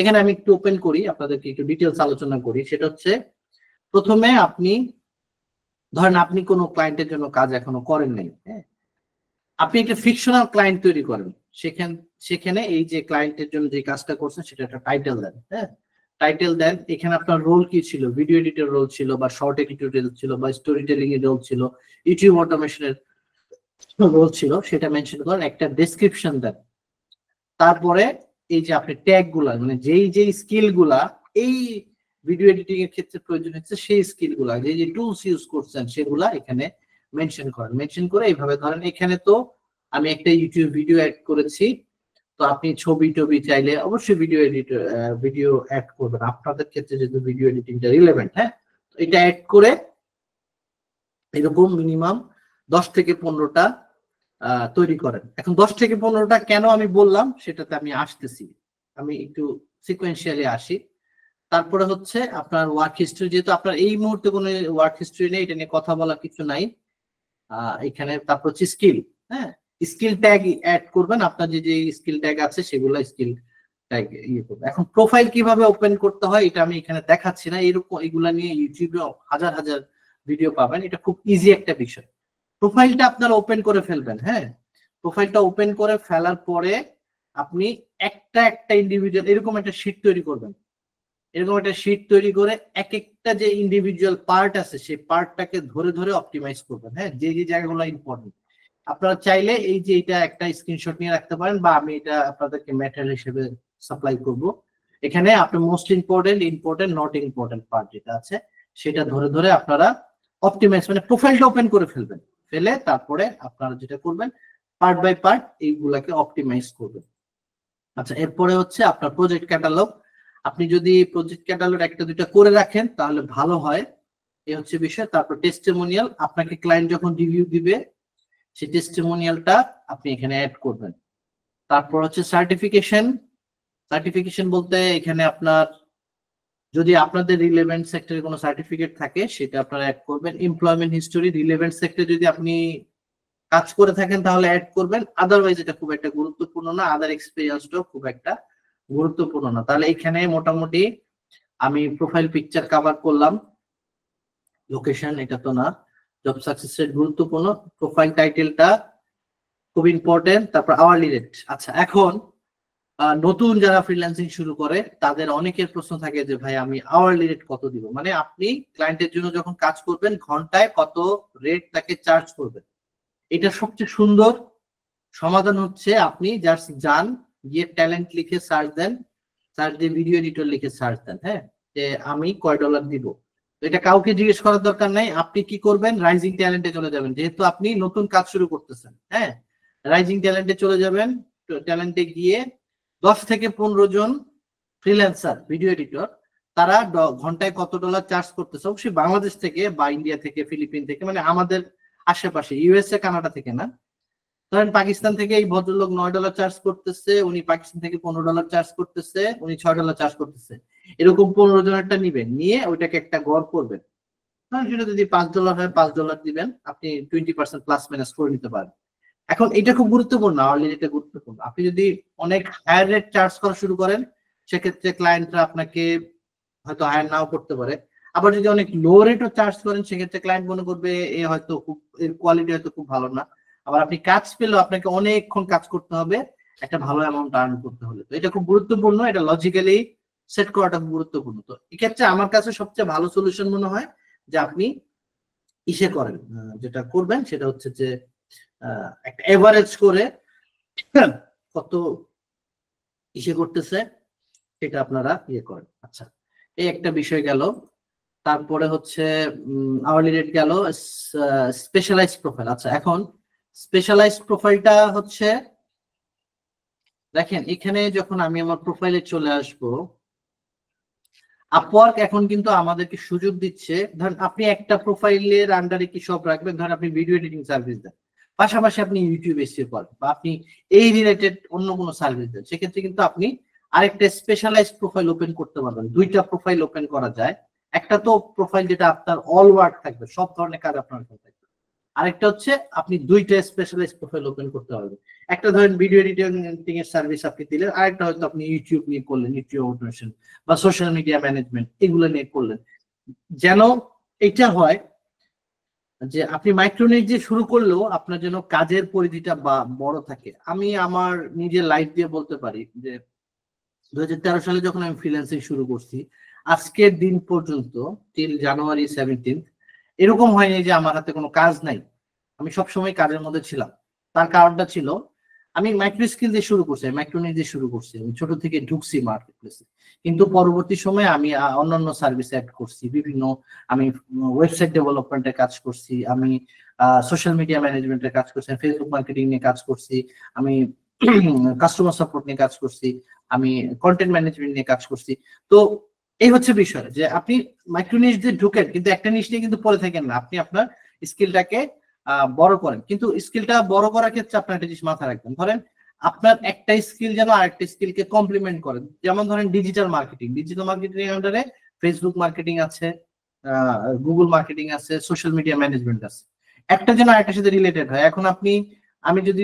এখানে আমি একটু ওপেন করি, আপনাদেরকে একটু ডিটেলস আলোচনা করি। সেটা হচ্ছে প্রথমে আপনি ধরেন আপনি কোনো ক্লায়েন্টের জন্য কাজ এখনো করেন নাই, হ্যাঁ, আপনি একটা ফিকশনাল ক্লায়েন্ট তৈরি করেন, সেখানে এই যে ক্লায়েন্টের জন্য যে কাজটা করছেন সেটা একটা টাইটেল দেন। হ্যাঁ, টাইটেল দেন, এখানে আপনার রোল কি ছিল, ভিডিও এডিটর রোল ছিল বা শর্ট এডিটর রোল ছিল বা স্টোরি টেলিং এর রোল ছিল, ইউটিউব অটোমেশনের রোল ছিল, সেটা মেনশন করেন, একটা ডেসক্রিপশন দেন। তারপরে এই যে আপনি ট্যাগ গুলা মানে যেই স্কিল গুলা এই ভিডিও এডিটিং এর ক্ষেত্রে প্রয়োজন হচ্ছে সেই স্কিল গুলা যে টুলস ইউজ করছেন সেগুলা এখানে মেনশন করেন। মেনশন করে এইভাবে ধরেন এখানে তো আমি একটা ইউটিউব ভিডিও অ্যাড করেছি, তো আপনি ছবি টবি চাইলে অবশ্যই ভিডিও অ্যাড করবেন, আপনাদের ক্ষেত্রে যেহেতু ভিডিও এডিটিংটা রিলেভেন্ট। হ্যাঁ, এটা অ্যাড করে এরকম মিনিমাম 10 থেকে 15টা তৈরি করেন। এখন 10 থেকে 15টা কেন আমি বললাম সেটাতে আমি আসতেছি, আমি একটু সিকোয়েন্সিয়ালি আসি। তারপরে হচ্ছে আপনার ওয়ার্ক হিস্ট্রি, যেহেতু আপনার এই মুহূর্তে কোনো ওয়ার্ক হিস্ট্রি নেই, এটা নিয়ে কথা বলার কিছু নাই এখানে। তারপর হচ্ছে স্কিল, হ্যাঁ, স্কিল ট্যাগ অ্যাড করবেন, আপনার যে স্কিল ট্যাগ আছে সেগুলো স্কিল ট্যাগ ইয়ে করবেন। এখন প্রোফাইল কিভাবে ওপেন করতে হয় এটা আমি এখানে দেখাচ্ছি না, এরকম এগুলা নিয়ে ইউটিউবে হাজার হাজার ভিডিও পাবেন, এটা খুব ইজি একটা বিষয়। প্রোফাইলটা আপনারা ওপেন করে ফেলবেন। হ্যাঁ, প্রোফাইলটা ওপেন করে ফেলার পরে আপনি একটা ইন্ডিভিজুয়াল এরকম একটা শীট তৈরি করবেন, এরকম একটা শীট তৈরি করে এক একটা যে ইন্ডিভিজুয়াল পার্ট আছে সেই পার্টটাকে ধরে ধরে অপটিমাইজ করবেন। হ্যাঁ, যে জায়গাগুলো ইম্পর্টেন্ট আপনারা চাইলে এই যে এটা একটা স্ক্রিনশট নিয়ে রাখতে পারেন, বা আমি এটা আপনাদেরকে ম্যাটেরিয়াল হিসেবে সাপ্লাই করব। এখানে আপনি most important not important part যেটা আছে সেটা ধরে ধরে আপনারা অপটিমাইজ মানে প্রোফাইলটা ওপেন করে ফেলবেন, ফেলে তারপরে আপনারা যেটা করবেন পার্ট বাই পার্ট এইগুলাকে অপটিমাইজ করবেন। আচ্ছা, এরপরে হচ্ছে আপনার প্রজেক্ট ক্যাটালগ। আপনি যদি প্রজেক্ট ক্যাটালগ একটা দুইটা করে রাখেন তাহলে ভালো হয়, এই হচ্ছে বিষয়। তারপর টেস্টিমোনিয়াল, আপনাকে ক্লায়েন্ট যখন রিভিউ দিবে সেই টেস্টিমোনিয়ালটা আপনি এখানে অ্যাড করবেন। তারপর হচ্ছে সার্টিফিকেশন বলতে এখানে আপনার যদি আপনাদের রিলেভেন্ট সেক্টরে কোনো সার্টিফিকেট থাকে সেটা আপনারা অ্যাড করবেন। এমপ্লয়মেন্ট হিস্টোরি রিলেভেন্ট সেক্টরে যদি আপনি কাজ করে থাকেন তাহলে অ্যাড করবেন, আদারওয়াইজ এটা খুব একটা গুরুত্বপূর্ণ না, আদার এক্সপেরিয়েন্সটাও খুব একটা গুরুত্বপূর্ণ না। তাহলে এখানে মোটামুটি আমি প্রোফাইল পিকচার কভার করলাম, লোকেশন এটা তো না, জব সাকসেস রেট গুরুত্বপূর্ণ, প্রোফাইল টাইটেলটা খুব ইম্পর্টেন্ট, তারপর আওয়ারলি রেট। আচ্ছা, এখন নতুন যারা ফ্রিল্যান্সিং শুরু করে তাদের অনেকের প্রশ্ন থাকে যে ভাই আমি আওয়ারলি রেট কত দিব, মানে আপনি ক্লায়েন্টের জন্য যখন কাজ করবেন ঘন্টায় কত রেট তাকে চার্জ করবেন। এটা সবচেয়ে সুন্দর সমাধান হচ্ছে আপনি জাস্ট যান, গিয়ে ট্যালেন্ট লিখে সার্চ দেন, সার্চ দিয়ে ভিডিও এডিটর লিখে সার্চ দেন, হ্যাঁ, যে আমি কয় ডলার দিব। এটা কাউকে জিজ্ঞেস করার দরকার নাই, আপনি কি করবেন রাইজিং ট্যালেন্টে চলে যাবেন, যেহেতু আপনি নতুন কাজ শুরু করতেছেন, হ্যাঁ, রাইজিং ট্যালেন্টে চলে যাবেন। ট্যালেন্টে গিয়ে 10 থেকে 15 জন ফ্রিল্যান্সার ভিডিও এডিটর তারা ঘন্টায় কত ডলার চার্জ করতেছে, অবশ্যই বাংলাদেশ থেকে বা ইন্ডিয়া থেকে ফিলিপিন থেকে, মানে আমাদের আশেপাশে, ইউএসএ কানাডা থেকে না। ধরেন পাকিস্তান থেকে এই ভদ্রলোক $9 চার্জ করতেছে, উনি পাকিস্তান থেকে $15 চার্জ করতেছে, উনি $6 চার্জ করতেছে, এরকম 15 জনেরটা নিবেন, নিয়ে ওইটাকে একটা গড় করবেন। সেটা যদি $5 হয় $5 দিবেন, আপনি 20% প্লাস মাইনাস করে নিতে পারেন। এখন এটা খুব গুরুত্বপূর্ণ, আওয়ারলি রেটটা গুরুত্বপূর্ণ। আপনি যদি অনেক হায়ার রেট চার্জ করা শুরু করেন সেক্ষেত্রে ক্লায়েন্টরা আপনাকে হয়তো হায়ার নাও করতে পারে। আবার যদি অনেক লো রেটও চার্জ করেন সেক্ষেত্রে ক্লায়েন্ট মনে করবে এ হয়তো খুব, এর কোয়ালিটি হয়তো খুব ভালো না। আবার আপনি কাজ পেলেও আপনাকে অনেকক্ষণ কাজ করতে হবে একটা ভালো অ্যামাউন্ট আর্ন করতে হলে। তো এটা খুব গুরুত্বপূর্ণ, এটা লজিক্যালি সেট করাটা খুব গুরুত্বপূর্ণ। তো এক্ষেত্রে আমার কাছে সবচেয়ে ভালো সলিউশন মনে হয় যে আপনি ইসে করেন, যেটা করবেন সেটা হচ্ছে যে একটা এভারেজ করে কত ইসে করতেছে সেটা আপনারা ইয়ে করেন। আচ্ছা, এই একটা বিষয় গেল। তারপরে হচ্ছে আওয়ারলি রেট গেল। Specialised profile. আচ্ছা, এখন স্পেশালাইজড প্রোফাইলটা হচ্ছে দেখেন এখানে যখন আমি আমার প্রোফাইলে চলে আসব, আপওয়ার্ক এখন কিন্তু আমাদেরকে সুযোগ দিচ্ছে, ধরেন আপনি একটা প্রোফাইলের আন্ডারে কি সব রাখবেন, ধরেন আপনি ভিডিও এডিটিং সার্ভিস দেন, পাশাপাশি আপনি ইউটিউব এসিও করেন, বা আপনি এই রিলেটেড অন্য কোনো সার্ভিস দেন, সেক্ষেত্রে কিন্তু আপনি আরেকটা স্পেশালাইজড প্রোফাইল ওপেন করতে পারবেন। দুইটা প্রোফাইল ওপেন করা যায়, একটা তো প্রোফাইল যেটা আপনার অল ওয়ার্ক থাকবে, সব ধরনের কাজ আপনার থাকবে, আরেকটা হচ্ছে আপনি দুইটা স্পেশালাইজড প্রোফাইল ওপেন করতে পারবেন। একটা ধরেন ভিডিও এডিটিং এর সার্ভিস আপনি দিলেন, আরেকটা হয়তো আপনি ইউটিউব নিয়ে করলেন, ইউটিউব অটোমেশন বা সোশ্যাল মিডিয়া ম্যানেজমেন্ট এগুলো নিয়ে করলেন। যেন এটা হয় যে আপনি মাইক্রোনিট দিয়ে শুরু করলেও আপনার যেন কাজের পরিধিটা বা বড় থাকে। আমি আমার নিজের লাইফ দিয়ে বলতে পারি যে 2013 সালে যখন আমি ফ্রিল্যান্সিং শুরু করছি আজকের দিন পর্যন্ত টিল জানুয়ারি 17 এরকম হয়নি যে আমার হাতে কোনো কাজ নাই, আমি সবসময় কাজের মধ্যে ছিলাম। তার কারণটা ছিল আমি মাইক্রো স্কিল দিয়ে শুরু করছি, মাইক্রোনিট দিয়ে শুরু করছি, আমি ছোট থেকে ঢুকছি মার্কেট প্লেসে, কিন্তু পরবর্তী সময়ে আমি অন্যান্য সার্ভিস অ্যাড করছি, বিভিন্ন আমি ওয়েবসাইট ডেভেলপমেন্টের কাজ করছি, আমি সোশ্যাল মিডিয়া ম্যানেজমেন্টের কাজ করছি, ফেসবুক মার্কেটিং নিয়ে কাজ করছি, আমি কাস্টমার সাপোর্ট নিয়ে কাজ করছি, আমি কন্টেন্ট ম্যানেজমেন্ট নিয়ে কাজ করছি। তো এই হচ্ছে বিষয় যে আপনি মাইক্রোনিট দিয়ে ঢুকেন কিন্তু একটা নিশ নিয়ে কিন্তু পরে থাকেন না, আপনি আপনার স্কিলটাকে বড় করেন। কিন্তু স্কিলটা বড় করার ক্ষেত্রে আপনার একটা জিনিস মাথায় রাখবেন, ধরেন আপনার একটা স্কিল যেন আরেকটা স্কিলকে কমপ্লিমেন্ট করেন। যেমন ধরেন ডিজিটাল মার্কেটিং এর আন্ডারে ফেসবুক মার্কেটিং আছে, গুগল মার্কেটিং আছে, সোশ্যাল মিডিয়া ম্যানেজমেন্ট আছে, একটা যেন আরেকটার সাথে রিলেটেড হয়। এখন আমি যদি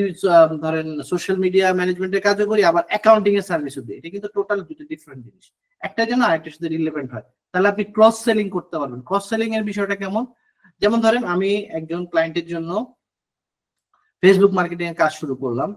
ধরেন সোশ্যাল মিডিয়া ম্যানেজমেন্টের কাজও করি আবার অ্যাকাউন্টিং এর সার্ভিসও দিই, এটা কিন্তু টোটাল দুটো ডিফারেন্ট জিনিস, একটা যেন আরেকটার সাথে রিলেভেন্ট হয়, তাহলে আপনি ক্রস সেলিং করতে পারবেন। ক্রস সেলিং এর বিষয়টা কেমন, যেমন ধরেন আমি একজন ক্লায়েন্টের জন্য ফেসবুক মার্কেটিং এর কাজ শুরু করলাম,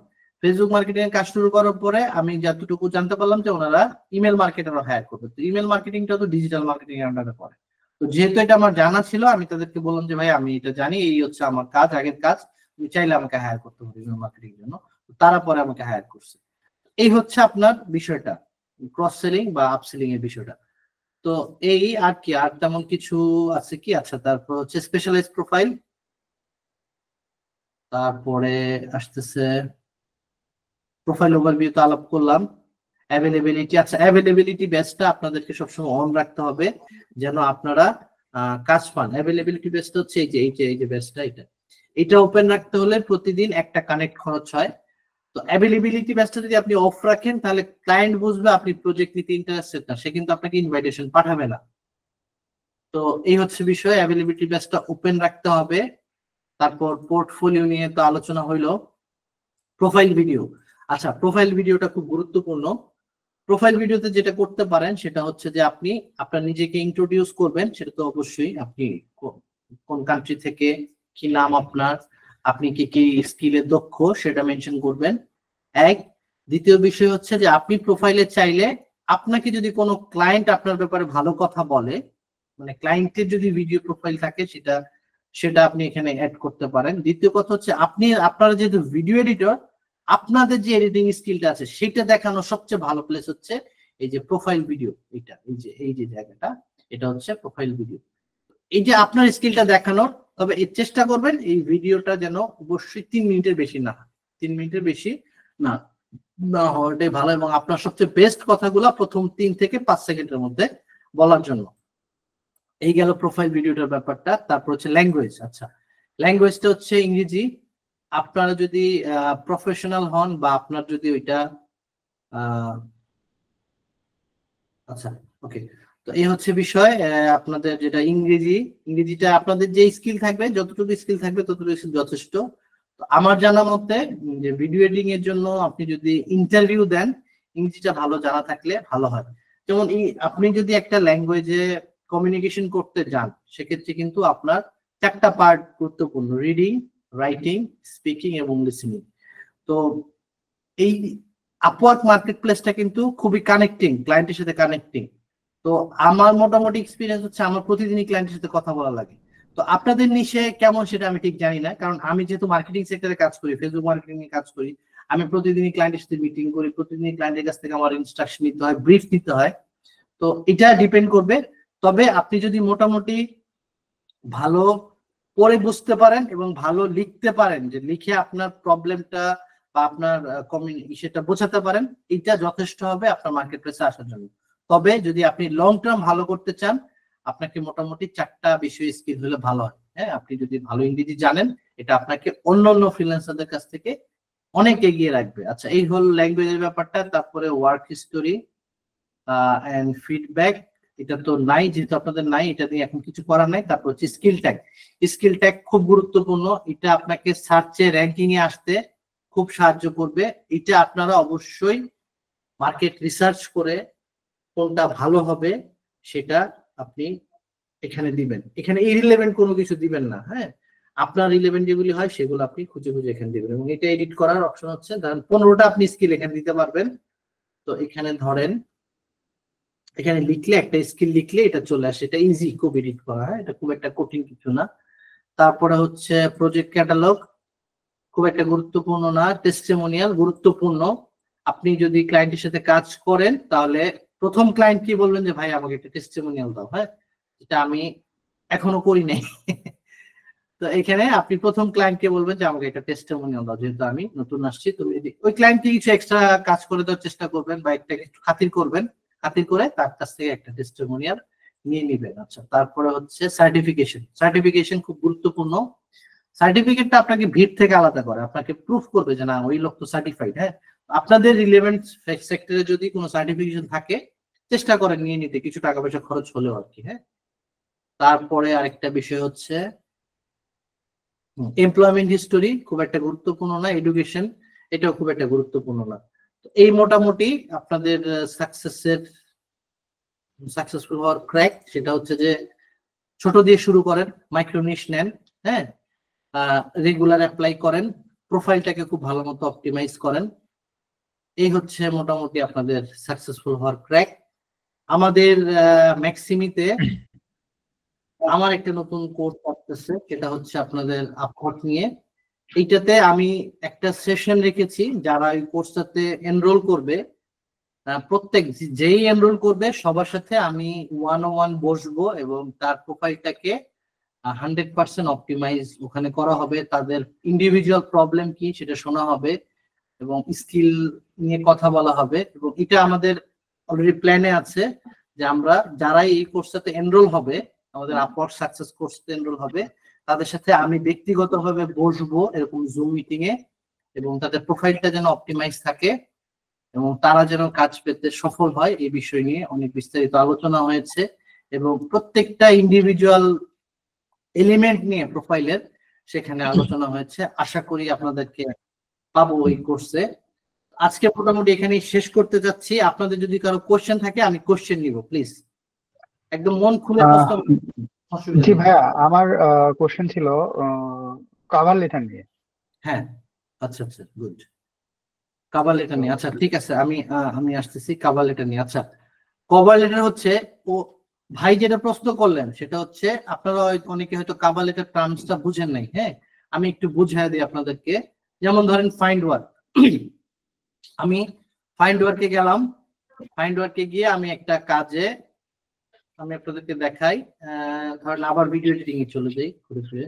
ফেসবুক মার্কেটিং এর কাজ শুরু করার পরে আমি যতটুকু জানতে পারলাম যে ওনারা ইমেল মার্কেটারও হায়ার করবে, তো ইমেল মার্কেটিংটা তো ডিজিটাল মার্কেটিং এর আন্ডারে পড়ে। তো যেহেতু এটা আমার জানা ছিল আমি তাদেরকে বললাম যে ভাই আমি এটা জানি, এই হচ্ছে আমার কাজ, আগের কাজ, তুমি চাইলে আমাকে হায়ার করতে পারো ইমেল মার্কেটিং এর জন্য। তারা পরে আমাকে হায়ার করছে। এই হচ্ছে আপনার বিষয়টা, ক্রস সেলিং বা আপসেলিং এর বিষয়টা। তো এই আর কি, আর তেমন কিছু আছে কি? আচ্ছা, তারপর হচ্ছে স্পেশালাইজ প্রোফাইল, তারপরে আসতেছে প্রোফাইল ওভারভিউ তো আলাপ করলাম। অ্যাভেলেবিলিটি, আচ্ছা অ্যাভেলেবিলিটি বেসটা আপনাদেরকে সবসময় অন রাখতে হবে যেন আপনারা কাজ পান। অ্যাভেলেবিলিটি বেসটা হচ্ছে এই যে বেসটা, এটা ওপেন রাখতে হলে প্রতিদিন একটা কানেক্ট খরচ হয়। তো অ্যাভেলেবিলিটি বেসটা যদি আপনি অফ রাখেন তাহলে ক্লায়েন্ট বুঝবে আপনি প্রজেক্ট নিতে ইন্টারেস্টেড না, সে কিন্তু আপনাকে ইনভাইটেশন পাঠাবে না। তো এই হচ্ছে বিষয়, অ্যাভেলেবিলিটি বেসটা ওপেন রাখতে হবে। তারপর পোর্টফোলিও নিয়ে তো আলোচনা হইলো। প্রোফাইল ভিডিও, আচ্ছা প্রোফাইল ভিডিওটা খুব গুরুত্বপূর্ণ। প্রোফাইল ভিডিওতে যেটা করতে পারেন সেটা হচ্ছে যে আপনি আপনার নিজেকে ইন্ট্রোডিউস করবেন, সেটা তো অবশ্যই আপনি কোন কান্ট্রি থেকে, কি নাম আপনার, আপনি কি কি স্কিলে দক্ষ সেটা মেনশন করবেন। এক, দ্বিতীয় বিষয় হচ্ছে যে আপনি প্রোফাইলে চাইলে আপনাকে যদি কোনো ক্লায়েন্ট আপনার ব্যাপারে ভালো কথা বলে, মানে ক্লায়েন্টের যদি ভিডিও প্রোফাইল থাকে সেটা আপনি এখানে অ্যাড করতে পারেন। দ্বিতীয় কথা হচ্ছে আপনারা যেহেতু ভিডিও এডিটর, আপনাদের যে এডিটিং স্কিলটা আছে সেটা দেখানোর সবচেয়ে ভালো প্লেস হচ্ছে এই যে প্রোফাইল ভিডিও। এটা এই যে জায়গাটা, এটা হচ্ছে প্রোফাইল ভিডিও। এই যে আপনার স্কিলটা দেখানোর, তবে এই চেষ্টা করবেন এই ভিডিওটা যেন অবশ্যই 3 মিনিটের বেশি না হয়, 3 মিনিটের বেশি না হওয়াটাই ভালো, এবং আপনার সবচেয়ে বেস্ট কথাগুলো প্রথম 3 থেকে 5 সেকেন্ডের মধ্যে বলার জন্য। এই গেল প্রোফাইল ভিডিওটার ব্যাপারটা। তারপর হচ্ছে ল্যাঙ্গুয়েজ, আচ্ছা ল্যাঙ্গুয়েজটা হচ্ছে ইংরেজি। আপনারা যদি প্রফেশনাল হন বা আপনার যদি ওইটা আচ্ছা ওকে, তো এই হচ্ছে বিষয়। আপনাদের যেটা ইংরেজিটা আপনাদের যে স্কিল থাকবে, যতটুকু স্কিল থাকবে ততটুকু যথেষ্ট। তো আমার জানা মতে যে ভিডিও এডিটিং এর জন্য আপনি যদি ইন্টারভিউ দেন, ইংরেজিটা ভালো জানা থাকলে ভালো হয়। যেমন আপনি যদি একটা ল্যাঙ্গুয়েজে কমিউনিকেশন করতে যান, সেক্ষেত্রে কিন্তু আপনার 4টা পার্ট গুরুত্বপূর্ণ: রিডিং, রাইটিং, স্পিকিং এবং লিসেনিং। তো এই আপওয়ার্ক মার্কেট প্লেসটা কিন্তু খুবই কানেক্টিং, ক্লায়েন্টের সাথে কানেক্টিং। তো আমার মোটামুটি এক্সপিরিয়েন্স হচ্ছে আমার প্রতিদিনই ক্লায়েন্টের সাথে কথা বলা লাগে। তো আপনাদের নিশে কেমন সেটা আমি ঠিক জানি না, কারণ আমি যেহেতু মার্কেটিং সেক্টরে কাজ করি, ফেসবুক মার্কেটিং নিয়ে কাজ করি, আমি প্রতিদিনই ক্লায়েন্টের সাথে মিটিং করি, প্রতিদিনই ক্লায়েন্টের কাছ থেকে আমার ইনস্ট্রাকশন নিতে হয়, ব্রিফ নিতে হয়। তো এটা ডিপেন্ড করবে। তবে আপনি যদি মোটামুটি ভালো পড়ে বুঝতে পারেন এবং ভালো লিখতে পারেন, যে লিখে আপনার প্রবলেমটা বা আপনার সেটা বোঝাতে পারেন, এটা যথেষ্ট হবে আপনার মার্কেট প্লেসে আসার জন্য। তবে যদি আপনি লং টার্ম ভালো করতে চান, আপনাকে মোটামুটি 4টা বিষয় স্কিল হলে ভালো হয়। হ্যাঁ, আপনি যদি ভালো ইংরেজি জানেন, এটা আপনাকে অন্যান্য ফ্রিল্যান্সারদের কাছ থেকে অনেক এগিয়ে রাখবে। আচ্ছা, এই হল ল্যাঙ্গুয়েজের ব্যাপারটা। তারপরে ওয়ার্ক হিস্টোরি এন্ড ফিডব্যাক, এটা তো নাই, যেহেতু আপনাদের নাই, এটা নিয়ে এখন কিছু করার নাই। তারপর হচ্ছে স্কিল ট্যাগ। স্কিল ট্যাগ খুব গুরুত্বপূর্ণ, এটা আপনাকে সার্চে র্যাঙ্কিং এ আসতে খুব সাহায্য করবে। এটা আপনারা অবশ্যই মার্কেট রিসার্চ করে কোনটা ভালো হবে সেটা আপনি এখানে দিবেন। এখানে ইরিলেভেন্ট কোনো কিছু দিবেন না। হ্যাঁ, আপনার রিলেভেন্ট যেগুলি হয় সেগুলো আপনি খুঁজে খুঁজে এখানে দিবেন। এবং এটা এডিট করার অপশন হচ্ছে, ধরেন 15টা আপনি স্কিল এখানে দিতে পারবেন। তো এখানে ধরেন এখানে লিখলে, একটা স্কিল লিখলে এটা চলে আসে, এটা ইজি খুব এডিট করা। হ্যাঁ, এটা খুব একটা কঠিন কিছু না। তারপরে হচ্ছে প্রজেক্ট ক্যাটালগ, খুব একটা গুরুত্বপূর্ণ না। টেস্টিমোনিয়াল গুরুত্বপূর্ণ। আপনি যদি ক্লায়েন্টের সাথে কাজ করেন তাহলে প্রথম ক্লায়েন্ট কি বলবেন, যে ভাই আমাকে একটা টেস্টিমোনিয়াল দাও। হ্যাঁ, এটা আমি এখনো করি নাই। তো এখানে আপনি প্রথম ক্লায়েন্টকে বলবেন যে আমাকে একটা টেস্টিমোনিয়াল দাও, যেহেতু আমি নতুন আসছি। তুমি ওই ক্লায়েন্টকে কিছু এক্সট্রা কাজ করে দেওয়ার চেষ্টা করবেন বা একটা একটু খাতির করবেন, খাতির করে তার কাছ থেকে একটা টেস্টিমোনিয়াল নিয়ে নিবেন। আচ্ছা, তারপরে হচ্ছে সার্টিফিকেশন খুব গুরুত্বপূর্ণ। সার্টিফিকেটটা আপনাকে ভিড় থেকে আলাদা করে, আপনাকে প্রুফ করবে যে না ওই লোক তো সার্টিফাইড। হ্যাঁ, আপনাদের রিলেভেন্ট সেক্টরে যদি কোনো সার্টিফিকেশন থাকে চেষ্টা করেন নিয়ে নিতে, কিছু টাকা পয়সা খরচ হলেও আর কি। হ্যাঁ, তারপরে আরেকটা বিষয় হচ্ছে এমপ্লয়মেন্ট হিস্টোরি, খুব একটা গুরুত্বপূর্ণ না। এডুকেশন, এটাও খুব একটা গুরুত্বপূর্ণ না। তো এই মোটামুটি আপনাদের সাকসেসফুল হওয়ার ক্র্যাক, সেটা হচ্ছে যে ছোট দিয়ে শুরু করেন, মাইক্রো নিশ নেন। হ্যাঁ, রেগুলার অ্যাপ্লাই করেন, প্রোফাইলটাকে খুব ভালো মতো অপটিমাইজ করেন। এই হচ্ছে মোটামুটি আপনাদের সাকসেসফুল হওয়ার ক্র্যাক। আমাদের ম্যাক্সিমিতে আমার একটা নতুন কোর্স আসতেছে, সেটা হচ্ছে আপনাদের আপওয়ার্ক নিয়ে। এইটাতে আমি একটা সেশন রেখেছি, যারা এই কোর্সটাতে এনরোল করবে প্রত্যেক যেই এনরোল করবে সবার সাথে আমি 1-on-1 বসবো এবং তার প্রোফাইলটাকে 100% অপটিমাইজ ওখানে করা হবে। তাদের ইন্ডিভিজুয়াল প্রবলেম কি সেটা শোনা হবে এবং স্কিল নিয়ে কথা বলা হবে। এবং এটা আমাদের অলরেডি প্ল্যানে আছে যে আমরা যারাই এই কোর্সটাতে এনরোল হবে, আমাদের আপওয়ার্ক সাকসেস কোর্সে এনরোল হবে, তাদের সাথে আমি ব্যক্তিগতভাবে বসবো এরকম জুম মিটিং এ, এবং তাদের প্রোফাইলটা যেন অপটিমাইজ থাকে এবং তারা যেন কাজ পেতে সফল হয় এই বিষয় নিয়ে অনেক বিস্তারিত আলোচনা হয়েছে। এবং প্রত্যেকটা ইন্ডিভিজুয়াল এলিমেন্ট নিয়ে প্রোফাইলের সেখানে আলোচনা হয়েছে। আশা করি আপনাদেরকে পাবো এই কোর্সে। আজকে মোটামুটি এখানেই শেষ করতে যাচ্ছি। আপনাদের যদি কারো কোশ্চেন থাকে আমি কোশ্চেন নিব, প্লিজ একদম মন খুলে প্রশ্ন। জি ভাইয়া, আমার কোশ্চেন ছিল কভার লেটার নিয়ে। হ্যাঁ, আচ্ছা আচ্ছা, গুড। কভার লেটার নিয়ে, আচ্ছা ঠিক আছে, আমি আসতেছি কভার লেটার নিয়ে। আচ্ছা, কভার লেটার হচ্ছে ও ভাই যেটা প্রশ্ন করলেন সেটা হচ্ছে, আপনারা অনেকে হয়তো কভার লেটার টার্মসটা বুঝেন নাই। হ্যাঁ, আমি একটু বুঝিয়ে দিই আপনাদেরকে। যেমন ধরেন ফাইন্ড ওয়ার্ক, আমি ফাইন্ড ওয়ার্কে গেলাম, ফাইন্ড ওয়ার্কে গিয়ে আমি একটা কাজে আমি আপনাদেরকে দেখাই। ধরেন আবার ভিডিও এডিটিং এ চলে যাই, ঘুরে ফিরে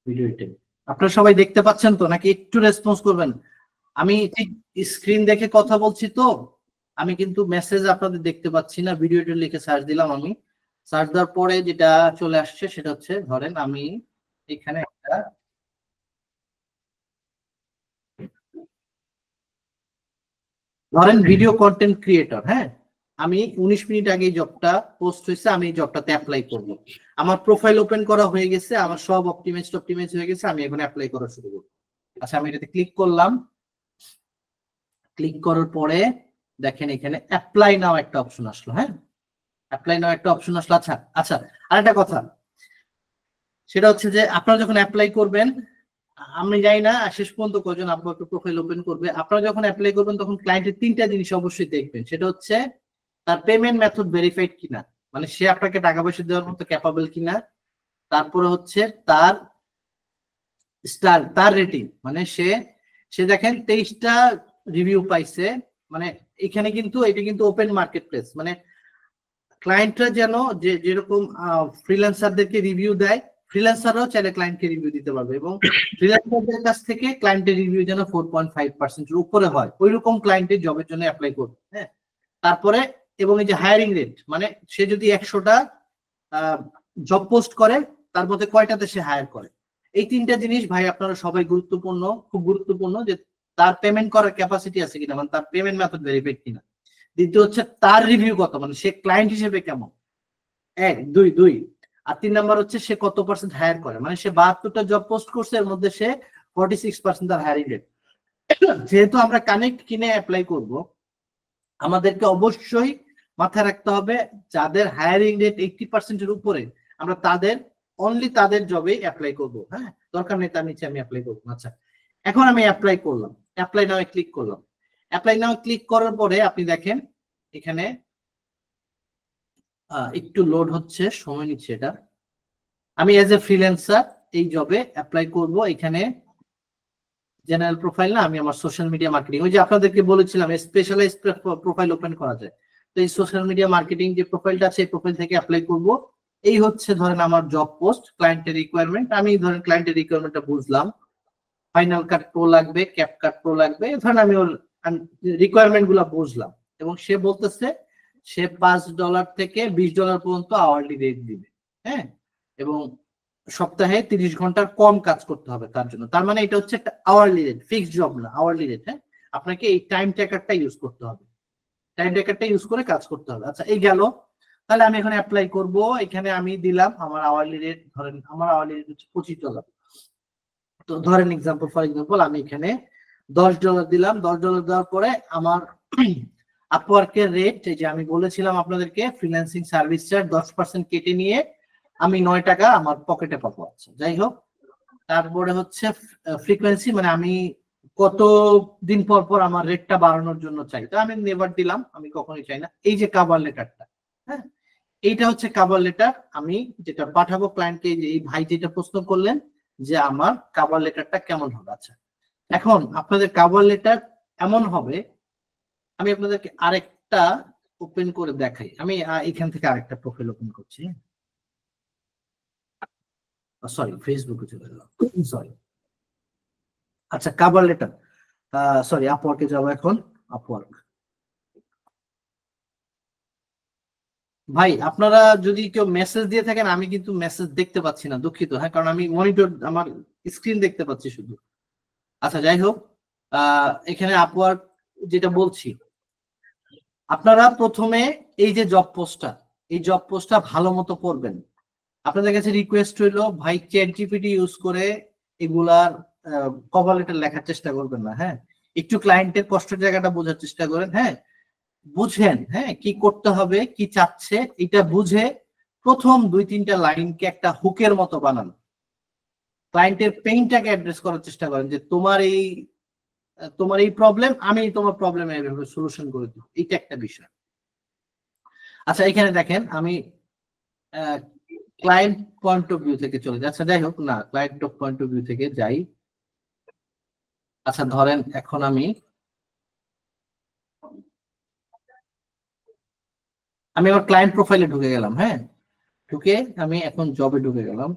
ভিডিও এডিটিং। আপনারা সবাই দেখতে পাচ্ছেন তো, নাকি একটু রেসপন্স করবেন? আমি ঠিক স্ক্রিন দেখে কথা বলছি তো, আমি কিন্তু মেসেজ আপনাদের দেখতে পাচ্ছি না। ভিডিওটা লিখে সার্চ দিলাম, আমি সার্চ দেওয়ার পরে যেটা চলে আসছে সেটা হচ্ছে, ধরেন আমি এখানে একটা ধরেন ভিডিও কন্টেন্ট ক্রিয়েটর। হ্যাঁ, আমি 19 মিনিট আগে জবটা পোস্ট হয়েছে, আমি এই জবটাতে অ্যাপ্লাই করব। আমার প্রোফাইল ওপেন করা হয়ে গেছে, আমার সব অপটিমাইজ হয়ে গেছে, আমি এখন অ্যাপ্লাই করা শুরু করব। আচ্ছা, আমি এটাতে ক্লিক করলাম। ক্লিক করার পরে দেখেন এখানে অ্যাপ্লাই নাও একটা অপশন আসলো। হ্যাঁ, অ্যাপ্লাই নাও একটা অপশন আসলো। আচ্ছা আচ্ছা, আরেকটা কথা, সেটা হচ্ছে যে আপনারা যখন অ্যাপ্লাই করবেন, আমি জানি না শেষ পর্যন্ত কজন আপনার প্রোফাইল ওপেন করবে। আপনারা যখন অ্যাপ্লাই করবেন তখন ক্লায়েন্টের 3টা জিনিস অবশ্যই দেখবেন। সেটা হচ্ছে তার পেমেন্ট মেথড ভেরিফাইড কিনা, মানে সে আপনাকে টাকা পয়সা দেওয়ার মতো ক্যাপাবল কিনা। তারপরে হচ্ছে তার স্টার, তার রেটিং, মানে সে দেখেন 23টা রিভিউ পাইছে। মানে এখানে কিন্তু এটা কিন্তু ওপেন মার্কেট প্লেস, মানে ক্লায়েন্টরা যেন যেরকম ফ্রিল্যান্সারদেরকে রিভিউ দেয়, ফ্রিল্যান্সাররাও চাইলে ক্লায়েন্টকে রিভিউ দিতে পারবে, এবং ফ্রিল্যান্সারদের কাছ থেকে ক্লায়েন্টের রিভিউ যেন 4.5% এর উপরে হয়, ওইরকম ক্লায়েন্টের জবের জন্য অ্যাপ্লাই করবে। হ্যাঁ, তারপরে এবং এই যে হায়ারিং রেট, মানে সে যদি 100টা জব পোস্ট করে তার মধ্যে কয়টাতে সে হায়ার করে। এই 3টা জিনিস ভাই আপনারা সবাই গুরুত্বপূর্ণ, খুব গুরুত্বপূর্ণ, যে তার পেমেন্ট করার ক্যাপাসিটি আছে কিনা, মানে তার পেমেন্ট মেথড ভেরিফাইড কিনা। দ্বিতীয় হচ্ছে তার রিভিউ কত, মানে সে ক্লায়েন্ট হিসেবে কেমন, 1 2 আর 3 নাম্বার হচ্ছে সে কত পার্সেন্ট হায়ার করে, মানে সে 72টা জব পোস্ট করছে, এর মধ্যে সে 46% তার হায়ারিং রেট। যেহেতু আমরা কানেক্ট কিনে অ্যাপ্লাই করব, আমাদেরকে অবশ্যই মাথায় রাখতে হবে যাদের হায়ারিং রেট 80% এর উপরে, আমরা অনলি তাদের জবে অ্যাপ্লাই করব। হ্যাঁ, দরকার নেই তার নিচে আমি অ্যাপ্লাই করবো। আচ্ছা, এখন আমি অ্যাপ্লাই করলাম, অ্যাপ্লাই নাও ক্লিক করলাম। অ্যাপ্লাই নাও ক্লিক করার পরে আপনি দেখেন এখানে একটু লোড হচ্ছে, সময় নিচ্ছে এটা। আমি এজ এ ফ্রিল্যান্সার এই জবে অ্যাপ্লাই করব। এখানে জেনারেল প্রোফাইল না, আমি আমার সোশ্যাল মিডিয়া মার্কেটিং, ওই যে আপনাদেরকে বলেছিলাম স্পেশালাইজ প্রোফাইল ওপেন করা যায়, তো এই সোশ্যাল মিডিয়া মার্কেটিং যে প্রোফাইলটা আছে এই প্রোফাইল থেকে অ্যাপ্লাই করব। এই হচ্ছে ধরেন আমার জব পোস্ট, ক্লায়েন্টের রিকোয়ারমেন্ট। আমি ধরেন ক্লায়েন্টের রিকোয়ারমেন্টটা বুঝলাম, ফাইনাল কাট প্রো লাগবে, ক্যাপ কাট প্রো লাগবে, ধরেন আমি ওর রিকোয়ারমেন্ট গুলা বুঝলাম। এবং সে বলতেছে সে $5 থেকে $20 পর্যন্ত আওয়ারলি রেট দিবে। হ্যাঁ, এবং সপ্তাহে 30 ঘন্টার কম কাজ করতে হবে তার জন্য। তার মানে এটা হচ্ছে একটা আওয়ারলি রেট, ফিক্সড জব না, আওয়ারলি রেট। হ্যাঁ, আপনাকে এই টাইম ট্র্যাকারটা ইউজ করতে হবে, টাইম ট্র্যাকারটা ইউজ করে কাজ করতে হবে। আচ্ছা, এই গেল। তাহলে আমি এখন অ্যাপ্লাই করব। এখানে আমি দিলাম আমার আওয়ারলি রেট, ধরেন আমার আওয়ারলি রেট হচ্ছে $25। তো ধরেন ফর এক্সাম্পল আমি এখানে $10 দিলাম। $10 দেওয়ার পরে আমার আপওয়ার্কের রেট, এই যে আমি বলেছিলাম আপনাদেরকে ফ্রিল্যান্সিং সার্ভিস চার্জ 10% কেটে নিয়ে আমি $9 আমার পকেটে পাবো। আচ্ছা, যাই হোক, তারপরে হচ্ছে ফ্রিকোয়েন্সি, মানে আমি কত দিন পর পর আমার রেটটা বাড়ানোর জন্য চাই, তো আমি নেভার দিলাম, আমি কখনোই চাই না। এই যে কভার লেটারটা, হ্যাঁ, এইটা হচ্ছে কভার লেটার, আমি যেটা পাঠাবো ক্লায়েন্টকে। এই ভাই যেটা প্রশ্ন করলেন যে আমার কভার লেটারটা কেমন হবে। আচ্ছা, এখন আপনাদের কভার লেটার এমন হবে, আমি আপনাদেরকে আরেকটা ওপেন করে দেখাই। আমি এখান থেকে আরেকটা প্রোফাইল ওপেন করছি। সরি, ফেসবুকে চলে গেলাম, সরি। আচ্ছা, কভার লেটার, সরি, আপওয়ার্কে যাবো এখন। আপওয়ার্ক, ভাই আপনারা যদি কেউ মেসেজ দিয়ে থাকেন, আমি কিন্তু মেসেজ দেখতে পাচ্ছি না, দুঃখিত। হ্যাঁ, কারণ আমি মনিটর, আমার স্ক্রিন দেখতে পাচ্ছি শুধু। আচ্ছা, যাই হোক, এখানে আপওয়ার্ক যেটা বলছি, আপনারা প্রথমে এই যে জব পোস্টটা, এই জব পোস্টটা ভালো মতো পড়বেন। আপনাদের কাছে রিকোয়েস্ট হইলো, ভাই চ্যাট জিপিটি ইউজ করে এগুলার কভার লেটার লেখার চেষ্টা করবেন না। হ্যাঁ, একটু ক্লায়েন্টের কষ্টের জায়গাটা বোঝার চেষ্টা করেন। হ্যাঁ, বুঝেন, হ্যাঁ, কি করতে হবে, কি চাচ্ছে, এটা বুঝে প্রথম 2-3টা লাইনকে একটা হুকের মতো বানান। ক্লায়েন্টের পেইনটাকে অ্যাড্রেস করার চেষ্টা করেন যে তোমার এই প্রবলেম, আমি তোমার প্রবলেম এইভাবে সলিউশন করে দিব। এটা একটা বিষয়। আচ্ছা, এখানে দেখেন আমি ক্লায়েন্ট পয়েন্ট অফ ভিউ থেকে চলে যাই। আচ্ছা, যাই হোক, না, ক্লায়েন্ট পয়েন্ট অফ ভিউ থেকে যাই। আচ্ছা, ধরেন এখন আমি আমার ক্লায়েন্ট প্রোফাইলে ঢুকে গেলাম। হ্যাঁ, ঢুকে আমি এখন জবে ঢুকে গেলাম।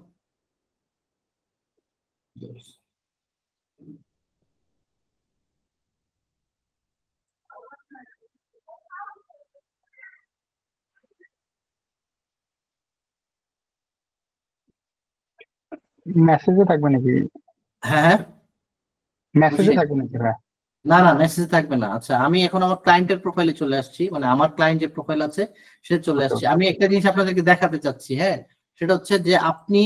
মেসেজে থাকবে নাকি? হ্যাঁ, মেসেজে থাকবে নাকি? না না, মেসেজ থাকবে না। আচ্ছা, আমি এখন আমার ক্লায়েন্টের প্রোফাইলে চলে আসছি, মানে আমার ক্লায়েন্ট যে প্রোফাইল আছে সে চলে আসছে। আমি একটা জিনিস আপনাদেরকে দেখাতে চাচ্ছি। হ্যাঁ, সেটা হচ্ছে যে আপনি,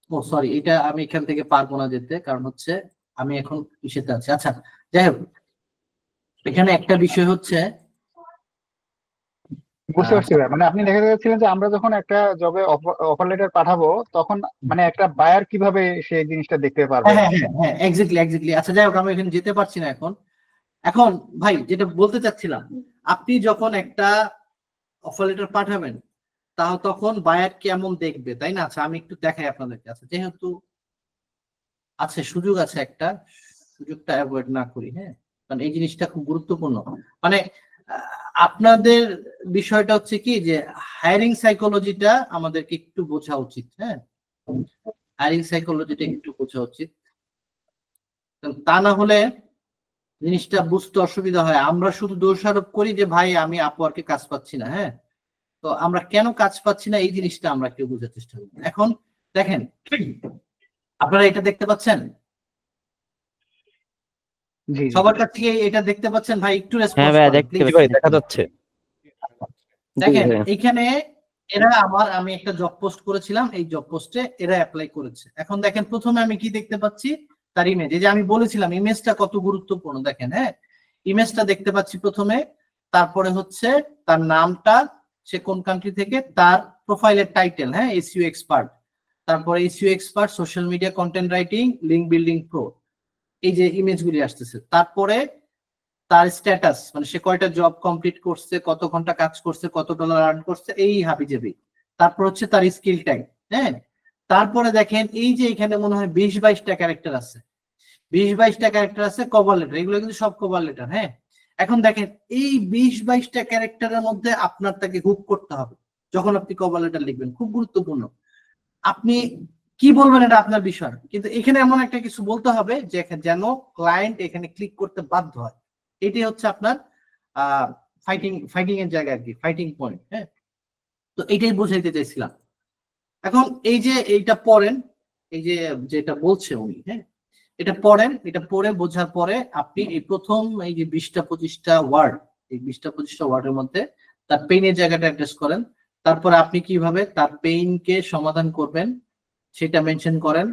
ও সরি, এটা আমি এখান থেকে পারবো না যেতে, কারণ হচ্ছে আমি এখন ইসেতে আছি। আচ্ছা, যাই হোক, এখানে একটা বিষয় হচ্ছে, বুঝতে পারছি ভাই, মানে আপনি দেখা যাচ্ছিলেন যে আমরা যখন একটা জবে অফার লেটার পাঠাবো, তখন মানে একটা বায়ার কিভাবে সেই জিনিসটা দেখতে পারবে? হ্যাঁ হ্যাঁ হ্যাঁ, এক্স্যাক্টলি। আচ্ছা, যাই হোক, আমি এখানে যেতে পারছি না এখন। এখন ভাই যেটা বলতে চাচ্ছিলাম, আপনি যখন একটা অফার লেটার পাঠাবেন, তাও তখন বায়ার কেমন দেখবে, তাই না? আচ্ছা, আমি একটু দেখাই আপনাদেরকে। আচ্ছা, যেহেতু আছে সুযোগ আছে, একটা সুযোগটা অ্যাভয়েড না করি। হ্যাঁ, কারণ এই জিনিসটা খুব গুরুত্বপূর্ণ। মানে আপনাদের বিষয়টা হচ্ছে কি, যে হায়ারিং সাইকোলজিটা আমাদেরকে একটু বোঝা উচিত। হ্যাঁ, হায়ারিং সাইকোলজিটা একটু বোঝা উচিত, তা না হলে জিনিসটা বুঝতে অসুবিধা হয়। আমরা শুধু দোষারোপ করি যে ভাই আমি আপওয়ার্কে কাজ পাচ্ছি না। হ্যাঁ, তো আমরা কেন কাজ পাচ্ছি না এই জিনিসটা আমরা কেউ বোঝার চেষ্টা করি। এখন দেখেন, আপনারা এটা দেখতে পাচ্ছেন, সবার কাছ থেকে এটা দেখতে পাচ্ছেন? ভাই একটু রেসপন্স করেন। ভাই দেখা যাচ্ছে। দেখেন, এখানে এরা আমি একটা জব পোস্ট করেছিলাম, এই জব পোস্টে এরা অ্যাপ্লাই করেছে। এখন দেখেন, প্রথমে আমি কি দেখতে পাচ্ছি, তার ইমেজ। এই যে আমি বলেছিলাম ইমেজটা কত গুরুত্বপূর্ণ, দেখেন। হ্যাঁ, ইমেজটা দেখতে পাচ্ছি প্রথমে, তারপরে হচ্ছে তার নামটা, সে কোন কান্ট্রি থেকে, তার প্রোফাইলের টাইটেল, হ্যাঁ, এসইও এক্সপার্ট, তারপরে SEO expert, social media content writing, link building pro, এই যে ইমেজগুলি আসতেছে। তারপরে তার স্ট্যাটাস, মানে সে কয়টা জব কমপ্লিট করছে, কত ঘন্টা কাজ করছে, কত ডলার আর্ন করছে, এই হাবিজাবি। তারপর হচ্ছে তার স্কিল ট্যাগ। হ্যাঁ, তারপরে দেখেন এই যে এখানে মনে হয় 20-22টা ক্যারেক্টার আছে, 20-22টা ক্যারেক্টার আছে কভার লেটার। এগুলো কিন্তু সব কভার লেটার। হ্যাঁ, এখন দেখেন এই 20-22টা ক্যারেক্টারের মধ্যে আপনার তাকে হুক করতে হবে যখন আপনি কভার লেটার লিখবেন, খুব গুরুত্বপূর্ণ। আপনি কি বলবেন এটা আপনার বিষয়, কিন্তু এখানে এমন একটা কিছু বলতে হবে যে যেন ক্লায়েন্ট এখানে ক্লিক করতে বাধ্য হয়। এটাই হচ্ছে আপনার ফাইটিং এর জায়গা আর কি, ফাইটিং পয়েন্ট। হ্যাঁ, তো এটাই বোঝাইতে চাইছিলাম। এখন এই যে এইটা পড়েন, এই যে যেটা বলছে উনি, হ্যাঁ, এটা পড়েন, এটা পড়ে বোঝার পরে আপনি এই প্রথম এই যে 20টা-25টা ওয়ার্ড, এই 20টা-25টা ওয়ার্ডের মধ্যে তার পেইনের জায়গাটা অ্যাড্রেস করেন। তারপরে আপনি কিভাবে তার পেইনকে সমাধান করবেন সেটা মেনশন করেন।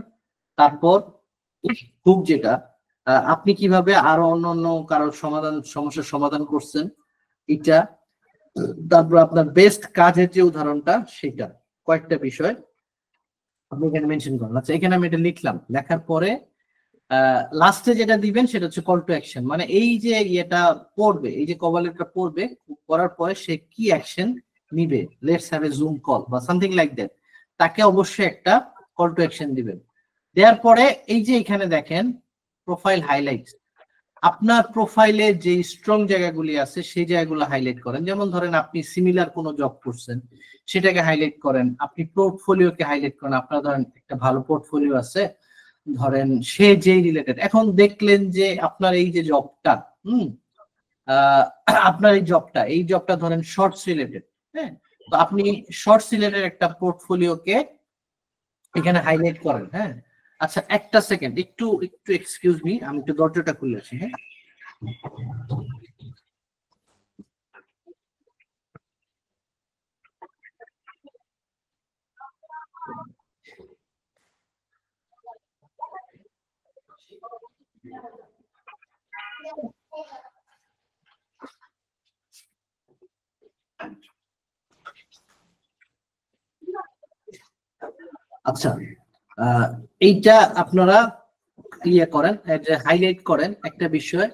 তারপর হুক, যেটা আপনি কিভাবে আরো অন্য কারোর সমস্যার সমাধান করছেন এটা, তারপর আপনার বেস্ট কাজের যে উদাহরণটা সেটা, কয়েকটা বিষয় আপনি এখানে মেনশন করেন। আচ্ছা, এখানে আমি এটা লিখলাম, লেখার পরে লাস্টে যেটা দিবেন সেটা হচ্ছে কল টু অ্যাকশন। মানে এই যে এটা পড়বে, এই যে কভার লেটার পড়বে, পড়ার পরে সে কি অ্যাকশন নিবে, let's have A zoom call বা সামথিং লাইক দ্যাট, তাকে অবশ্যই একটা কল টু অ্যাকশন দিবেন। দেওয়ার পরে এই যে এখানে দেখেন প্রোফাইল হাইলাইটস, আপনার প্রোফাইলে যে স্ট্রং জায়গাগুলি আছে সেই জায়গাগুলো হাইলাইট করেন। যেমন ধরেন আপনি সিমিলার কোনো জব করছেন সেটাকে হাইলাইট করেন, আপনি পোর্টফোলিওকে হাইলাইট করেন। আপনার ধরেন একটা ভালো পোর্টফোলিও আছে, ধরেন সে যেই রিলেটেড, এখন দেখলেন যে আপনার এই যে জবটা আপনার এই জবটা ধরেন শর্টস রিলেটেড, হ্যাঁ, তো আপনি শর্টস রিলেটেড একটা পোর্টফোলিওকে এখানে হাইলাইট করেন। হ্যাঁ, আচ্ছা একটা সেকেন্ড, একটু এক্সকিউজ মি, আমি একটু দরজাটা খুলে আসি। হ্যাঁ, আচ্ছা এইটা আপনারা ইয়ে করেন, হাইলাইট করেন একটা বিষয়।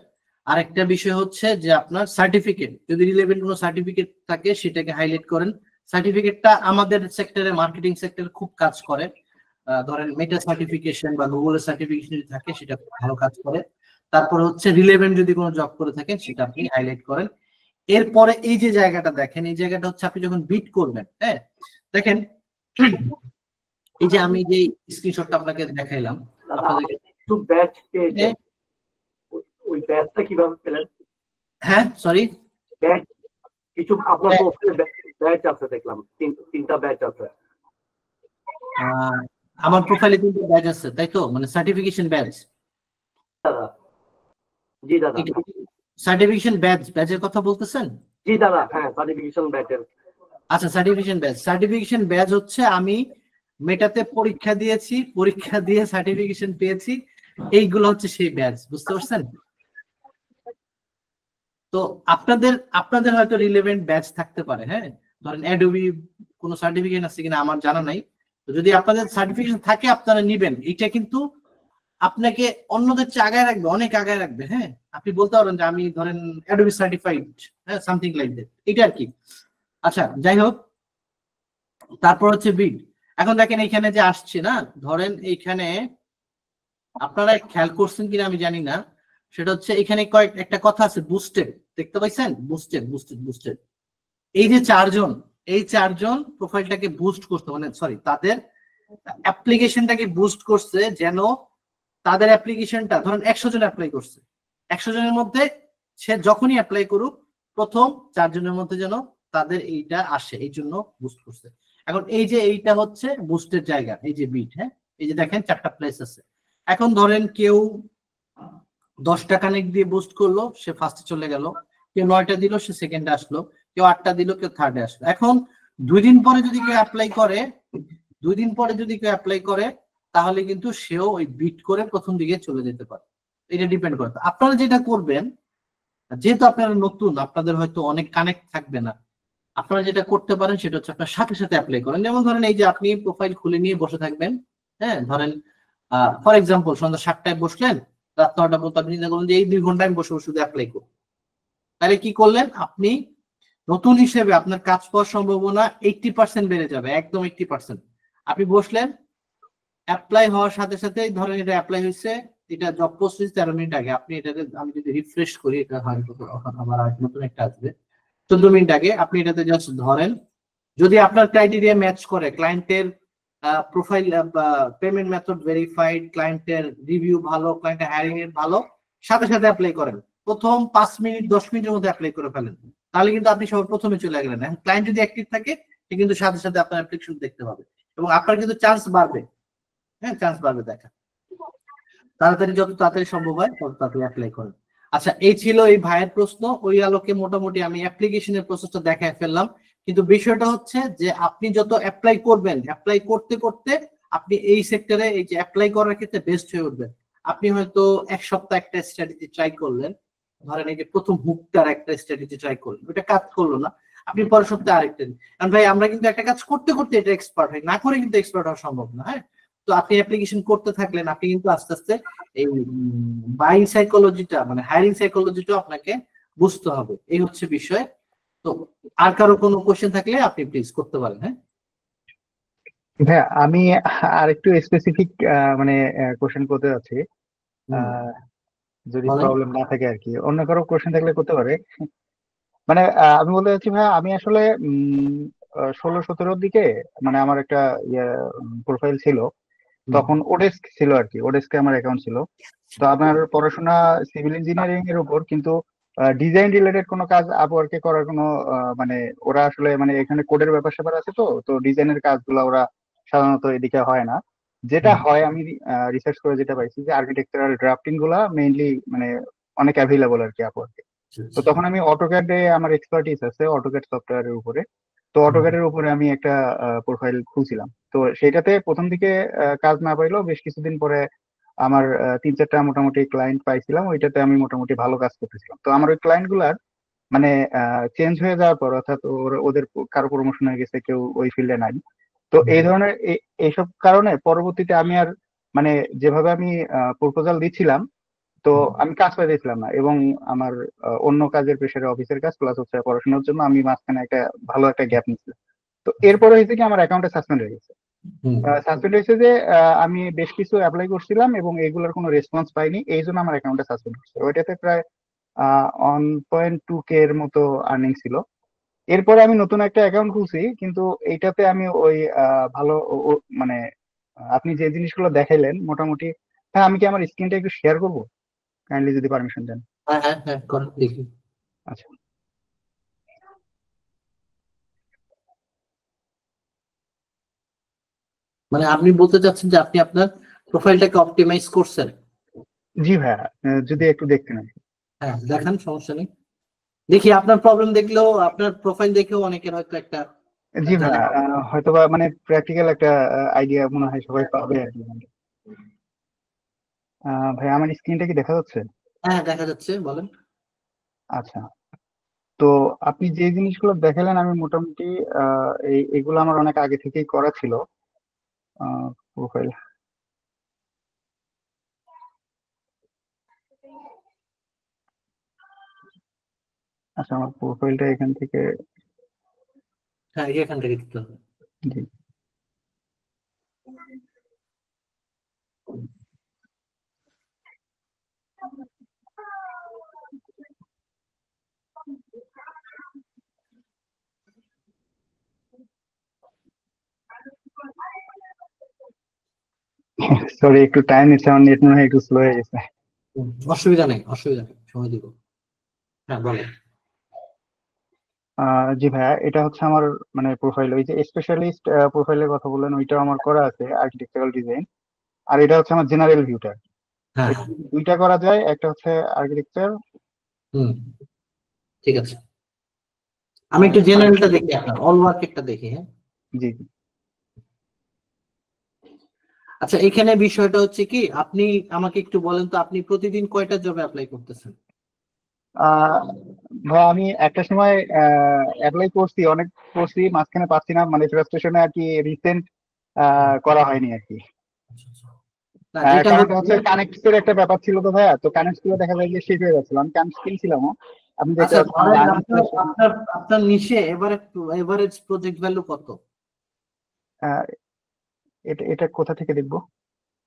আরেকটা বিষয় হচ্ছে যে আপনার সার্টিফিকেট, যদি রিলেভেন্ট কোনো সার্টিফিকেট থাকে সেটাকে হাইলাইট করেন। সার্টিফিকেটটা আমাদের সেক্টরে, মার্কেটিং সেক্টরে খুব কাজ করে। ধরেন মেটা সার্টিফিকেশন বা গুগলের সার্টিফিকেশন যদি থাকে সেটা ভালো কাজ করে। তারপর হচ্ছে রিলেভেন্ট যদি কোনো জব করে থাকেন সেটা আপনি হাইলাইট করেন। এরপরে এই যে জায়গাটা দেখেন, এই জায়গাটা হচ্ছে আপনি যখন বিট করবেন, হ্যাঁ দেখেন এই যে আমি যে স্ক্রিনশটটা আপনাকে দেখাইলাম, আপনাদেরকে একটু ব্যাচ পেয়েছে, ওই ব্যাচটা কিভাবে পেলেন? হ্যাঁ সরি, ব্যাচ কিছু আপনার প্রোফাইলে ব্যাচ আছে দেখলাম, তিনটা ব্যাচ আছে। আমার প্রোফাইলে কিন্তু ব্যাচ আছে, তাই তো? মানে সার্টিফিকেশন ব্যাচ। দাদা জি দাদা, সার্টিফিকেশন ব্যাচের কথা বলতেছেন? জি দাদা, হ্যাঁ সার্টিফিকেশন ব্যাচের। আচ্ছা সার্টিফিকেশন ব্যাচ হচ্ছে আমি মেটাতে পরীক্ষা দিয়েছি, পরীক্ষা দিয়ে সার্টিফিকেশন পেয়েছি, এইগুলো হচ্ছে সেই ব্যাচ, বুঝতে পারছেন? তো আপনাদের হয়তো রিলেভেন্ট ব্যাচ থাকতে পারে, হ্যাঁ, ধরেন অ্যাডোবি কোনো সার্টিফিকেট আছে কিনা আমার জানা নাই। তো যদি আপনাদের সার্টিফিকেশন থাকে আপনারা নিবেন, এটা কিন্তু আপনাকে অন্যদের চেয়ে আগায় রাখবে, অনেক আগায় রাখবে। হ্যাঁ, আপনি বলতে পারেন যে আমি ধরেন অ্যাডোবি সার্টিফাইড, হ্যাঁ, সামথিং লাইক দ্যাট, এটা আর কি। আচ্ছা যাই হোক, তারপর হচ্ছে বিড। এখন দেখেন এইখানে যে আসছে না, ধরেন এইখানে আপনারা খেয়াল করছেন কিনা আমি জানি না, সেটা হচ্ছে এখানে একটা কথা আছে বুস্টেড, দেখতে পাইছেন? বুস্টেড। এই যে চারজন প্রোফাইলটাকে বুস্ট করতে, মানে সরি তাদের অ্যাপ্লিকেশনটাকে বুস্ট করছে, যেন তাদের অ্যাপ্লিকেশনটা ধরেন 100 জন অ্যাপ্লাই করছে, 100 জনের মধ্যে সে যখনই অ্যাপ্লাই করুক প্রথম 4 জনের মধ্যে যেন তাদের এইটা আসে, এই জন্য বুস্ট করছে। এখন এই যে এইটা হচ্ছে বুস্টের জায়গা, এই যে বিট, হ্যাঁ, এই যে দেখেন 4টা প্লেস আছে। এখন ধরেন কেউ 10টা কানেক্ট দিয়ে বুস্ট করলো, সে ফার্স্টে চলে গেল, কেউ 9টা দিল, সে সেকেন্ডে আসলো, কেউ 8টা দিল, কেউ থার্ডে আসলো। এখন 2 দিন পরে যদি কেউ অ্যাপ্লাই করে তাহলে কিন্তু সেও ওই বিট করে প্রথম দিকে চলে যেতে পারে, এটা ডিপেন্ড করে। আপনারা যেটা করবেন, যেহেতু আপনারা নতুন, আপনাদের হয়তো অনেক কানেক্ট থাকবে না, আপনারা যেটা করতে পারেন সেটা হচ্ছে আপনার সাথে সাথে অ্যাপ্লাই করেন। যেমন ধরেন এই যে আপনি প্রোফাইল খুলে নিয়ে বসে থাকবেন, হ্যাঁ, ধরেন ফর এক্সাম্পল সন্ধ্যা 7টায় বসলেন, রাত 9টা পর্যন্ত আপনি চিন্তা করলেন যে এই 2 ঘন্টা আমি বসে শুধু অ্যাপ্লাই করব, তাহলে কি করলেন? আপনি নতুন হিসেবে আপনার কাজ পাওয়ার সম্ভাবনা 80% বেড়ে যাবে, একদম 80%। আপনি বসলেন, অ্যাপ্লাই হওয়ার সাথে সাথে ধরেন এটা অ্যাপ্লাই হয়েছে, এটা জব পোস্ট হয়েছে 13 মিনিট আগে, আপনি এটাতে আমি যদি রিফ্রেশ করি, এটা হয়তো আবার নতুন একটা আসবে 14 মিনিট আগে, আপনি এটাতে জাস্ট ধরেন, যদি আপনার ক্রাইটেরিয়া ম্যাচ করে, ক্লায়েন্টের প্রোফাইল পেমেন্ট মেথড ভেরিফাইড, ক্লায়েন্টের রিভিউ ভালো, ক্লায়েন্টের হায়ারিং এর ভালো, সাথে সাথে অ্যাপ্লাই করেন, প্রথম 5 মিনিট 10 মিনিটের মধ্যে অ্যাপ্লাই করে ফেলেন, তাহলে কিন্তু আপনি সবার প্রথমে চলে গেলেন। ক্লায়েন্ট যদি অ্যাক্টিভ থাকে সে কিন্তু সাথে সাথে আপনার অ্যাপ্লিকেশন দেখতে পাবে এবং আপনার কিন্তু চান্স বাড়বে, হ্যাঁ, চান্স বাড়বে দেখা। তাড়াতাড়ি, যত তাড়াতাড়ি সম্ভব হয় তত তাড়াতাড়ি অ্যাপ্লাই করেন। আচ্ছা, এই ছিল এই ভাইয়ের প্রশ্ন, ওই আলোকে মোটামুটি আমি অ্যাপ্লিকেশনের প্রসেসটা দেখায় ফেললাম। কিন্তু বিষয়টা হচ্ছে যে আপনি যত অ্যাপ্লাই করবেন, অ্যাপ্লাই করতে করতে আপনি এই সেক্টরে এই যে অ্যাপ্লাই করার ক্ষেত্রে বেস্ট হয়ে উঠবেন। আপনি হয়তো 1 সপ্তাহ একটা স্ট্র্যাটেজি ট্রাই করলেন, ধরেন এই যে প্রথম হুকটার একটা স্ট্র্যাটেজি ট্রাই করলেন, ওটা কাজ করলো না, আপনি পরের সপ্তাহে আরেকটা দিন। কারণ ভাই আমরা কিন্তু একটা কাজ করতে করতে এটা এক্সপার্ট হয়, না করে কিন্তু এক্সপার্ট হওয়া সম্ভব না। হ্যাঁ, তো আপনি অ্যাপ্লিকেশন করতে থাকলেন, আপনি কিন্তু আস্তে আস্তে এই বাইং সাইকোলজিটা, মানে হায়ারিং সাইকোলজিটা আপনাকে বুঝতে হবে, এই হচ্ছে বিষয়। তো আর কারো কোনো কোশ্চেন থাকলে আপনি প্লিজ করতে পারেন। হ্যাঁ, হ্যাঁ, আমি আরেকটু স্পেসিফিক মানে কোশ্চেন করতে যাচ্ছি, আহ, যদি বলেন। প্রবলেম না থাকে আর কি। অন্য কারো কোশ্চেন থাকলে করতে পারে। মানে আমি বলতে চাচ্ছি ভাই, আমি আসলে 16-17 দিকে মানে আমার একটা ইয়ে প্রোফাইল ছিল, তখন ওডেস্ক ছিল আর কি, ওডেস্কে আমার অ্যাকাউন্ট ছিল। তো আমার পড়াশোনা সিভিল ইঞ্জিনিয়ারিং এর উপর, কিন্তু ডিজাইন রিলেটেড কোনো কাজ আপওয়ার্কে করার কোনো মানে ওরা আসলে মানে এখানে কোডের ব্যাপার স্যাপার আছে, তো তো ডিজাইনের কাজগুলো ওরা সাধারণত এদিকে হয় না। যেটা হয় আমি রিসার্চ করে যেটা পাইছি যে আর্কিটেকচারাল ড্রাফটিং গুলা মেইনলি মানে অনেক অ্যাভেলেবল আর কি আপওয়ার্কে। তো তখন আমি অটোক্যাডে আমার এক্সপার্টিস আছে, অটোক্যাড সফটওয়্যারের উপরে। তো অটোক্যাডের উপরে আমি একটা প্রোফাইল খুলছিলাম। তো সেটাতে প্রথম দিকে কাজ না পাইলেও বেশ কিছুদিন পরে আমার 3-4টা মোটামুটি ক্লায়েন্ট পাইছিলাম, ওইটাতে আমি মোটামুটি ভালো কাজ করতেছিলাম। তো আমার ওই ক্লায়েন্ট গুলার মানে চেঞ্জ হয়ে যাওয়ার পর, অর্থাৎ ওদের কারো প্রমোশন হয়ে গেছে, কেউ ওই ফিল্ডে নাই। তো এই ধরনের এইসব কারণে পরবর্তীতে আমি আর মানে যেভাবে আমি প্রপোজাল দিচ্ছিলাম, তো আমি কাজ পাইতেছিলাম না, এবং আমার অন্য কাজের প্রেশারে, অফিসের কাজ প্লাস হচ্ছে পড়াশোনার জন্য আমি মাঝখানে একটা ভালো একটা গ্যাপ নিচ্ছিলাম। তো এরপরে হয়েছে কি, আমার অ্যাকাউন্টে সাসপেন্ড হয়ে গেছে। সাসপেন্ড হয়েছে যে আমি বেশ কিছু অ্যাপ্লাই করছিলাম এবং এগুলোর কোনো রেসপন্স পাইনি, এই জন্য আমার অ্যাকাউন্টে সাসপেন্ড হচ্ছে। ওইটাতে প্রায় 1.2K এর মতো আর্নিং ছিল। এরপরে আমি নতুন একটা অ্যাকাউন্ট খুলছি, কিন্তু এইটাতে আমি ওই ভালো মানে আপনি যে জিনিসগুলো দেখাইলেন মোটামুটি। হ্যাঁ, আমি কি আমার স্ক্রিনটা একটু শেয়ার করবো, কাইন্ডলি যদি পারমিশন দেন? হ্যাঁ হ্যাঁ হ্যাঁ, করেন দেখি। আচ্ছা, মানে আপনি বলতে চাচ্ছেন যে আপনি আপনার প্রোফাইলটাকে অপটিমাইজ করছেন? জি ভাইয়া, যদি একটু দেখতেন আর কি। হ্যাঁ দেখান, সমস্যা নেই। দেখি আপনার প্রবলেম দেখলেও, আপনার প্রোফাইল দেখেও অনেকের হয়তো একটা জি ভাইয়া, হয়তোবা মানে প্র্যাকটিক্যাল একটা আইডিয়া মনে হয় সবাই পাবে আর কি। ভাই, আমার স্ক্রিনটা কি দেখা যাচ্ছে? হ্যাঁ দেখা যাচ্ছে, বলেন। আচ্ছা, তো আপনি যে জিনিসগুলো দেখালেন আমি মোটামুটি এগুলো আমার অনেক আগে থেকেই করা ছিল। প্রোফাইল, আচ্ছা, আমার প্রোফাইলটা এখান থেকে। হ্যাঁ এখান থেকে দিতে হবে। জি, সরি, একটু টাইম নিচ্ছে, আমার নেট মনে হয় একটু স্লো হয়ে গেছে। অসুবিধা নেই, অসুবিধা নেই, সময় দিব। হ্যাঁ বলেন। জি ভাইয়া, এটা হচ্ছে আমার মানে প্রোফাইল। ওই যে স্পেশালিস্ট প্রোফাইলের কথা বললেন, ওইটাও আমার করা আছে, আর্কিটেকচারাল ডিজাইন। আর এটা হচ্ছে আমার জেনারেল ভিউটা। হ্যাঁ দুইটা করা যায়, একটা হচ্ছে আর্কিটেকচার। ঠিক আছে, আমি একটু জেনারেলটা দেখি, আপনার অল ওয়ার্কেরটা দেখি। হ্যাঁ জি, আচ্ছা, এখানে বিষয়টা হচ্ছে কি, আপনি আমাকে একটু বলেন তো, আপনি প্রতিদিন কয়টা জবে অ্যাপ্লাই করতেছেন? ভাই, আমি একটা সময় অ্যাপ্লাই করছি, অনেক করছি, মাঝখানে পাচ্ছি না, মানে ফ্রাস্ট্রেশনে আর কি, রিসেন্ট করা হয়নি আর কি। না যেটা কারণটা হচ্ছে কানেক্টের একটা ব্যাপার ছিল তো ভাইয়া, তো কানেক্ট গুলো দেখা যায় যে শেষ হয়ে যাচ্ছিল। আমি কানেক্ট কিনছিলামও, আপনি আচ্ছা দেখতে ধরেন পাচ্ছেন। আপনার নিশে এভারেজ প্রজেক্ট ভ্যালু কত? এটা কোথা থেকে দেখবো?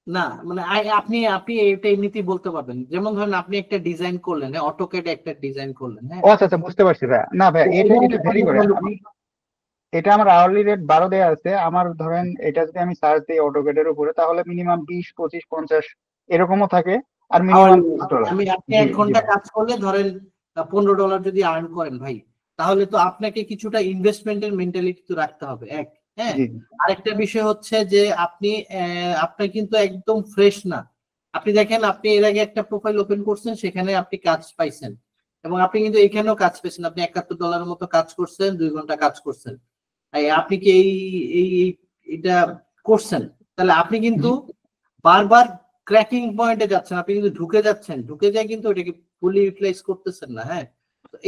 না মানে আপনি আপনি এটা এমনিতেই বলতে পারবেন, যেমন ধরেন আপনি একটা ডিজাইন করলেন, অটোক্যাডে একটা ডিজাইন করলেন, হ্যাঁ। ও আচ্ছা আচ্ছা, বুঝতে পারছি ভাইয়া। না ভাইয়া, এটা ভেরি করে। আমি এটা আমার আওয়ারলি রেট 12 দেওয়া আছে আমার। ধরেন এটা যদি আমি সার্চ দিই অটোক্যাডের উপরে, তাহলে মিনিমাম 20, 25, 50 এরকমও থাকে, আর মিনিমাম $20। আপনি 1 ঘন্টা কাজ করলে ধরেন $15 যদি আর্ন করেন ভাই, তাহলে তো আপনাকে কিছুটা ইনভেস্টমেন্টের মেন্টালিটি তো রাখতে হবে, এক। হ্যাঁ, আরেকটা বিষয় হচ্ছে যে আপনি আপনার কিন্তু একদম ফ্রেশ না। আপনি দেখেন, আপনি এর আগে একটা প্রোফাইল ওপেন করছেন, সেখানে আপনি কাজ পাইছেন, এবং আপনি কিন্তু এখানেও কাজ পেয়েছেন। আপনি $71 মতো কাজ করছেন, 2 ঘন্টা কাজ করছেন। আপনি কি এই এটা করছেন, তাহলে আপনি কিন্তু বারবার ক্র্যাকিং পয়েন্টে যাচ্ছেন, আপনি কিন্তু ঢুকে যাচ্ছেন, ঢুকে যায় কিন্তু ওটাকে ফুলি ইউটিলাইজ করতেছেন না। হ্যাঁ,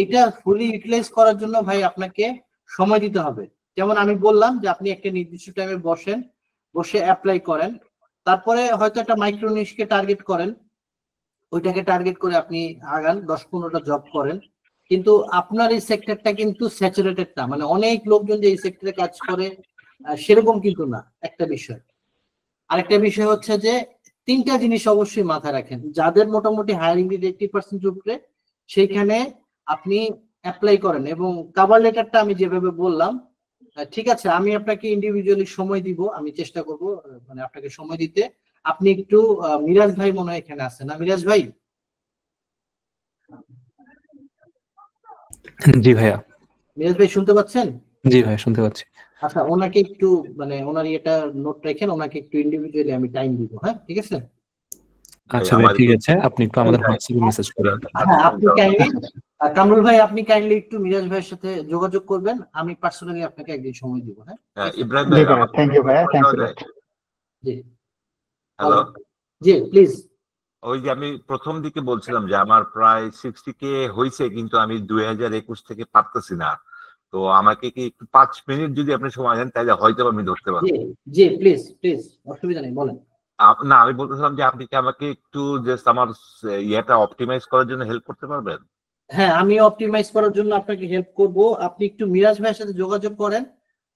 এটা ফুলি ইউটিলাইজ করার জন্য ভাই আপনাকে সময় দিতে হবে। যেমন আমি বললাম যে আপনি একটা নির্দিষ্ট টাইমে বসে অ্যাপ্লাই করেন, তারপরে হয়তো একটা মাইক্রো নিশকে টার্গেট করেন, ওইটাকে টার্গেট করে আপনি আগান, 10-15টা জব করেন। কিন্তু আপনার এই সেক্টরটা কিন্তু স্যাচুরেটেড না, মানে অনেক লোকজন যে এই সেক্টরে কাজ করে সেরকম কিন্তু না একটা বিষয়। আরেকটা বিষয় হচ্ছে যে 3টা জিনিস অবশ্যই মাথায় রাখেন, যাদের মোটামুটি হায়ারিং রেট 80% উপরে সেইখানে আপনি অ্যাপ্লাই করেন। এবং কভার লেটারটা আমি যেভাবে বললাম, ঠিক আছে, আমি আপনাকে ইন্ডিভিজুয়ালি সময় দিব, আমি চেষ্টা করব মানে আপনাকে সময় দিতে। আপনি একটু মিরাজ ভাই মনে হয় এখানে আছেন না, মিরাজ ভাই? জি ভাইয়া। মিরাজ ভাই শুনতে পাচ্ছেন? জি ভাই শুনতে পাচ্ছি। আচ্ছা, ওনাকে একটু মানে ওনার এটা নোট রাখেন, ওনাকে একটু ইন্ডিভিজুয়ালি আমি টাইম দিব। হ্যাঁ, ঠিক আছে? আচ্ছা ভাই ঠিক আছে, আপনি একটু আমাদের হোয়াটসঅ্যাপে মেসেজ করেন। হ্যাঁ, আপনি কাইন্ডলি কামরুল ভাই, আপনি কাইন্ডলি একটু মিরাজ ভাইয়ের সাথে যোগাযোগ করবেন, আমি পার্সোনালি আপনাকে একদিন সময় দিব। হ্যাঁ, ইব্রাহিম জি ভাই, ভাইয়া, থ্যাংক ইউ ভাইয়া, thanks lot. G, hello. G please. ওই যে আমি প্রথম দিকে বলছিলাম যে আমার প্রায় 60K হয়েছে, কিন্তু আমি 2021 থেকে পারতেছি না। তো আমাকে কি একটু 5 মিনিট যদি আপনি সময় দেন তাহলে হয়তো আমি ধরতে পারবো। জি জি প্লিজ প্লিজ, অসুবিধা নেই, বলেন। না, আমি বলতেছিলাম যে আপনি কি আমাকে একটু জাস্ট আমার ইয়েটা অপটিমাইজ করার জন্য হেল্প করতে পারবেন? হ্যাঁ, আমি অপটিমাইজ করার জন্য আপনাকে হেল্প করব। আপনি একটু মিরাজ ভাইয়ের সাথে যোগাযোগ করেন,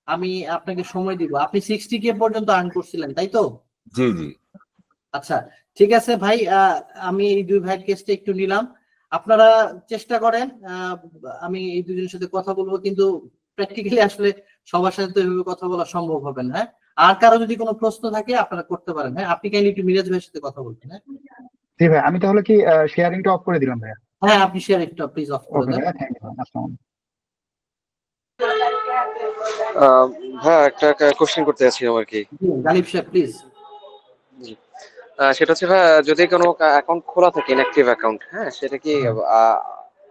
আমি আপনাকে সময় দিব। আপনি 60K পর্যন্ত আর্ন করছিলেন, তাই তো? জি জি। আচ্ছা, ঠিক আছে ভাই, আমি এই দুই ভাইয়ের কেসটা একটু নিলাম। আপনারা চেষ্টা করেন, আমি এই দুজনের সাথে কথা বলবো, কিন্তু প্র্যাকটিক্যালি আসলে সবার সাথে তো এইভাবে কথা বলা সম্ভব হবে না। হ্যাঁ, আর কারো যদি কোনো প্রশ্ন থাকে আপনারা করতে পারেন। হ্যাঁ, আপনি কাইন্ডলি একটু মিরাজ ভাইয়ের সাথে কথা বলবেন। হ্যাঁ জি ভাই, আমি তাহলে কি শেয়ারিংটা অফ করে দিলাম ভাইয়া? হ্যাঁ, আপনি শেয়ার একটু প্লিজ অফ করে ওকে দেন। ভাইয়া, থ্যাংক ইউ। আসসালামু আলাইকুম। হ্যাঁ, একটা কোশ্চেন করতে চাচ্ছিলাম আর কি। জি, গালিব সাহেব প্লিজ। জি। সেটা হচ্ছে ভাই, যদি কোনো অ্যাকাউন্ট খোলা থাকে ইনঅ্যাক্টিভ অ্যাকাউন্ট, হ্যাঁ, সেটা কি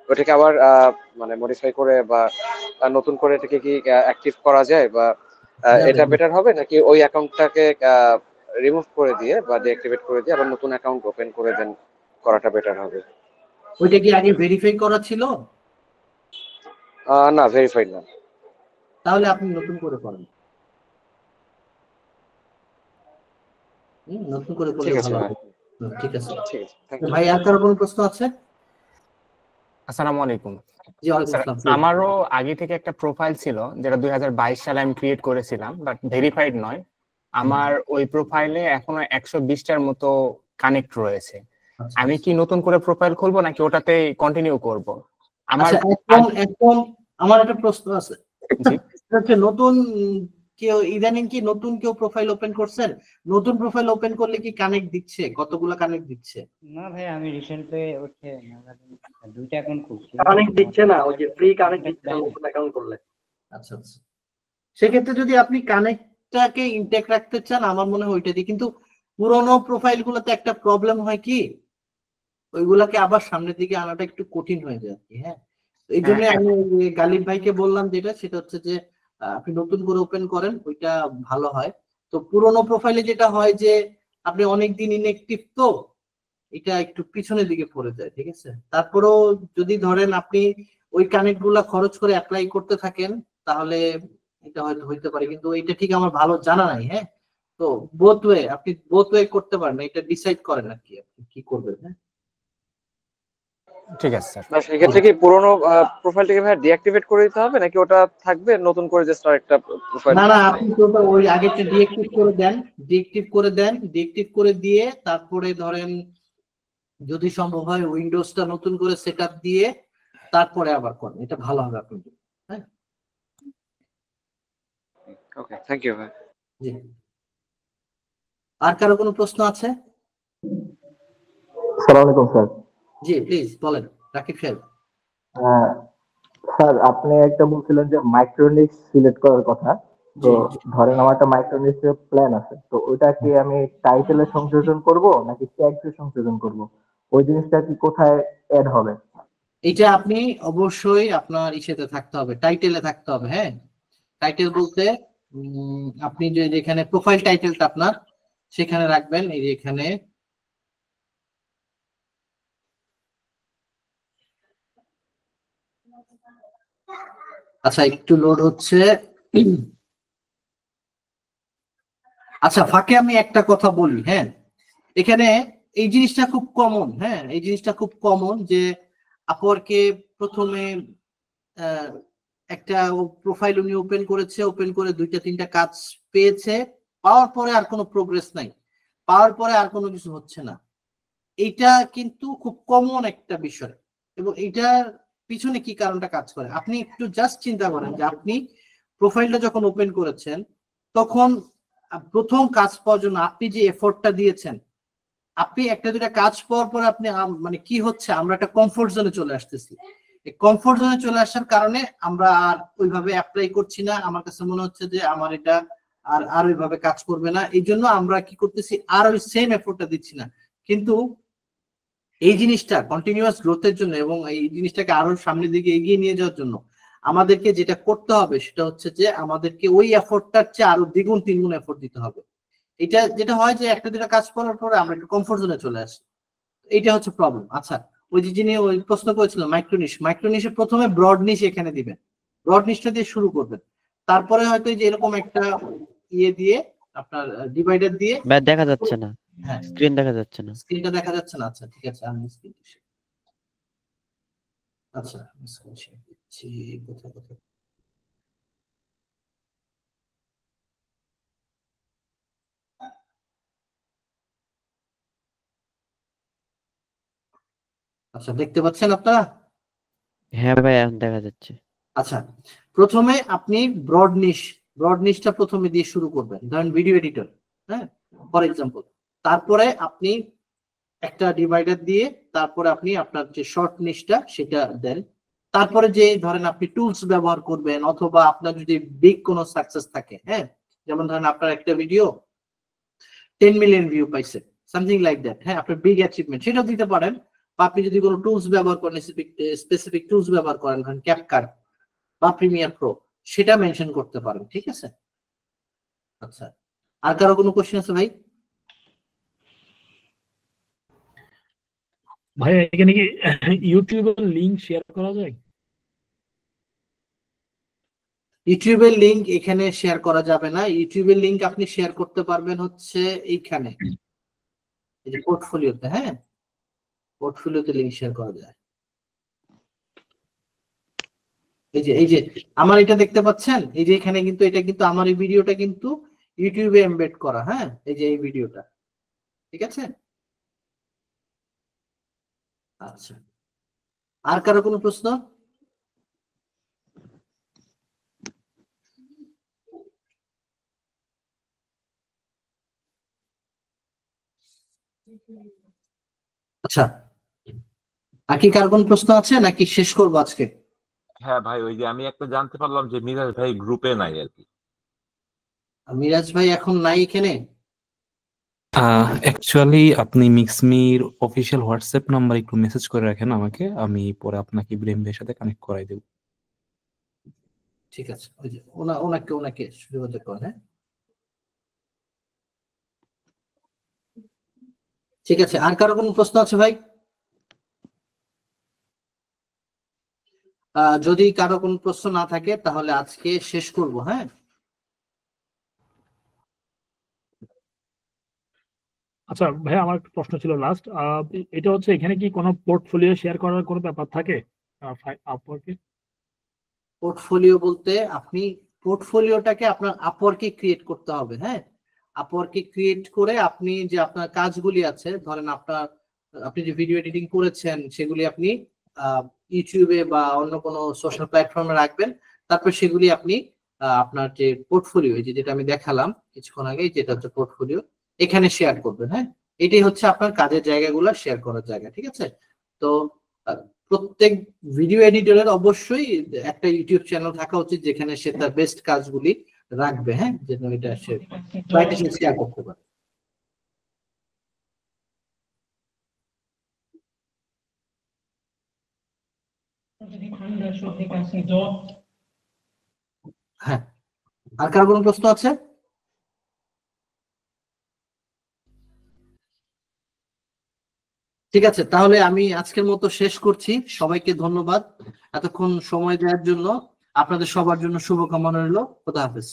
ওটাকে আবার মানে মডিফাই করে বা নতুন করে এটাকে কি অ্যাক্টিভ করা যায়, বা এটা বেটার হবে নাকি ওই অ্যাকাউন্টটাকে রিমুভ করে দিয়ে বা ডিঅ্যাক্টিভেট করে দিয়ে আবার নতুন অ্যাকাউন্ট ওপেন করে দেন করাটা বেটার হবে? ওইটা কি আগে ভেরিফাই করা ছিল? না, ভেরিফাইড না। তাহলে আপনি নতুন করে করেন। নতুন করে করলে ঠিক আছে ভালো ভাই। হবে। ঠিক আছে ঠিক আছে, থ্যাংক ইউ। ভাই, আর কারো কোনো প্রশ্ন আছে? আসসালামু আলাইকুম। জি, ওয়ালাইকুম স্যার, আসসালাম। আমারও আগে থেকে একটা প্রোফাইল ছিল যেটা 2022 সালে আমি ক্রিয়েট করেছিলাম, বাট ভেরিফাইড নয়। আমার ওই প্রোফাইলে এখনো 120টার মতো কানেক্ট রয়েছে। আমি কি নতুন করে প্রোফাইল খুলবো নাকি ওটাতে কন্টিনিউ করব? আমার এখন আমার একটা প্রশ্ন আছে। নতুন কেউ ইদানিং কি নতুন কেউ প্রোফাইল ওপেন করছেন? নতুন প্রোফাইল ওপেন করলে কি কানেক্ট দিচ্ছে? কতগুলো কানেক্ট দিচ্ছে? না ভাই, আমি রিসেন্টলি হচ্ছে 2টা অ্যাকাউন্ট খুলছি। কানেক্ট দিচ্ছে না, ওই যে ফ্রি কানেক্ট দিচ্ছে নতুন অ্যাকাউন্ট করলে। আচ্ছা আচ্ছা, সেক্ষেত্রে যদি আপনি কানেক্টটাকে ইনটেক রাখতে চান, আমার মনে হয় ওইটা দিয়ে। কিন্তু পুরোনো প্রোফাইল গুলোতে একটা প্রবলেম হয় কি, ওইগুলাকে আবার সামনের দিকে আনাটা একটু কঠিন হয়ে যায় আর কি। হ্যাঁ, এই জন্য আমি গালিব ভাইকে বললাম যেটা, সেটা হচ্ছে যে আপনি নতুন করে ওপেন করেন, ওইটা ভালো হয়। তো পুরোনো প্রোফাইলে যেটা হয় যে আপনি অনেকদিন ইনঅ্যাক্টিভ, তো এটা একটু পিছনের দিকে পড়ে যায়। ঠিক আছে, তারপরেও যদি ধরেন আপনি ওই কানেক্ট গুলা খরচ করে অ্যাপ্লাই করতে থাকেন, তাহলে এটা হয়তো হইতে পারে, কিন্তু এটা ঠিক আমার ভালো জানা নাই। হ্যাঁ, তো বোথ ওয়ে, আপনি বোথ ওয়ে করতে পারেন, এটা ডিসাইড করেন আর কি আপনি কি করবেন। হ্যাঁ, ঠিক আছে স্যার। না, সেক্ষেত্রে কি পুরোনো প্রোফাইলটাকে ভাই ডিঅ্যাক্টিভেট করে দিতে হবে নাকি ওটা থাকবে, নতুন করে জাস্ট আরেকটা প্রোফাইল? না না, আপনি তো ওই আগেরটা ডিঅ্যাক্টিভ করে দেন, ডিঅ্যাক্টিভ করে দিয়ে তারপরে ধরেন যদি সম্ভব হয় উইন্ডোজটা নতুন করে সেটআপ দিয়ে তারপরে আবার করেন, এটা ভালো হবে আপনার জন্য। হ্যাঁ, ওকে, থ্যাংক ইউ ভাই। জি, আর কারো কোনো প্রশ্ন আছে? আসসালামু আলাইকুম স্যার। জি প্লিজ বলেন, রাকিব সাহেব। স্যার, আপনি একটা বলছিলেন যে মাইক্রোনিক্স সিলেক্ট করার কথা। তো ধরেন আমার একটা মাইক্রোনিক্স এর প্ল্যান আছে, তো ওটা কি আমি টাইটেলে সংযোজন করব নাকি ট্যাগসে সংযোজন করব? ওই জিনিসটা কি কোথায় অ্যাড হবে? এটা আপনি অবশ্যই আপনার ইসেতে থাকতে হবে, টাইটেলে থাকতে হবে। হ্যাঁ, টাইটেল বলতে আপনি যে যেখানে প্রোফাইল টাইটেলটা আপনার সেখানে রাখবেন, এই যে এখানে আচ্ছা একটু লোড হচ্ছে। আচ্ছা, ফাঁকে আমি একটা কথা বলি। হ্যাঁ, এখানে এই জিনিসটা খুব কমন। হ্যাঁ, এই জিনিসটা খুব কমন যে আপওয়ার্কে প্রথমে একটা প্রোফাইল উনি ওপেন করেছে, ওপেন করে 2-3টা কাজ পেয়েছে, পাওয়ার পরে আর কোনো প্রোগ্রেস নাই, পাওয়ার পরে আর কোনো কিছু হচ্ছে না। এইটা কিন্তু খুব কমন একটা বিষয়, এবং এটার পিছনে কি কারণটা কাজ করে আপনি একটু জাস্ট চিন্তা করেন যে আপনি প্রোফাইলটা যখন ওপেন করেছেন তখন প্রথম কাজ পাওয়ার জন্য আপনি যে এফোর্টটা দিয়েছেন, আপনি 1-2টা কাজ পাওয়ার পরে আপনি মানে কি হচ্ছে, আমরা একটা কমফোর্ট জোনে চলে আসতেছি। এই কমফোর্ট জোনে চলে আসার কারণে আমরা আর ওইভাবে অ্যাপ্লাই করছি না, আমার কাছে মনে হচ্ছে যে আমার এটা আর ওইভাবে কাজ করবে না, এই জন্য আমরা কি করতেছি, আর ওই সেম এফোর্টটা দিচ্ছি না। কিন্তু এই জিনিসটা কন্টিনিউয়াস গ্রোথের জন্য এবং এই জিনিসটাকে আরো সামনের দিকে এগিয়ে নিয়ে যাওয়ার জন্য আমাদেরকে যেটা করতে হবে সেটা হচ্ছে যে আমাদেরকে ওই এফোর্টটার চেয়ে আরো দ্বিগুণ 3 গুণ এফোর্ট দিতে হবে। এটা যেটা হয় যে 1-2টা কাজ করার পরে আমরা একটু কমফোর্ট জোনে চলে আসি, এইটা হচ্ছে প্রবলেম। আচ্ছা, ওই যে যিনি ওই প্রশ্ন করেছিল মাইক্রোনিশে প্রথমে ব্রড নিশ এখানে দিবেন, ব্রড নিশটা দিয়ে শুরু করবেন, তারপরে হয়তো যে এরকম একটা ইয়ে দিয়ে আপনার ডিভাইডার দিয়ে দেখা যাচ্ছে না, হ্যাঁ স্ক্রিন দেখা যাচ্ছে না, স্ক্রিনটা দেখা যাচ্ছে না। আচ্ছা ঠিক আছে, আমি স্ক্রিন আচ্ছা স্ক্রিন শেয়ার করছি কোথায়। আচ্ছা দেখতে পাচ্ছেন আপনারা? হ্যাঁ ভাই এখন দেখা যাচ্ছে। আচ্ছা, প্রথমে আপনি ব্রড নিশটা প্রথমে দিয়ে শুরু করবেন, ধরেন ভিডিও এডিটর, হ্যাঁ ফর এক্সাম্পল। তারপরে আপনি একটা ডিভাইডার দিয়ে তারপরে আপনি আপনার যে শর্ট নিশটা সেটা দেন। তারপরে যে ধরেন আপনি টুলস ব্যবহার করবেন, অথবা আপনার যদি বিগ কোনো সাকসেস থাকে, হ্যাঁ যেমন ধরেন আপনার একটা ভিডিও 10 মিলিয়ন ভিউ পাইছে, সামথিং লাইক দ্যাট, হ্যাঁ আপনার বিগ অ্যাচিভমেন্ট, সেটাও দিতে পারেন। বা আপনি যদি কোনো টুলস ব্যবহার করেন, স্পেসিফিক টুলস ব্যবহার করেন, ধরেন ক্যাপকাট বা প্রিমিয়ার প্রো, সেটা মেনশন করতে পারেন, ঠিক আছে? আচ্ছা, আর কারো কোনো কোশ্চেন আছে ভাই? ভাই এখানে কি ইউটিউবের লিংক শেয়ার করা যায়? ইউটিউবের লিংক এখানে শেয়ার করা যাবে না। ইউটিউবের লিংক আপনি শেয়ার করতে পারবেন হচ্ছে এইখানে, এই যে পোর্টফোলিওতে, হ্যাঁ পোর্টফোলিওতে লিংক শেয়ার করা যায়। এই যে আমার এটা দেখতে পাচ্ছেন, এই যে এখানে কিন্তু এটা কিন্তু আমার এই ভিডিওটা কিন্তু ইউটিউবে এমবেড করা, হ্যাঁ এই যে এই ভিডিওটা, ঠিক আছে? আচ্ছা, আর কারো কোনো প্রশ্ন? আচ্ছা, আর কি কার কোনো প্রশ্ন আছে নাকি শেষ করবো আজকে? হ্যাঁ ভাই, ওই যে আমি একটা জানতে পারলাম যে মিরাজ ভাই গ্রুপে নাই আর কি। মিরাজ ভাই এখন নাই এখানে? অ্যাকচুয়ালি আপনি মিক্সমির অফিসিয়াল হোয়াটসঅ্যাপ নাম্বার একটু মেসেজ করে রাখেন আমাকে, আমি পরে আপনাকে ইব্রাহিম ভাইয়ের সাথে কানেক্ট করাই দেব। ঠিক আছে, ওই যে ওনাকে যোগাযোগ করেন, হ্যাঁ ঠিক আছে। আর কারো কোনো প্রশ্ন আছে ভাই? যদি কারো কোনো প্রশ্ন না থাকে তাহলে আজকে শেষ করব, হ্যাঁ আচ্ছা ভাই, আমার একটা প্রশ্ন ছিল লাস্ট, এটা হচ্ছে এখানে কি কোনো পোর্টফোলিও শেয়ার করার কোনো ব্যাপার থাকে আপওয়ার্কে? পোর্টফোলিও বলতে আপনি পোর্টফোলিওটাকে আপনার আপওয়ার্কে ক্রিয়েট করতে হবে, হ্যাঁ আপওয়ার্কে ক্রিয়েট করে আপনি যে আপনার কাজগুলি আছে, ধরেন আপনি যে ভিডিও এডিটিং করেছেন সেগুলি আপনি ইউটিউবে বা অন্য কোনো সোশ্যাল প্ল্যাটফর্মে রাখবেন। তারপর সেগুলি আপনি আপনার যে পোর্টফোলিও, যেটা আমি দেখালাম কিছুক্ষণ আগে, যেটা হচ্ছে পোর্টফোলিও, এখানে শেয়ার করবেন, হ্যাঁ এটাই হচ্ছে আপনার কাজের জায়গাগুলো শেয়ার করার জায়গা, ঠিক আছে? তো প্রত্যেক ভিডিও এডিটরের অবশ্যই একটা ইউটিউব চ্যানেল থাকা উচিত যেখানে সে তার বেস্ট কাজগুলি রাখবে, হ্যাঁ যেন এটা সে শেয়ার করতে পারে। হ্যাঁ, আর কার কোনো প্রশ্ন আছে? ঠিক আছে, তাহলে আমি আজকের মতো শেষ করছি। সবাইকে ধন্যবাদ এতক্ষণ সময় দেওয়ার জন্য। আপনাদের সবার জন্য শুভকামনা রইল। খোদা হাফেজ।